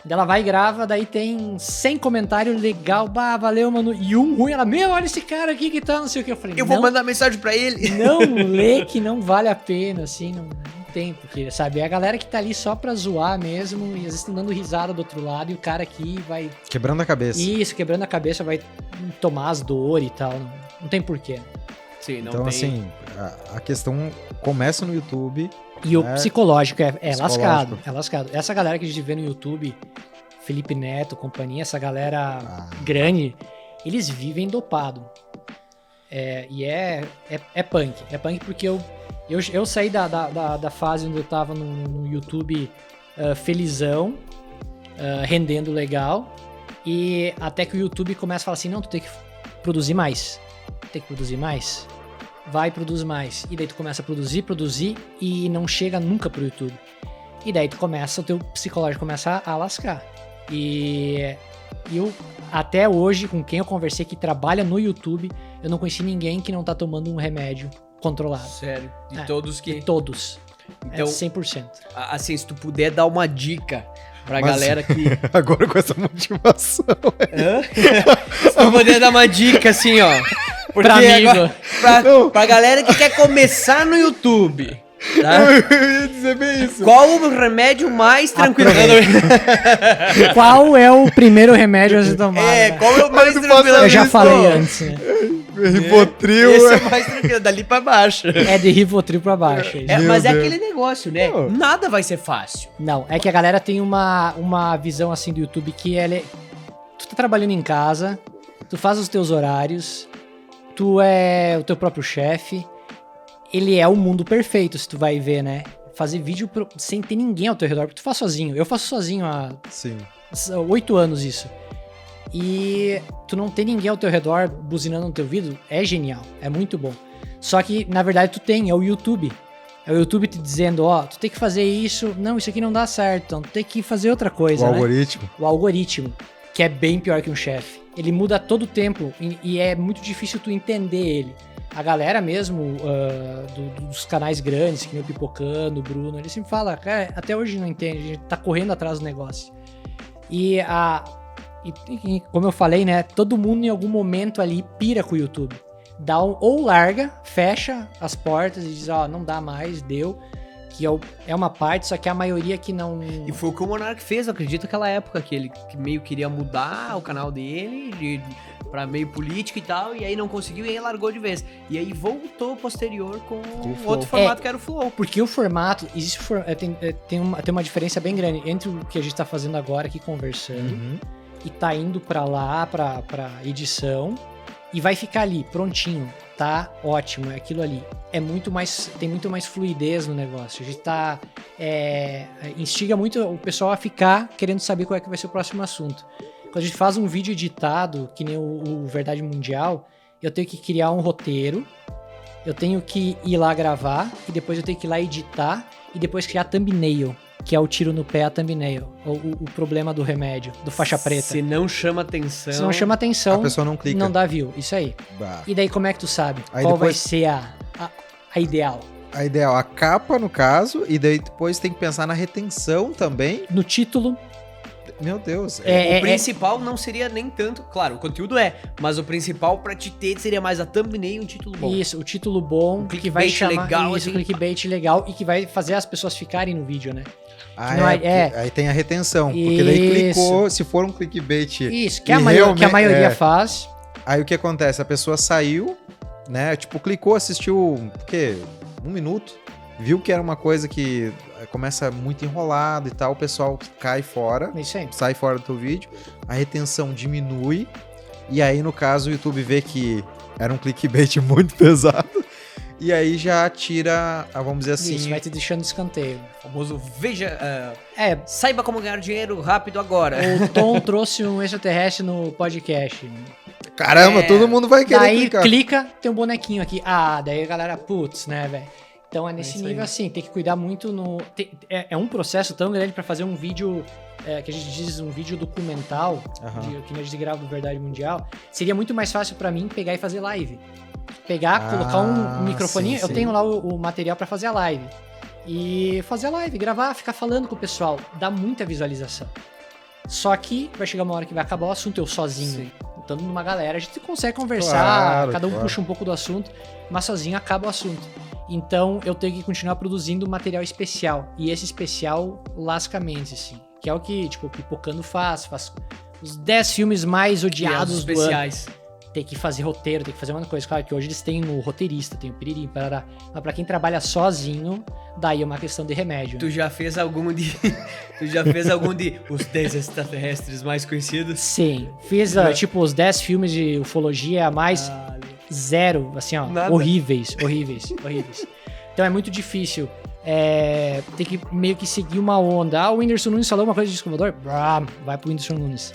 Daí ela vai e grava, daí tem 100 comentários legal, valeu, mano. E um ruim, ela, olha esse cara aqui que tá, não sei o que. Eu falei, Eu vou mandar mensagem pra ele. Não lê que não vale a pena, assim, não tem, porque, sabe, é a galera que tá ali só pra zoar mesmo, e às vezes estão dando risada do outro lado, e o cara aqui vai... Quebrando a cabeça. Isso, quebrando a cabeça, vai tomar as dores e tal, não tem porquê. Sim, não Então, tem... assim, a questão começa no YouTube. E o psicológico é psicológico. lascado. Essa galera que a gente vê no YouTube, Felipe Neto, companhia, essa galera grande, eles vivem dopado. E é punk. É punk porque eu saí da fase onde eu tava no YouTube felizão, rendendo legal, e até que o YouTube começa a falar assim, não, tu tem que produzir mais. Vai e produz mais. E daí tu começa a produzir e não chega nunca pro YouTube. E daí o teu psicológico começa a lascar. E eu, até hoje, com quem eu conversei que trabalha no YouTube, eu não conheci ninguém que não tá tomando um remédio controlado. Sério, de todos que... De todos. Então, 100%. Assim, se tu puder dar uma dica pra Mas- galera que... Agora com essa motivação. Se tu puder dar uma dica, assim, ó. Porque Pra amigo. agora, pra galera que quer começar no YouTube, tá? Eu ia dizer bem isso. Qual o remédio mais tranquilo? Qual é o primeiro remédio a se tomar? né? Qual é o mais tu tranquilo? passa Eu já isso, falei antes, né? Rivotril. Esse é o mais tranquilo, dali pra baixo. É de Rivotril pra baixo. isso. Meu Mas é Deus. aquele negócio, né? Pô. Nada vai ser fácil. Não, é que a galera tem uma visão assim do YouTube que tu tá trabalhando em casa, tu faz os teus horários, tu é o teu próprio chefe, ele é o mundo perfeito, se tu vai ver, né? Fazer vídeo sem ter ninguém ao teu redor, porque tu faz sozinho. Eu faço sozinho há Sim. 8 anos isso. E tu não ter ninguém ao teu redor buzinando no teu ouvido é genial, é muito bom. Só que, na verdade, é o YouTube. É o YouTube te dizendo, tu tem que fazer isso, não, isso aqui não dá certo, então tu tem que fazer outra coisa, O né? algoritmo. O algoritmo, que é bem pior que um chefe. Ele muda todo o tempo e é muito difícil tu entender ele. A galera mesmo dos canais grandes, que nem o Pipocando, o Bruno, ele sempre fala, cara, até hoje não entende, a gente tá correndo atrás do negócio. E como eu falei, né, todo mundo em algum momento ali pira com o YouTube. Ou larga, fecha as portas e diz, não dá mais, deu. que é uma parte, só que a maioria que não... E foi o que o Monark fez, eu acredito, naquela época, que ele meio queria mudar o canal dele pra meio político e tal, e aí não conseguiu e aí largou de vez. E aí voltou posterior com outro formato que era o Flow. Porque o formato, tem uma diferença bem grande entre o que a gente tá fazendo agora aqui conversando e tá indo pra lá, pra edição, e vai ficar ali, prontinho. Tá ótimo, é aquilo ali. Tem muito mais fluidez no negócio. A gente tá... instiga muito o pessoal a ficar querendo saber qual é que vai ser o próximo assunto. Quando a gente faz um vídeo editado, que nem o Verdade Mundial, eu tenho que criar um roteiro, eu tenho que ir lá gravar, e depois eu tenho que ir lá editar, e depois criar thumbnail, que é o tiro no pé, a thumbnail. O problema do remédio, do faixa preta. Se não chama atenção... Se não chama atenção, A pessoa não clica. não dá view. Isso aí. Bah. E daí como é que tu sabe? Aí Qual vai depois- ser a ideal? A ideal, a capa, no caso, e daí depois tem que pensar na retenção também. No título, Meu Deus. O principal não seria nem tanto... Claro, o conteúdo mas o principal pra te ter seria mais a thumbnail e um título bom. Isso, o título bom, que vai clickbait chamar legal, isso, assim. clickbait legal, e que vai fazer as pessoas ficarem no vídeo, né? Ah, não aí tem a retenção. Porque daí Isso. clicou, se for um clickbait. Isso, que E a maioria faz. Aí o que acontece? A pessoa saiu, né? Tipo, clicou, assistiu, o quê? 1 minuto. Viu que era uma coisa que começa muito enrolado e tal, o pessoal cai fora, É isso aí. sai fora do teu vídeo, a retenção diminui, e aí, no caso, o YouTube vê que era um clickbait muito pesado, e aí já tira, vamos dizer assim... Isso, vai te deixando de escanteio. O famoso veja... É, saiba como ganhar dinheiro rápido agora. o Tom trouxe um extraterrestre no podcast. Caramba, todo mundo vai querer Daí clicar. clica, tem um bonequinho aqui. Ah, daí a galera, putz, né, velho? Então é nesse isso nível aí. assim, tem que cuidar muito no... É um processo tão grande pra fazer um vídeo, que a gente diz um vídeo documental, Aham. que a gente grava do Verdade Mundial. Seria muito mais fácil pra mim pegar e fazer live. Pegar, colocar um microfoninho, sim, eu sim. tenho lá o material pra fazer a live. E fazer a live, gravar, ficar falando com o pessoal, dá muita visualização. Só que vai chegar uma hora que vai acabar o assunto, eu sozinho. Estando numa galera, a gente consegue conversar, Claro, cada um claro. puxa um pouco do assunto, mas sozinho acaba o assunto. Então eu tenho que continuar produzindo material especial. E esse especial lascamente, assim. Que é o que, tipo, o Pipocando faz os 10 filmes mais odiados do ano. especiais. Tem que fazer roteiro, tem que fazer uma coisa. Claro que hoje eles têm o roteirista, tem o piririm, parará. Mas pra quem trabalha sozinho, daí é uma questão de remédio. Tu já fez algum de os 10 extraterrestres mais conhecidos? Sim. Fiz, tipo, os 10 filmes de ufologia a mais zero, assim, ó. Nada. Horríveis. Então é muito difícil. Tem que meio que seguir uma onda. O Whindersson Nunes falou uma coisa de descobridor, vai pro Whindersson Nunes.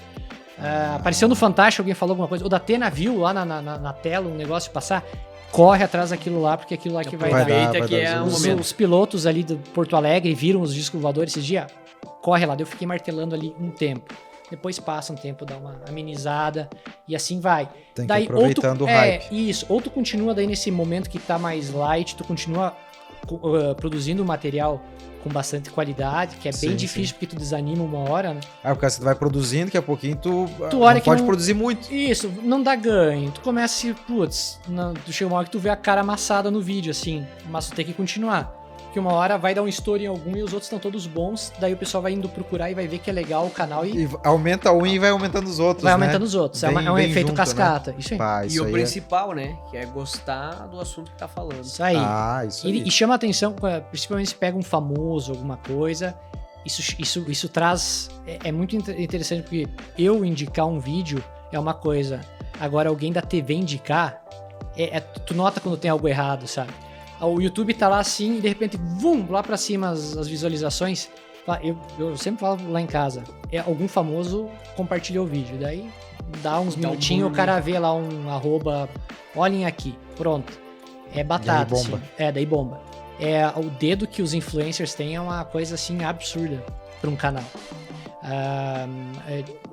Apareceu no Fantástico, alguém falou alguma coisa. O Datena viu lá na tela um negócio passar. Corre atrás daquilo lá, porque aquilo lá que vai dar. Aproveita que dar é um os- momento. Os pilotos ali do Porto Alegre viram os discos voadores esses dias. Corre lá, daí eu fiquei martelando ali um tempo. Depois passa um tempo, dá uma amenizada e assim vai. Tem que ir daí, aproveitando o hype. Isso. Ou tu continua daí nesse momento que tá mais light, tu continua produzindo material com bastante qualidade, que é bem Sim, difícil porque tu desanima uma hora, né? Porque você vai produzindo, daqui a pouquinho tu olha não que pode não- produzir muito. Isso, não dá ganho. Tu começa assim, putz, tu chega uma hora que tu vê a cara amassada no vídeo, assim, mas tu tem que continuar. Porque uma hora vai dar um estouro em algum e os outros estão todos bons, daí o pessoal vai indo procurar e vai ver que é legal o canal e E aumenta um e vai aumentando os outros, vai né? aumentando os outros. É Bem- um bem efeito junto, cascata. Isso aí. Pá, E isso o aí principal, né? Que é gostar do assunto que tá falando. Isso aí. Isso aí. E chama atenção, principalmente se pega um famoso, alguma coisa. Isso traz. É muito interessante porque eu indicar um vídeo é uma coisa. Agora, alguém da TV indicar, tu nota quando tem algo errado, sabe? O YouTube tá lá assim e de repente, vum, lá pra cima as visualizações. Eu sempre falo lá em casa, algum famoso compartilhou o vídeo. Daí dá uns Dá um minutinhos, boom, o cara vê lá um @, olhem aqui, pronto. É batata. E aí bomba. Assim. Daí bomba. O dedo que os influencers têm é uma coisa assim absurda para um canal.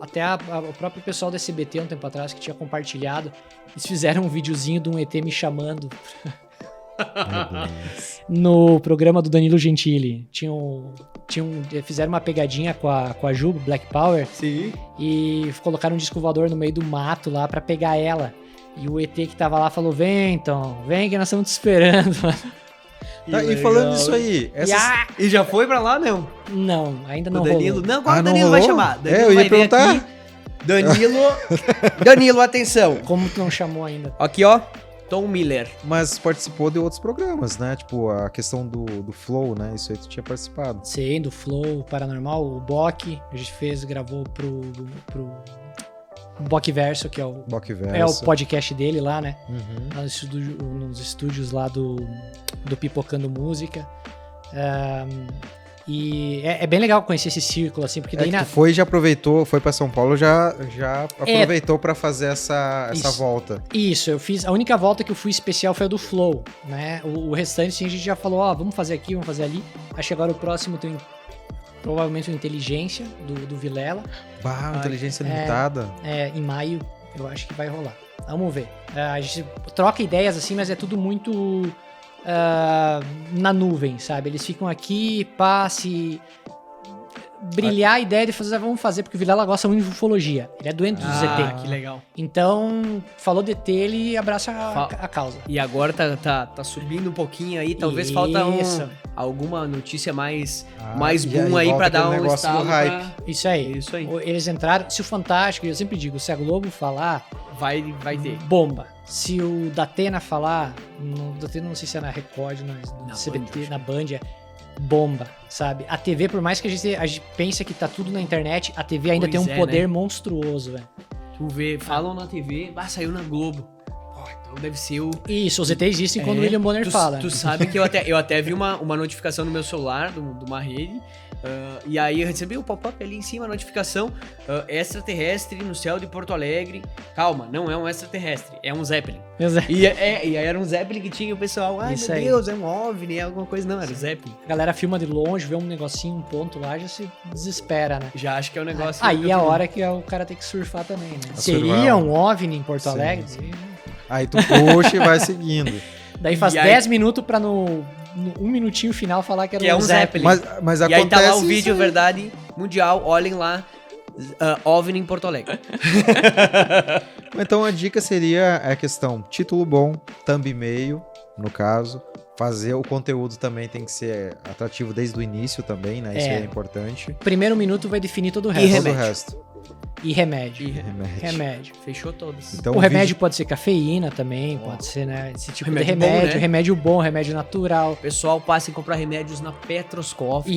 Até o próprio pessoal da SBT um tempo atrás que tinha compartilhado, eles fizeram um videozinho de um ET me chamando no programa do Danilo Gentili. Fizeram uma pegadinha com a Ju, Black Power, Sim. e colocaram um disco voador no meio do mato lá pra pegar ela. E o ET que tava lá falou: vem, então, vem que nós estamos te esperando. Tá, e falando nisso aí, E já foi pra lá, não? Não, ainda O não Danilo. rolou. Não, qual Ah, o não Danilo vai rolou? chamar? Danilo Eu ia vai vir perguntar. aqui. Danilo, atenção. Como tu não chamou ainda? Aqui, ó. Tom Miller. mas participou de outros programas, né? Tipo, a questão do Flow, né? Isso aí tu tinha participado. Sim, do Flow Paranormal, o Bock, a gente gravou pro Bockverso, que é o Bockverso. podcast dele lá, né? Uhum. Lá nos estúdios lá do Pipocando Música. E é bem legal conhecer esse círculo, assim, porque É daí que tu foi e já aproveitou, foi pra São Paulo, já aproveitou pra fazer essa Isso. volta. Isso, eu fiz. A única volta que eu fui especial foi a do Flow, né? O restante, sim, a gente já falou, vamos fazer aqui, vamos fazer ali. Acho que agora o próximo tem provavelmente o Inteligência, do Vilela. Bah, inteligência limitada. Em maio, eu acho que vai rolar. Vamos ver. A gente troca ideias assim, mas é tudo muito na nuvem, sabe? Eles ficam aqui, passe. Brilhar a ideia de fazer, vamos fazer, porque o Vilela gosta muito de ufologia. Ele é doente do ZT. Que legal. Então, falou de ET, ele abraça a causa. E agora tá subindo um pouquinho aí, talvez falta Isso. alguma notícia mais e aí boom aí volta pra dar aquele um negócio do estalo hype. Isso aí. Isso aí. Eles entraram. Se o Fantástico, eu sempre digo, se a Globo falar, Vai ter. bomba. Se o Datena falar, no Datena não sei se é na Record, no Na CBT, Band, na Band, é bomba, sabe? A TV, por mais que a gente pense que tá tudo na internet, a TV ainda Pois tem um é, poder né? monstruoso, velho. Tu vê, falam na TV, saiu na Globo. Pô, então deve ser o... Isso, os ET existem quando o William Bonner fala. Tu sabe que eu até vi uma notificação no meu celular, de uma rede, e aí eu recebi o pop-up ali em cima, a notificação, extraterrestre no céu de Porto Alegre. Calma, não é um extraterrestre, é um Zeppelin. Exato. E aí era um Zeppelin que tinha o pessoal, ai Isso meu aí. Deus, é um OVNI, é alguma coisa. Não, era o Zeppelin. A galera filma de longe, vê um negocinho, um ponto lá, já se desespera, né? Já acho que é um negócio... Aí é a hora que o cara tem que surfar também, né? A Seria surfar. um OVNI em Porto Sim, Alegre? sim. Aí tu puxa e vai seguindo. Daí faz E aí- 10 minutos pra no 1 minutinho final falar que era Que é um Zeppelin. Mas E acontece aí tá lá o isso vídeo, aí. verdade mundial, olhem lá, OVNI em Porto Alegre. Então a dica seria a questão título bom, thumb e meio, no caso. Fazer o conteúdo também tem que ser atrativo desde o início também, né? Isso É. aí é importante. Primeiro minuto vai definir todo o E resto. Todo o remédio. resto. E remédio. Remédio. Remédio. Fechou todos. Então, O remédio vídeo- pode ser cafeína também, pode ser, né? Esse tipo Remédio de bom, remédio. né? Remédio bom, remédio natural. Pessoal, passem a comprar remédios na Petros Coffee.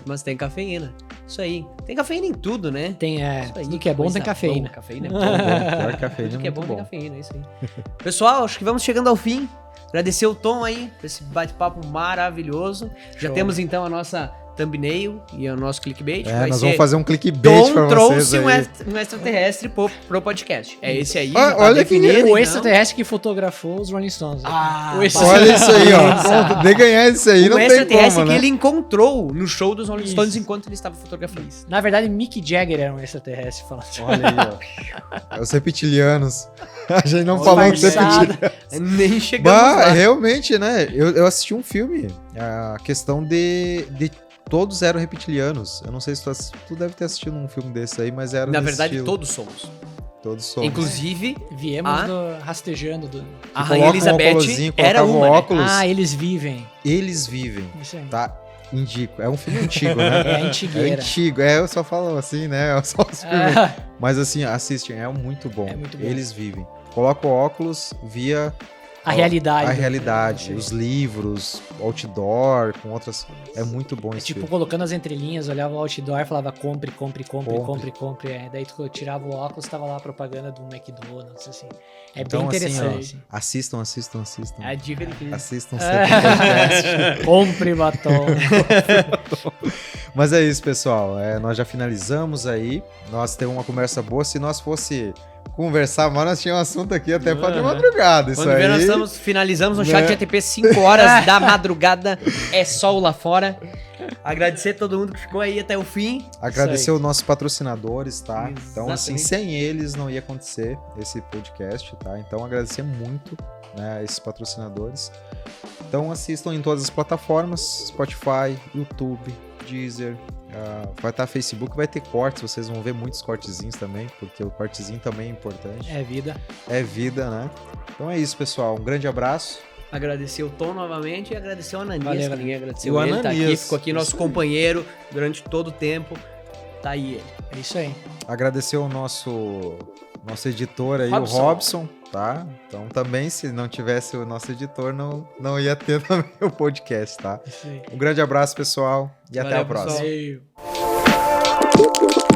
Mas tem cafeína. Isso aí. Tem cafeína em tudo, né? Tem, Isso aí, tudo que é bom coisa tem cafeína. boa. Cafeína é bom. Pior que cafeína Tudo é que é muito bom tem bom. cafeína, é isso aí. Pessoal, acho que vamos chegando ao fim. Agradecer o Tom aí, por esse bate-papo maravilhoso. Já Show. temos então a nossa thumbnail e o nosso clickbait. É, Vai nós ser vamos fazer um clickbait pra Tom vocês trouxe aí. um extraterrestre pro podcast. É esse aí. Ah, já tá olha que definido, O então. extraterrestre que fotografou os Rolling Stones. Ah, O extra- Olha isso aí, ó. Pensa. Pronto, de ganhar isso aí não O tem extraterrestre como, que né? ele encontrou no show dos Rolling Isso. Stones enquanto ele estava fotografando. Na verdade, Mick Jagger era um extraterrestre falando. Olha aí, ó. É os reptilianos. A gente não falou dos Disfarçado. reptilianos. Nem chegamos Bah, lá. realmente, né? Eu assisti um filme, a questão de todos eram reptilianos. Eu não sei se tu deve ter assistido um filme desse aí, mas era Na desse verdade, estilo. todos somos. Todos somos. Inclusive, Viemos Ah. rastejando do. a Coloca Rainha um Elizabeth óculosinho, era colocava um uma, né? óculos. Ah, eles vivem. Eles vivem, Isso aí. tá? Indico. É um filme antigo, né? É É antigueira. antigo. Eu só falo assim, né? Eu só os filmes. Ah, Mas assim, assistem, é muito bom. É muito bom. Eles vivem. Coloca o óculos, via a realidade. a realidade, os livros, outdoor, com outras. É muito bom esse Tipo, filme. colocando as entrelinhas, olhava o outdoor e falava compre, compre, compre, Compre. compre, compre. Daí tu tirava o óculos, tava lá a propaganda do McDonald's, assim. É Então, bem assim, interessante. ó, assistam. É a dica de quem. Assistam sempre o podcast. Compre batom. Mas é isso, pessoal. Nós já finalizamos aí. Nós temos uma conversa boa. Se nós fosse conversar, mas nós tínhamos um assunto aqui até para de madrugada. Isso Quando aí. vê, nós finalizamos no Né? chat GTP 5 horas da madrugada. É sol lá fora. Agradecer a todo mundo que ficou aí até o fim. Agradecer Isso aí. os nossos patrocinadores, tá? Então, assim, Exatamente. sem eles não ia acontecer esse podcast, tá? Então, agradecer muito, né, a esses patrocinadores. Então, assistam em todas as plataformas: Spotify, YouTube, Deezer, vai estar Facebook, vai ter cortes, vocês vão ver muitos cortezinhos também, porque o cortezinho também é importante. É vida. É vida, né? Então é isso, pessoal. Um grande abraço. Agradecer o Tom novamente e agradecer o Ananias, Valeu, que ninguém agradeceu E o ele, tá aqui, Ananias. ficou aqui nosso companheiro durante todo o tempo. Tá aí ele. É isso aí. Agradecer o nosso editor aí, Robson. o Robson, tá? Então também, se não tivesse o nosso editor, não ia ter também o podcast, tá? Isso aí. Um grande abraço, pessoal, e até Valeu, a próxima. pessoal. Valeu.